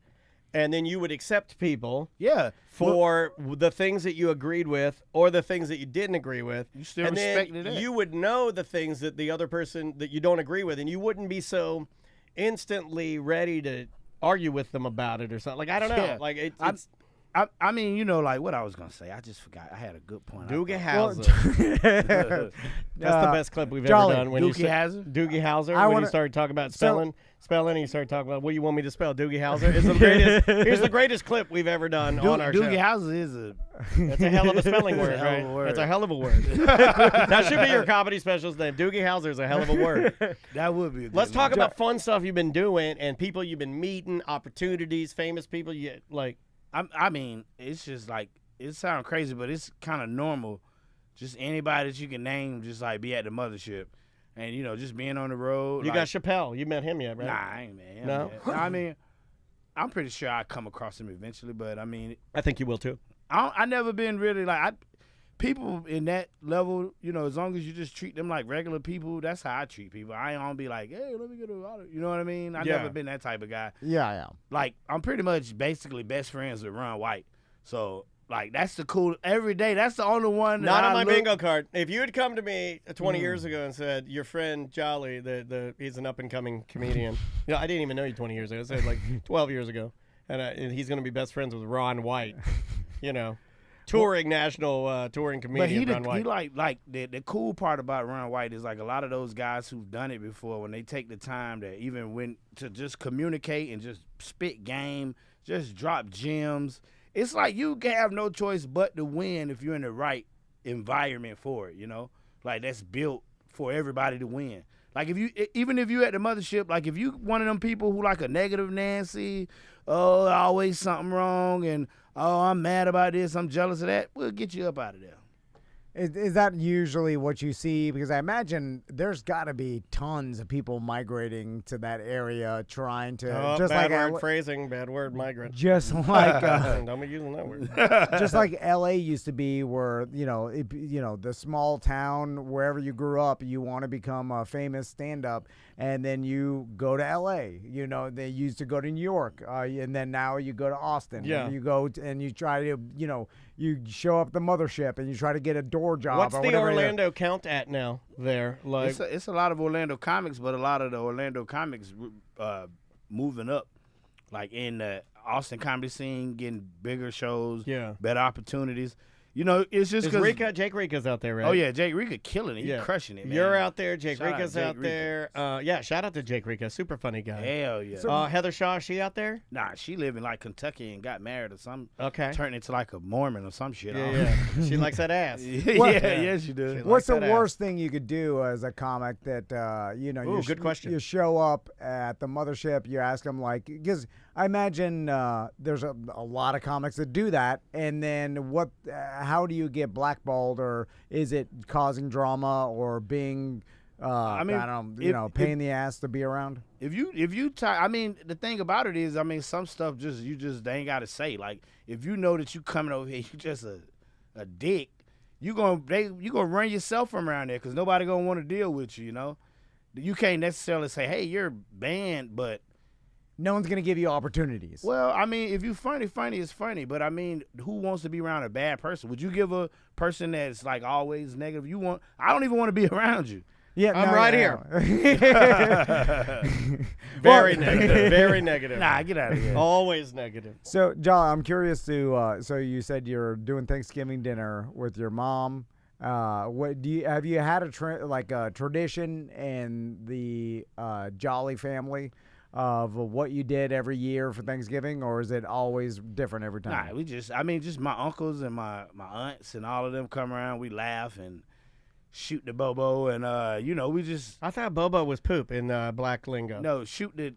And then you would accept people for the things that you agreed with or the things that you didn't agree with. You still and respected then it. you would know the things that the other person that you don't agree with, and you wouldn't be so instantly ready to argue with them about it or something. Like, I don't know. Yeah. Like, it's I mean, like what I was going to say. I just forgot. I had a good point. Doogie Howser. That's the best clip we've ever done. When Doogie Howser? Doogie Howser, when he started talking about spelling, and he started talking about what do you want me to spell. Doogie Howser is the greatest. Here's the greatest clip we've ever done on our Doogie show. Howser is That's a hell of a spelling word, right? That's a hell of a word. That should be your comedy specialist name. Doogie Howser is a hell of a word. That would be a good Let's talk one. about fun stuff you've been doing and people you've been meeting, opportunities, famous people you like. I mean, it's just like, it sounds crazy, but it's kind of normal. Just anybody that you can name, just like be at the mothership. And, just being on the road. You like, got Chappelle. You met him yet, right? Nah, I ain't met him No? yet. I mean, I'm pretty sure I'll come across him eventually, but I mean. I think you will too. I never been really like, people in that level, as long as you just treat them like regular people, that's how I treat people. I don't be like, hey, let me get a auto. You know what I mean? I never been that type of guy. Yeah. Like, I'm pretty much basically best friends with Ron White. So, Like, that's the cool, every day. That's the only one that Not I on my look- bingo card. If you had come to me 20 years ago and said, your friend Jolly, he's an up-and-coming comedian. I didn't even know you 20 years ago. I said, like, 12 years ago. And he's going to be best friends with Ron White, touring national touring comedian Ron White. He like the cool part about Ron White is like a lot of those guys who've done it before, when they take the time to even to just communicate and just spit game, just drop gems. It's like you have no choice but to win if you're in the right environment for it, Like, that's built for everybody to win. Like, even if you at the mothership, like, if you one of them people who like a negative Nancy, always something wrong, and I'm mad about this, I'm jealous of that, we'll get you up out of there. Is that usually what you see? Because I imagine there's got to be tons of people migrating to that area trying to. Just bad like word phrasing, bad word, migrant. Just like don't be using that word. Just like L.A. used to be, where the small town wherever you grew up, you want to become a famous stand-up, and then you go to L.A. They used to go to New York, and then now you go to Austin. Yeah. And you go and you try to you show up the mothership and you try to get a door job. What's or the whatever Orlando count at now there? Like, it's a lot of Orlando comics, but a lot of the Orlando comics moving up, like in the Austin comedy scene, getting bigger shows, better opportunities. It's just because Jake Rika's out there, right? Oh yeah, Jake Rika killing it. He's crushing it, man. You're out there. Jake Shout Rika's out there. Shout out to Jake Rika. Super funny guy. Hell yeah. Heather Shaw, is she out there? Nah, she live in like Kentucky and got married or something. Okay. Turned into like a Mormon or some shit. Yeah. She likes that ass. Yeah, she does. What's the worst thing you could do as a comic that good question. You show up at the mothership, you ask them, like, because I imagine there's a lot of comics that do that, and then how do you get blackballed, or is it causing drama or being pain in the ass to be around? The thing about it is, some stuff they ain't got to say. Like, if you know that you coming over here, you just a dick, you gonna run yourself from around there, because nobody gonna want to deal with you. You can't necessarily say, hey, you're banned, but no one's going to give you opportunities. Well, if you funny is funny. But, who wants to be around a bad person? Would you give a person that's, like, always negative? I don't even want to be around you. Yeah, I'm right here. Very negative. Very negative. Nah, get out of here. Always negative. So, John, I'm curious to. So you said you're doing Thanksgiving dinner with your mom. Have you had a tradition in the Jolly family of what you did every year for Thanksgiving, or is it always different every time? Nah, we just my uncles and my aunts and all of them come around. We laugh and shoot the bobo, and we just. I thought bobo was poop in black lingo. No, shoot the.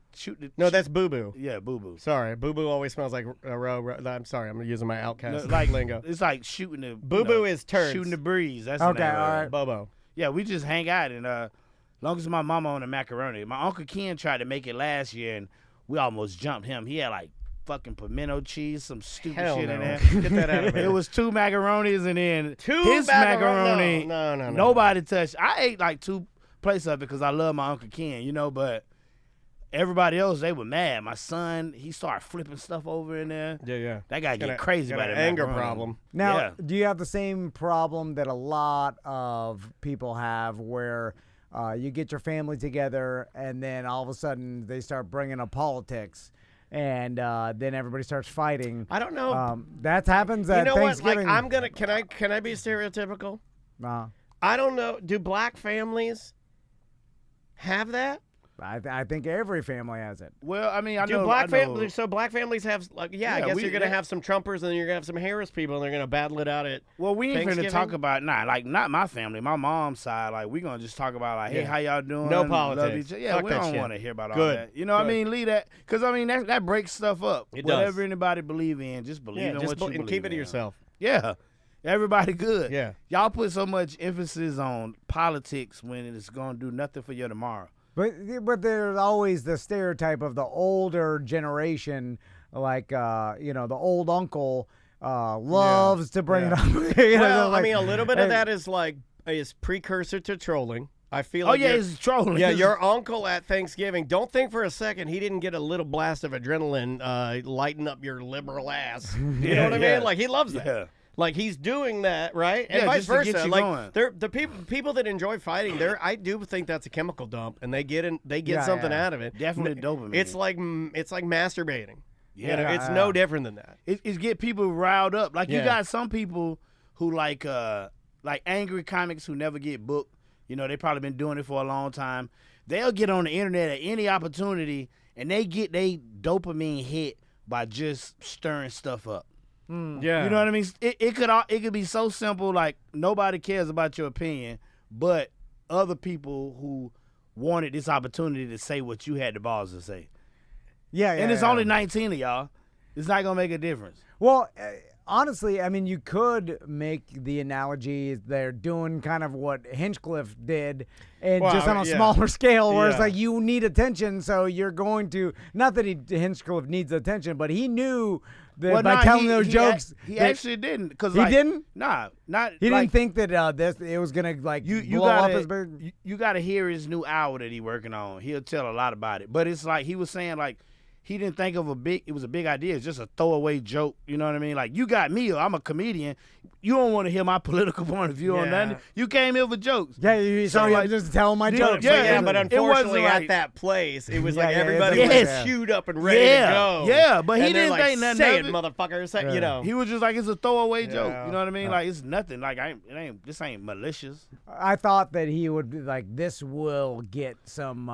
No, that's boo boo. Yeah, boo boo. Sorry, boo boo always smells like a row. I'm sorry, I'm using my Outkast lingo. It's like shooting the. Boo boo is turds. Shooting the breeze. That's okay. All right, bobo. Yeah, we just hang out, and long as my mama on the macaroni. My Uncle Ken tried to make it last year, and we almost jumped him. He had like fucking pimento cheese, some stupid shit in there. Get that out of here. It was 2 macaronis, and then his macaroni. No. Nobody touched. I ate like 2 plates of it because I love my Uncle Ken, but everybody else, they were mad. My son, he started flipping stuff over in there. Yeah. That guy get crazy about an that anger macaroni. problem. Now, do you have the same problem that a lot of people have, where you get your family together and then all of a sudden they start bringing up politics, and then everybody starts fighting? I don't know. That happens at Thanksgiving. What? Like, can I be stereotypical? I don't know. Do black families have that? I think every family has it. Well, I know. So black families have, I guess you're going to have some Trumpers, and then you're going to have some Harris people, and they're going to battle it out at Well, we ain't going to Thanksgiving? talk about, not my family, my mom's side. Like, we're going to just talk about, like, hey, how y'all doing? No Love politics. each other. Yeah, Fuck we that don't shit. want to hear about all Good. that. You know what I mean? Leave that. Because, that breaks stuff up. It Whatever does. anybody believe in, just believe in what you believe and keep it to in. yourself. Yeah. Everybody good. Yeah. Y'all put so much emphasis on politics when it's going to do nothing for you tomorrow. But there's always the stereotype of the older generation, like the old uncle loves to bring it up. Well, a little bit of that is precursor to trolling. I feel like he's trolling. Yeah, your uncle at Thanksgiving. Don't think for a second he didn't get a little blast of adrenaline lighten up your liberal ass. You know what I mean? Like, he loves that. Yeah. Like, he's doing that, right? And vice versa. Like, the people that enjoy fighting, I do think that's a chemical dump, and they get something out of it. Definitely dopamine. It's like masturbating. Yeah, you know, it's no different than that. It's get people riled up. Like, you got some people who like angry comics who never get booked. You know, they probably been doing it for a long time. They'll get on the internet at any opportunity, and they get they dopamine hit by just stirring stuff up. Yeah, you know what I mean. It could be so simple, like nobody cares about your opinion, but other people who wanted this opportunity to say what you had the balls to say. Yeah, and it's only 19 of y'all. It's not gonna make a difference. Well. Honestly, I mean, you could make the analogy they're doing kind of what Hinchcliffe did, and just on a smaller scale, where it's like you need attention, so you're going to, not that Hinchcliffe needs attention, but he knew that by telling those jokes. He actually didn't. He didn't? Nah, not. He didn't think that it was going to blow up his big. You got to hear his new hour that he working on. He'll tell a lot about it. But it's like he was saying, like, he didn't think of it was a big idea. It's just a throwaway joke. You know what I mean? Like, you got me. I'm a comedian. You don't want to hear my political point of view on nothing. You came here for jokes. Yeah, so I'm just telling my jokes. Yeah, but unfortunately at that place, it was like everybody was queued up and ready to go. Yeah, but he didn't think nothing say of it, motherfucker. You know. He was just like, it's a throwaway joke. You know what I mean? Like, it's nothing. Like, this ain't malicious. I thought that he would be like, this will get some,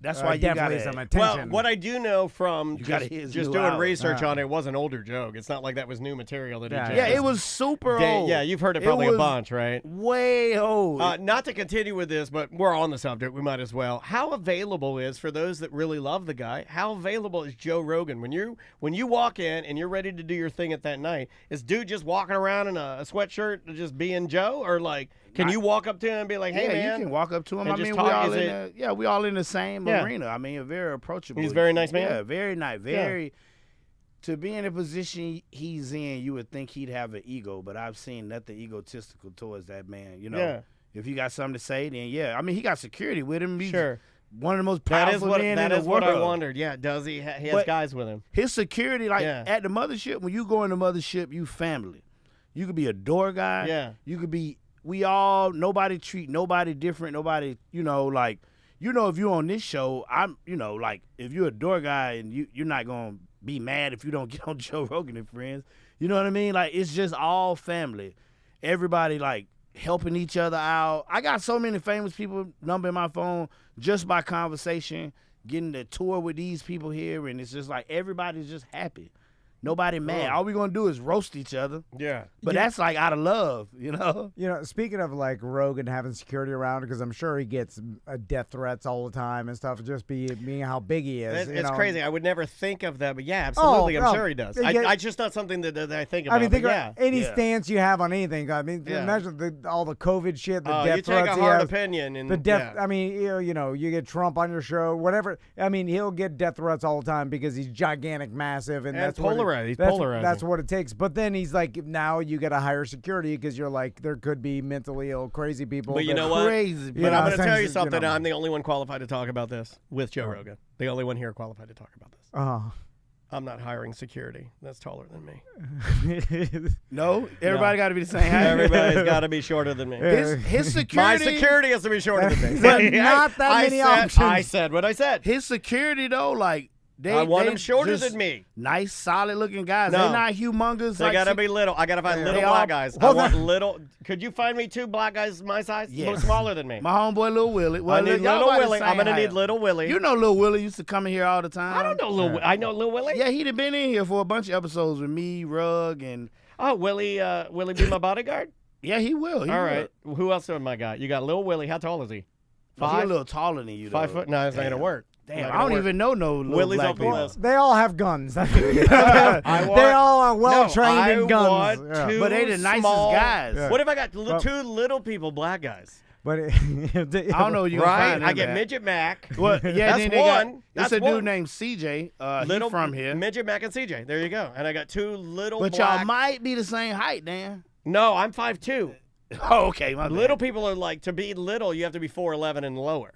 that's why you definitely some attention. Well, what I do know from just doing research on it was an older joke. It's not like that was new material that he just. Yeah, it was super old. Yeah, you've heard it probably a bunch, right? Way old. Not to continue with this, but we're on the subject. We might as well. How available is, for those that really love the guy, how available is Joe Rogan? When you walk in and you're ready to do your thing at that night, is dude just walking around in a sweatshirt just being Joe? Or like, can you walk up to him and be like, hey, man? You can walk up to him. I mean, we all in the same arena. I mean, very approachable. He's a very nice man? Yeah, very nice. Very. To be in a position he's in, you would think he'd have an ego, but I've seen nothing egotistical towards that man. You know, if he got something to say, then I mean, he got security with him. He's one of the most powerful men in the world. That is what I wondered. Yeah, does he? He has guys with him. His security, like at the mothership, when you go in the mothership, you family. You could be a door guy. Yeah. You could be. Nobody treat nobody different. Nobody, like, if you're on this show, like, if you're a door guy and you're not gonna be mad if you don't get on Joe Rogan and Friends. You know what I mean? Like, it's just all family. Everybody, like, helping each other out. I got so many famous people number in my phone just by conversation, getting to tour with these people here, and it's just like everybody's just happy. Nobody mad. All we gonna do is roast each other. Yeah. But that's like out of love, Speaking of like Rogan having security around, because I'm sure he gets death threats all the time and stuff, just being how big he is. It's crazy. I would never think of that, but yeah, absolutely. I'm sure he does. It's just not something that I think about. I mean, think about any stance you have on anything. I mean, imagine all the COVID shit, the death threats. You take a hard opinion. And the death. I mean, you get Trump on your show, whatever. I mean, he'll get death threats all the time because he's gigantic, massive, and that's polarized. He's polarizing. That's what it takes. But then he's like, now you got to hire security because you're like, there could be mentally ill, crazy people. But you know what? But I'm going to tell you something. I'm the only one qualified to talk about this with Joe Rogan. The only one here qualified to talk about this. I'm not hiring security. That's taller than me. No, everybody got to be the same height. Everybody's got to be shorter than me. His security. My security has to be shorter than me. But not that many options. I said what I said. His security, though, like, I want them shorter than me. Nice, solid-looking guys. No. They're not humongous. They gotta be little. I gotta find little black guys. I want little. Could you find me 2 black guys my size? Yes. A little smaller than me. My homeboy, Lil Willie. I need Little Willie. I'm gonna need Little Willie. You know Lil Willie used to come in here all the time. I don't know Lil. I know Lil Willie. Yeah, he'd have been in here for a bunch of episodes with me, Rug, and. Oh, Willie. Willie be my bodyguard? Yeah, he will. All right. Who else am I got? You got Lil Willie. How tall is he? 5? He's a little taller than you, though. 5 foot? No, that's not gonna work. Damn, I don't even know no little Willie's black off the people. list. They all have guns. They all are well trained in guns. But they the nicest guys. Yeah. What if I got 2 little people, black guys? But I don't know. You right? I get Midget Mac. Well, yeah, that's one. That's a dude named CJ. Little from here. Midget Mac and CJ. There you go. And I got 2 little. But y'all might be the same height, Dan. No, I'm 5'2". Oh, okay. My Little bad. people are like, to be little, you have to be 4'11" and lower.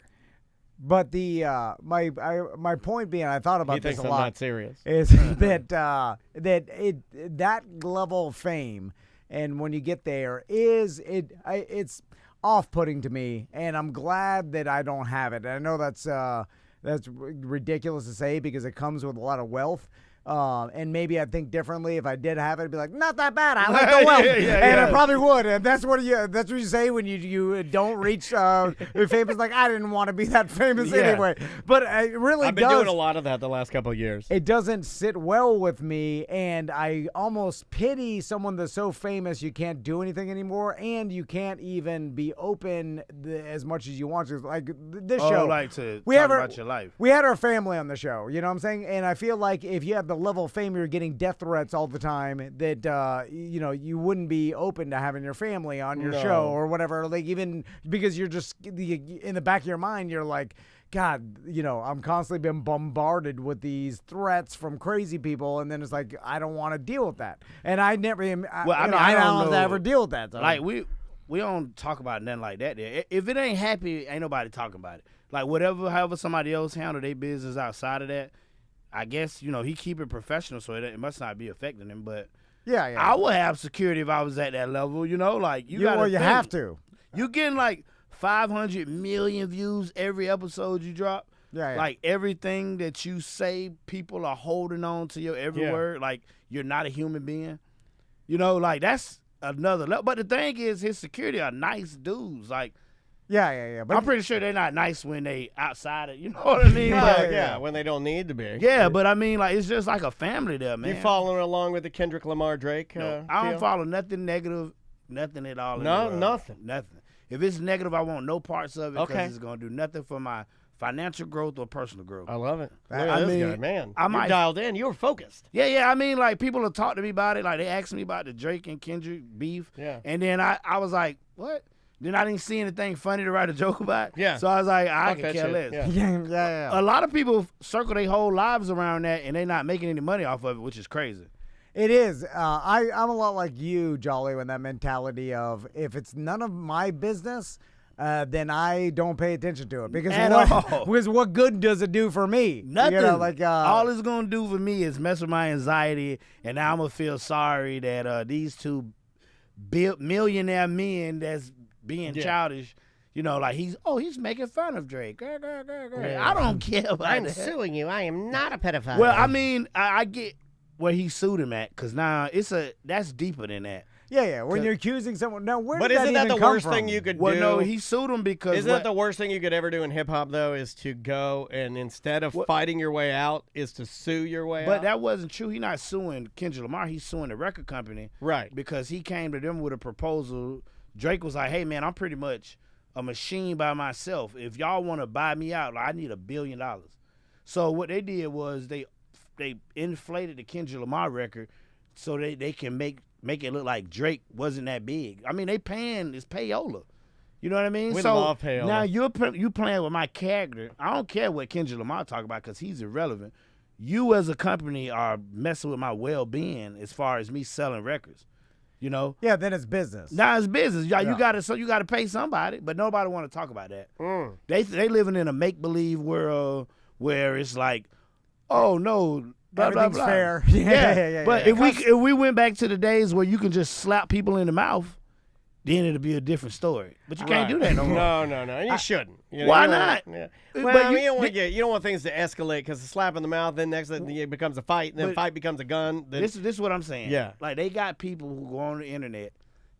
But the my point being, I thought about He this thinks a I'm lot. not serious. Is that level of fame, and when you get there, it's off-putting to me, and I'm glad that I don't have it. I know that's ridiculous to say because it comes with a lot of wealth. And maybe I'd think differently if I did have it. I'd be like, not that bad. I like the wealth, and I probably would. And that's what you say when you don't reach famous. Like, I didn't want to be that famous anyway. But it really I've been doing a lot of that the last couple of years. It doesn't sit well with me, and I almost pity someone that's so famous you can't do anything anymore, and you can't even be open as much as you want to. Like this show, like to talk about your life. We had our family on the show. You know what I'm saying? And I feel like if you have the level of fame, you're getting death threats all the time, that you wouldn't be open to having your family on your show or whatever. Like, even because you're just in the back of your mind, you're like, God, I'm constantly being bombarded with these threats from crazy people, and then it's like, I don't want to deal with that. And I never, I don't have to ever deal with that. So. Like, we don't talk about nothing like that there. If it ain't happy, ain't nobody talking about it. Like, however somebody else handle their business outside of that, I guess, he keep it professional, so it must not be affecting him. But yeah, I would have security if I was at that level, like, you have to. You getting like 500 million views every episode you drop. Yeah. Like, everything that you say, people are holding on to your every word. Like, you're not a human being. Like, that's another level. But the thing is, his security are nice dudes. Like, yeah. But I'm pretty sure they're not nice when they outside it. You know what I mean? Yeah, when they don't need to be. Yeah, but I mean, like, it's just like a family there, man. You following along with the Kendrick Lamar Drake? No, I don't follow nothing negative, nothing at all. Nothing. If it's negative, I want no parts of it because it's going to do nothing for my financial growth or personal growth. I love it. Look at this guy, man. You're dialed in. You were focused. Yeah. I mean, like, people have talked to me about it. Like, they asked me about the Drake and Kendrick beef. Yeah. And then I was like, what? Then I didn't see anything funny to write a joke about. Yeah. So I was like, I Fuck can that care shit. less. Yeah. A lot of people circle their whole lives around that, and they're not making any money off of it, which is crazy. It is. I'm a lot like you, Jolly, with that mentality of, if it's none of my business, then I don't pay attention to it. Because what good does it do for me? Nothing. All it's going to do for me is mess with my anxiety, and now I'm going to feel sorry that these two millionaire men that's being childish, like he's making fun of Drake. I don't care about that. I'm suing you. I am not a pedophile. Well, I mean, I get where he sued him at, because now that's deeper than that. Yeah. When you're accusing someone, now where but did isn't that the even come worst from? thing you could do? Well, no, he sued him because isn't that the worst thing you could ever do in hip hop though? Is to go and instead of fighting your way out, is to sue your way out. But that wasn't true. He's not suing Kendrick Lamar. He's suing the record company, right? Because he came to them with a proposal. Drake was like, "Hey man, I'm pretty much a machine by myself. If y'all want to buy me out, I need $1 billion." So what they did was they inflated the Kendrick Lamar record so they can make it look like Drake wasn't that big. I mean, it's payola. You know what I mean? We love payola. Now you playing with my character. I don't care what Kendrick Lamar talk about because he's irrelevant. You as a company are messing with my well-being as far as me selling records. Yeah, then it's business. Now it's business. You gotta pay somebody, but nobody want to talk about that. They living in a make-believe world where it's like, oh no, blah, everything's blah, blah. fair. Yeah. But if we went back to the days where you can just slap people in the mouth, then it'll be a different story. But you can't do that no more. No. And you shouldn't. Why not? Well, you don't want things to escalate because a slap in the mouth, then next thing it becomes a fight, and then fight becomes a gun. Then... This is what I'm saying. Yeah. Like, they got people who go on the internet,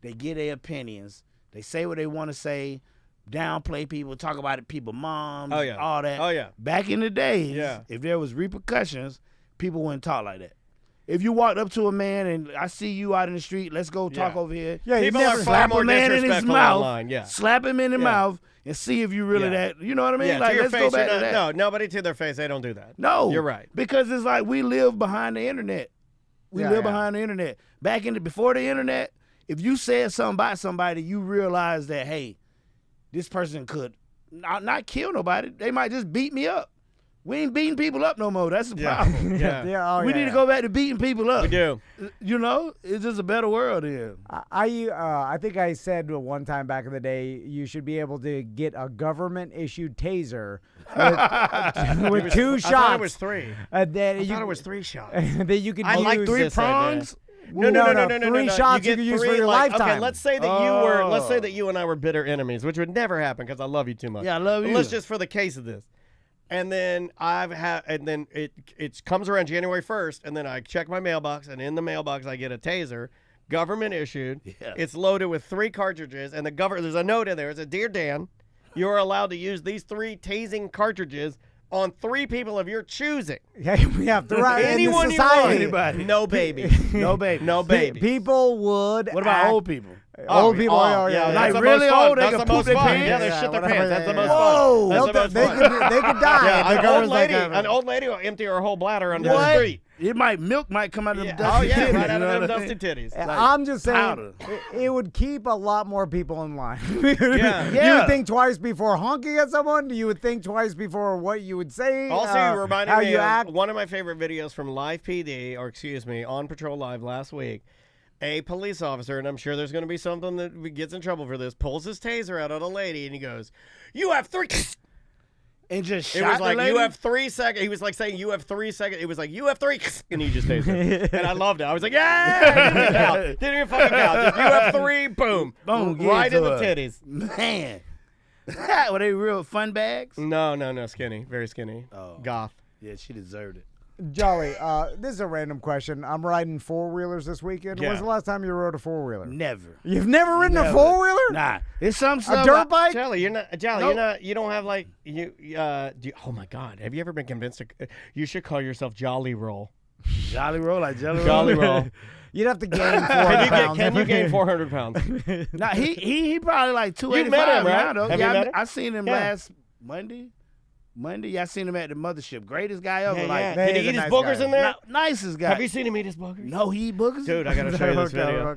they get their opinions, they say what they want to say, downplay people, talk about it, people moms, all that. Oh, yeah. Back in the days, if there was repercussions, people wouldn't talk like that. If you walked up to a man and I see you out in the street, let's go talk over here. Yeah, people are far slap more a man in his disrespectful mouth. online. Slap him in the mouth and see if you really that. You know what I mean? Yeah, like, to your let's face, go back to that. No, nobody to their face. They don't do that. No, you're right. Because it's like we live behind the internet. We live behind the internet. Before the internet, if you said something about somebody, you realize that, hey, this person could not kill nobody. They might just beat me up. We ain't beating people up no more. That's the problem. We need to go back to beating people up. We do. You know, it's just a better world here. I think I said one time back in the day, you should be able to get a government-issued taser with 2 shots. I thought it was 3. I thought it was 3 shots. That you can I use. like 3 prongs. No. 3 shots you can use for your lifetime. Okay, let's say that let's say that you and I were bitter enemies, which would never happen because I love you too much. Yeah, I love you. Let's just for the case of this. And then it comes around January 1st, and then I check my mailbox, and in the mailbox I get a taser, government issued. Yeah. It's loaded with 3 cartridges, and there's a note in there. It says, "Dear Dan, you are allowed to use these 3 tasing cartridges on 3 people of your choosing." Yeah, anyone you want. Anybody. No baby. No baby. No baby. People would. What about old people? Old people, like really old, they can poop their pants. Yeah, they shit their pants. That's the most fun. fun. They could die. Yeah, an old lady will empty her whole bladder under the street. Milk might come out of them dusty titties. Oh, yeah, right out of them dusty titties. I'm just saying, it would keep a lot more people in line. You would think twice before honking at someone. You would think twice before what you would say. Also, you reminded me of act. one of my favorite videos from Live PD, On Patrol Live last week. A police officer, and I'm sure there's going to be something that gets in trouble for this, pulls his taser out on a lady, and he goes, "You have 3..." And just it shot was like, the lady? "You have 3 seconds." He was like saying, "You have 3 seconds." It was like, "You have 3..." And he just tasered. And I loved it. I was like, "Yeah!" Didn't even fucking count. Just, "You have 3, boom. Boom. Right in the titties. Man. Were they real fun bags? No, skinny. Very skinny. Oh. Goth. Yeah, she deserved it. Jolly, this is a random question. I'm riding 4-wheelers this weekend. Yeah. When's the last time you rode a 4-wheeler? Never. You've never ridden a 4-wheeler? Nah. It's some A stuff. dirt bike? Jolly, you're not. Jolly, Nope. you're not. You don't have like you. Oh my God! Have you ever been convinced to? You should call yourself Jolly Roll. Jolly Roll, like Jelly Roll? Jolly Roll. You'd have to gain 400 pounds. Can you gain 400 pounds? Nah, he probably like 285 You met him, right? now, though. Have you met him? I seen him last Monday. Yeah, I seen him at the mothership. Greatest guy ever. Yeah. Did he eat his boogers in there? Nicest guy. Have you seen him eat his boogers? No, he eat boogers? Dude, I gotta show you this video.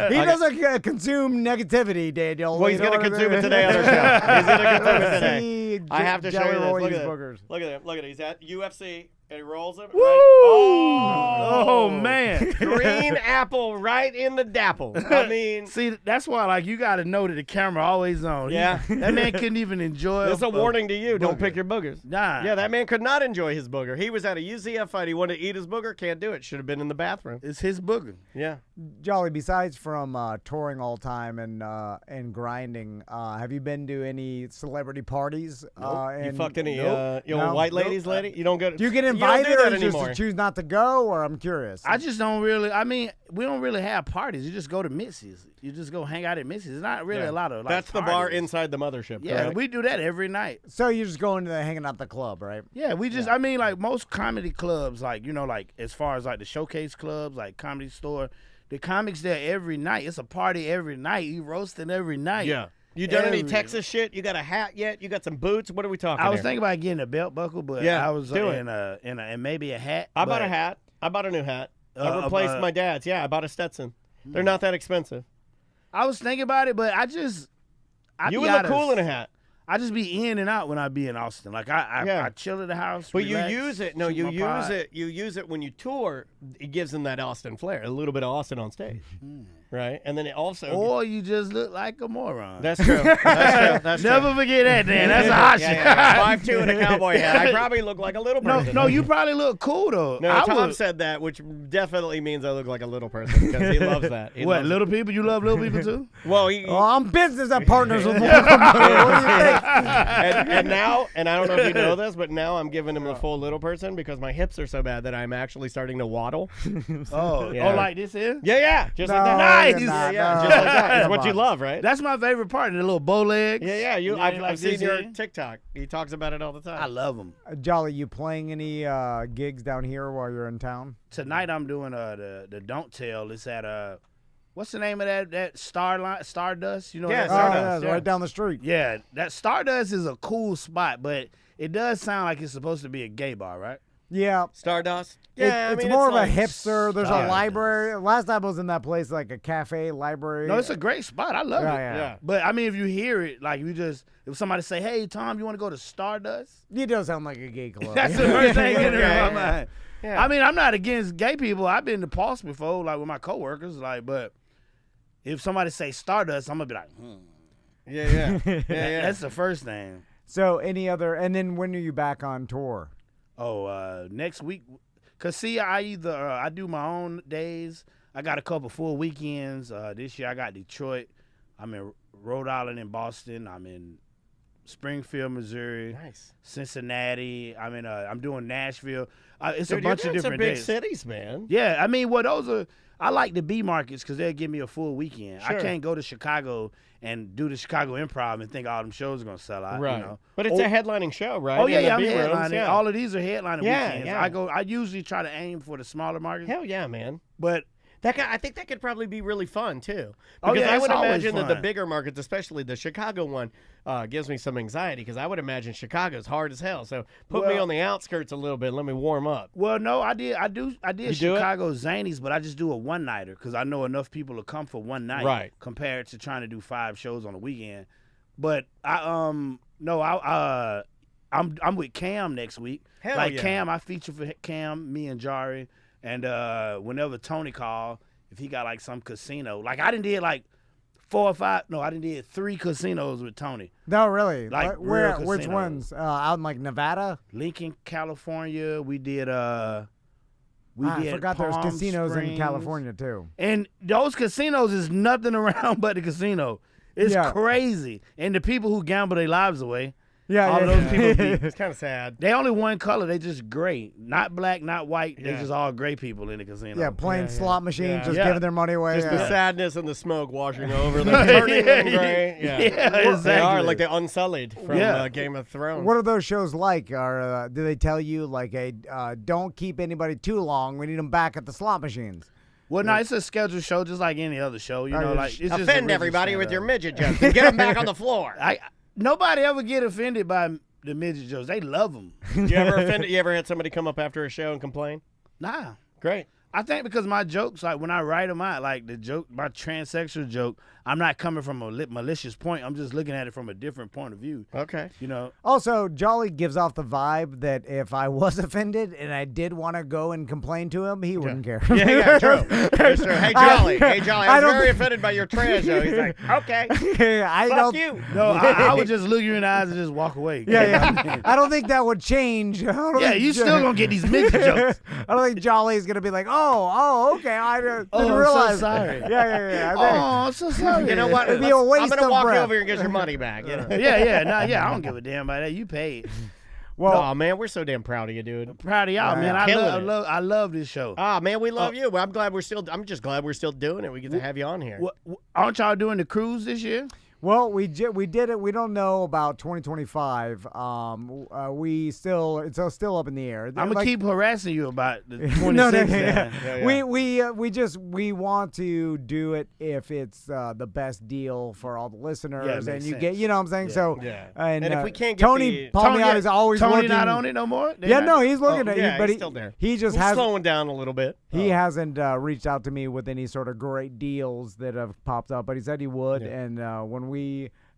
He doesn't consume negativity, Daniel. Well, he's gonna consume it today on our show. He's gonna consume it today. I have to show you this. Look at him. Look at him. He's at UFC and he rolls him. Woo! Right? Oh man. Green apple right in the dapple. I mean, see, that's why like you got to know that the camera always on. Yeah. That man couldn't even enjoy. That's a warning to you. Don't pick your boogers. Nah. Yeah, that man could not enjoy his booger. He was at a UCF fight. He wanted to eat his booger. Can't do it. Should have been in the bathroom. It's his booger. Yeah. Jolly, besides from touring all time and grinding, have you been to any celebrity parties? You fucked any No? white ladies, lady? You don't go. Do you get don't invited, do that or you anymore. just choose not to go? Or I'm curious. I just don't really. I mean, we don't really have parties. You just go to Missy's. You just go hang out at Missy's. It's not really a lot of. Like, That's the bar parties. inside the mothership. Yeah, correct? we do that every night. So you're just going to hanging out the club, right? Yeah, we just. I mean, like most comedy clubs, like like as far as like the showcase clubs, like Comedy Store, the comics there every night. It's a party every night. You roasting every night. Yeah. You done any Texas shit? You got a hat yet? You got some boots? What are we talking? I was thinking about getting a belt buckle, but I was do in and maybe a hat. I bought a hat. I bought a new hat. I replaced my dad's. Yeah, I bought a Stetson. They're not that expensive. I was thinking about it, but you would look cool in a hat. I just be in and out when I be in Austin. Like I chill at the house. But relax, you use it. No, you use it. You use it when you tour. It gives them that Austin flair, a little bit of Austin on stage, right? And then it also. Or you just look like a moron. That's true. That's Never forget that, Dan. That's a hot shit. 5'2" and a cowboy hat. I probably look like a little person. No, you probably look cool though. No, Tom said that, which definitely means I look like a little person because he loves that. What, little people? You love little people too? Well, I'm business partners with. What do you think? and now, and I don't know if you know this, but now I'm giving him a full little person because my hips are so bad that I'm actually starting to waddle. Oh, like this here? Yeah, just like that. Nice. Just like that. It's what you love, right? That's my favorite part, the little bow legs. Yeah. I've like seen your here? TikTok. He talks about it all the time. I love them. Jolly, you playing any gigs down here while you're in town? Tonight I'm doing the Don't Tell. It's at what's the name of that Stardust? You know? Yeah, Stardust, right down the street. Yeah, that Stardust is a cool spot, but it does sound like it's supposed to be a gay bar, right? Yeah. Stardust. It's more of like a hipster. There's a Stardust. library. Last time I was in that place, like a cafe library. No, it's a great spot. I love it. Yeah. But I mean, if you hear it, like if somebody say, "Hey, Tom, you want to go to Stardust?" You do sound like a gay club. That's the first thing in my mind. Yeah. I mean, I'm not against gay people. I've been to Pulse before, like with my coworkers, like. But if somebody say Stardust, I'm gonna be like, Yeah. That's the first thing. So any other? And then when are you back on tour? Oh, next week. Cause see, I do my own days. I got a couple full weekends. This year I got Detroit. I'm in Rhode Island and Boston. I'm in Springfield, Missouri. Nice. Cincinnati. I'm doing Nashville. It's Dude, a bunch you're of doing some different big days. cities, man. Yeah, I mean, those are. I like the B markets because they'll give me a full weekend. Sure. I can't go to Chicago and do the Chicago Improv and think all them shows are gonna sell out. Right. You know? But it's a headlining show, right? Oh In yeah, the I'm B rooms, headlining. yeah. All of these are headlining weekends. Yeah. I usually try to aim for the smaller markets. Hell yeah, man. But I think that could probably be really fun too. Oh, Because yeah, I it's would always imagine that the fun. bigger markets, especially the Chicago one, gives me some anxiety because I would imagine Chicago's hard as hell. So put me Well- on the outskirts a little bit. Let me warm up. Well, no, I did do Chicago Zanies, but I just do a one nighter because I know enough people to come for one night, Right. compared to trying to do 5 shows on a weekend. But I'm with Cam next week. Hell like yeah. Cam, I feature for Cam, me and Jari, and whenever Tony call, if he got like some casino, like I did like 4 or 5. No, I did 3 casinos with Tony. No, really. Like Where? real Which casinos. ones? Out in like Nevada. Lincoln, California. We did. I forgot there's Palm casinos in Springs. California too. And those casinos is nothing around but the casino. It's Yeah. crazy. And the people who gamble their lives away. Yeah, all yeah, those yeah. people be, It's kind of sad. they only one color. They just gray. Not black, not white. They Yeah. just all gray people in the casino. Yeah, playing slot machines, Yeah. just Yeah. giving their money away. Just the yeah. sadness and the smoke washing over them, turning them gray. Yeah, They are exactly. like the Unsullied from Yeah. Game of Thrones. What are those shows like? Or do they tell you like, "Hey, don't keep anybody too long. We need them back at the slot machines." Well, no, it's a scheduled show just like any other show. You know, yeah. like it's just Offend a everybody with stand-up. your midget jokes and get them back on the floor. Nobody ever get offended by the midget jokes. They love them. You ever had somebody come up after a show and complain? Nah. Great. I think because my jokes, like when I write them out, like the joke, my transsexual joke, I'm not coming from a malicious point. I'm just looking at it from a different point of view. Okay. You know? Also, Jolly gives off the vibe that if I was offended and I did want to go and complain to him, he wouldn't care. Yeah, true. That's true. Hey, Jolly. I was don't very think- offended by your trash show. He's like, okay. I Fuck don't. you. No, I would just look you in the eyes and just walk away. Yeah. I don't think that would change. I don't Yeah, think you still gonna get these midget jokes. I don't think Jolly's gonna be like, oh, okay. I didn't Oh, I'm so realize. sorry. Yeah. Oh, I'm so sorry. You know what? It'd be a waste I'm going to of walk breath. you over here and get your money back. You know? Yeah. I don't give a damn about that. You paid. Well, oh, man, we're so damn proud of you, dude. Proud of y'all, man. I love this show. Ah, man, we love you. I'm just glad we're still doing it. We get to have you on here. Aren't y'all doing the cruise this year? Well, we did it. We don't know about 2025. It's still up in the air. I'm gonna keep harassing you about the 26th. We want to do it if it's the best deal for all the listeners, and you get, you know what I'm saying. Yeah. So, Yeah. and if we can't get Tony Palmiotto is always Tony looking. not on it no more. He's looking at yeah, it, but he's still there. he just He's has slowing down a little bit. He hasn't reached out to me with any sort of great deals that have popped up, but he said he would. Yeah. And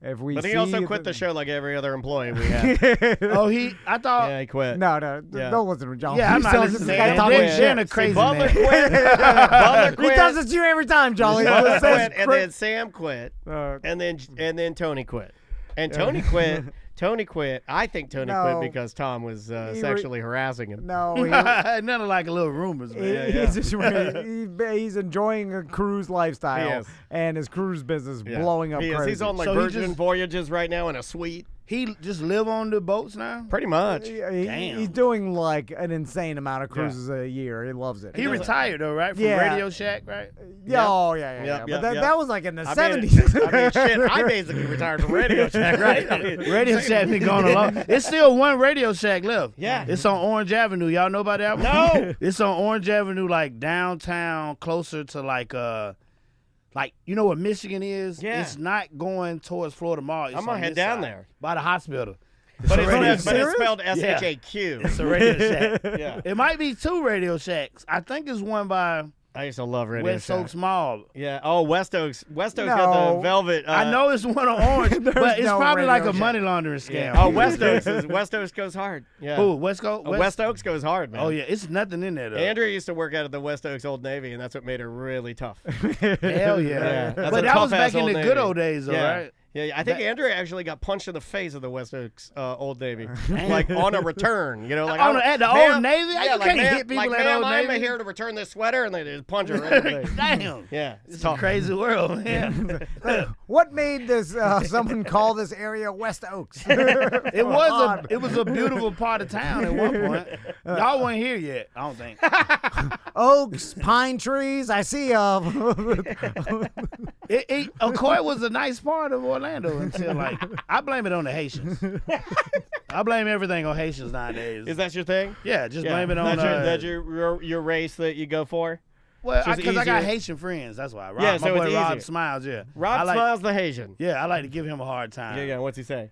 But he also quit the show like every other employee we had. I thought. Yeah, he quit. No, Yeah. don't listen to John. Yeah, I'm not listening to that. They're a crazy Butler man. quit. Butler He quit. does it to you every time, Jolly. Butler It says quit, and then Sam quit, and then Tony quit, and Tony quit. Tony quit. I think Tony No. quit because Tom was sexually harassing him. No, None of like little rumors, man. he's enjoying a cruise lifestyle, He is. and his cruise business blowing up He is. crazy. He's on like So he Virgin just- voyages right now in a suite. He just live on the boats now? Pretty much. Damn. He's doing like an insane amount of cruises a year. He loves it. He retired though, right? From Yeah. Radio Shack, right? Yeah, oh yeah. Yep, But yep. that was like in the I mean, 70s. shit, I basically retired from Radio Shack, right? I mean, Radio Shack been going along. It's still one Radio Shack left. Yeah. It's on Orange Avenue. Y'all know about that one? No. It's on Orange Avenue, like downtown, closer to like you know what Michigan is? Yeah. It's not going towards Florida Mall. It's I'm gonna on head this down side, there. by the hospital. But Radio it's spelled S-H-A-Q. It's a Radio Shack. Yeah. It might be 2 Radio Shacks. I think it's one by I used to love Radio West Shack. Oaks Mall. Yeah. Oh, West Oaks. West Oaks got the velvet. I know it's one on Orange, but it's no probably like a Radio money laundering scam. Yeah. Oh, West Oaks goes hard. Yeah. Who? West Oaks? West Oaks goes hard, man. Oh yeah, it's nothing in there though. Andrea used to work out at the West Oaks Old Navy, and that's what made her really tough. Hell yeah. That's But a that was tough-ass back in Old the Navy. good old days, though, right? Yeah, I think Andrea actually got punched in the face at the West Oaks Old Navy, like on a return. You know, like at the Old Navy. Yeah, You like, can't ma'am, hit people like, at ma'am, Old I'm Navy. here to return this sweater, and they just punch her right in the face. Damn. Yeah, It's a crazy world, man. What made this someone call this area West Oaks? It was a beautiful part of town at one point. Y'all weren't here yet, I don't think. Oaks, pine trees. I see. Ocoee was a nice part of Orlando until like I blame it on the Haitians. I blame everything on Haitians nowadays. Is that your thing? Yeah, just blame it on that's your race that you go for. Well, So it's because I got easier. Haitian friends, that's why. Rob, Yeah, my so boy it's Rob easier. Smiles, yeah. Rob Smiles the Haitian. Yeah, I like to give him a hard time. Yeah. What's he say?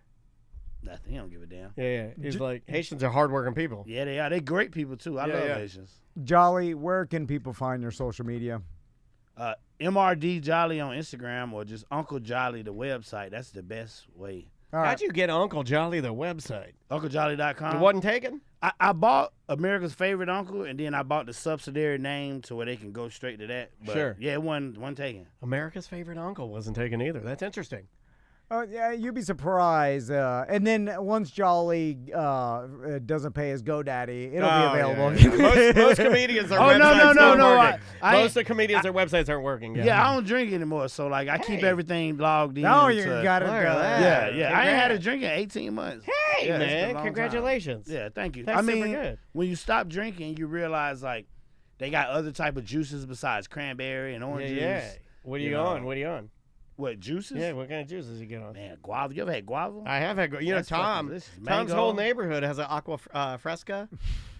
Nothing. He don't give a damn. Yeah. He's like, Haitians are hardworking people. Yeah, they are. They're great people too. I love Haitians. Jolly, where can people find your social media? MRD Jolly on Instagram or just Uncle Jolly the website. That's the best way. How'd you get Uncle Jolly the website? UncleJolly.com. It wasn't taken? I bought America's Favorite Uncle, and then I bought the subsidiary name to where they can go straight to that. But Sure. Yeah, it wasn't taken. America's Favorite Uncle wasn't taken either. That's interesting. Yeah, you'd be surprised. And then once Jolly doesn't pay his GoDaddy, it'll be available. Yeah. Most comedians, their websites aren't working. Most of the comedians, their websites aren't working. Yeah, I don't drink anymore, so like I keep everything logged in. No, you got it. Yeah. I ain't had a drink in 18 months. Hey, Yeah, it's been a man, long congratulations. time. Yeah, thank you. That's I mean, super good. when you stop drinking, you realize like they got other type of juices besides cranberry and orange Yeah. juice. What are you on? What are you on? What, juices? Yeah, what kind of juices you get on? Man, guava. You ever had guava? I have had. You know, That's fucking Tom. delicious. Tom's Mango. whole neighborhood has an aqua fresca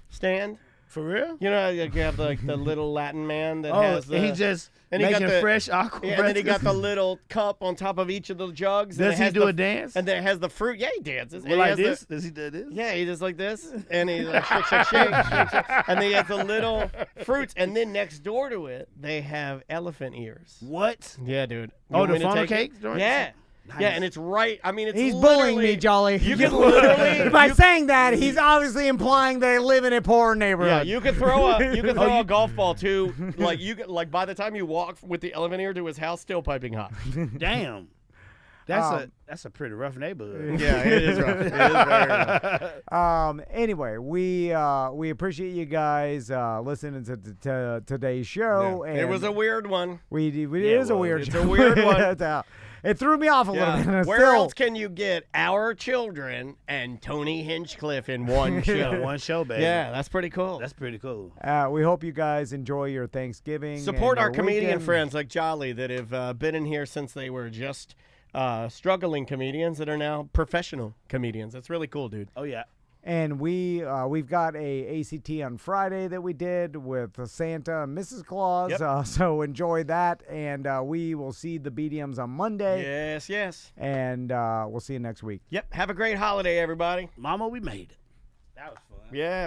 stand. For real? You know, you have like the little Latin man that Oh, has. and he just and he got making the, fresh aqua Yeah, and then he got frescas? the little cup on top of each of the jugs. Does and it he has do the, a dance? And then it has the fruit. Yeah, he dances. Well, And he like has the- this? Does he do this? Yeah, he does like this, and he like shake, shake, shake, shake, shake, and then he has the little fruits, and then next door to it, they have elephant ears. What? Yeah, dude. Oh, want the me to funnel take it? cakes joints? Yeah. Nice. Yeah, and it's right. I mean, it's He's bullying literally- me, Jolly. You can literally By saying that, he's obviously implying they live in a poor neighborhood. Yeah, you could throw a golf ball too. Like you could, like by the time you walk with the elephant ear to his house, still piping hot. Damn. That's a pretty rough neighborhood. Yeah, it is rough. It is very rough. Anyway, we appreciate you guys listening to today's show. Yeah. And It was a weird one. It is a weird It's show. a weird one. It threw me off a little bit. Where Still, else can you get Our Children and Tony Hinchcliffe in one show? One show, baby. Yeah, that's pretty cool. That's pretty cool. we hope you guys enjoy your Thanksgiving. Support and our your comedian weekend. friends like Jolly that have been in here since they were just struggling comedians that are now professional comedians. That's really cool, dude. Oh, yeah. And we've got a ACT on Friday that we did with Santa and Mrs. Claus. Yep. So enjoy that. And we will see the BDMs on Monday. Yes, yes. And we'll see you next week. Yep. Have a great holiday, everybody. Mama, we made it. That was fun. Yeah.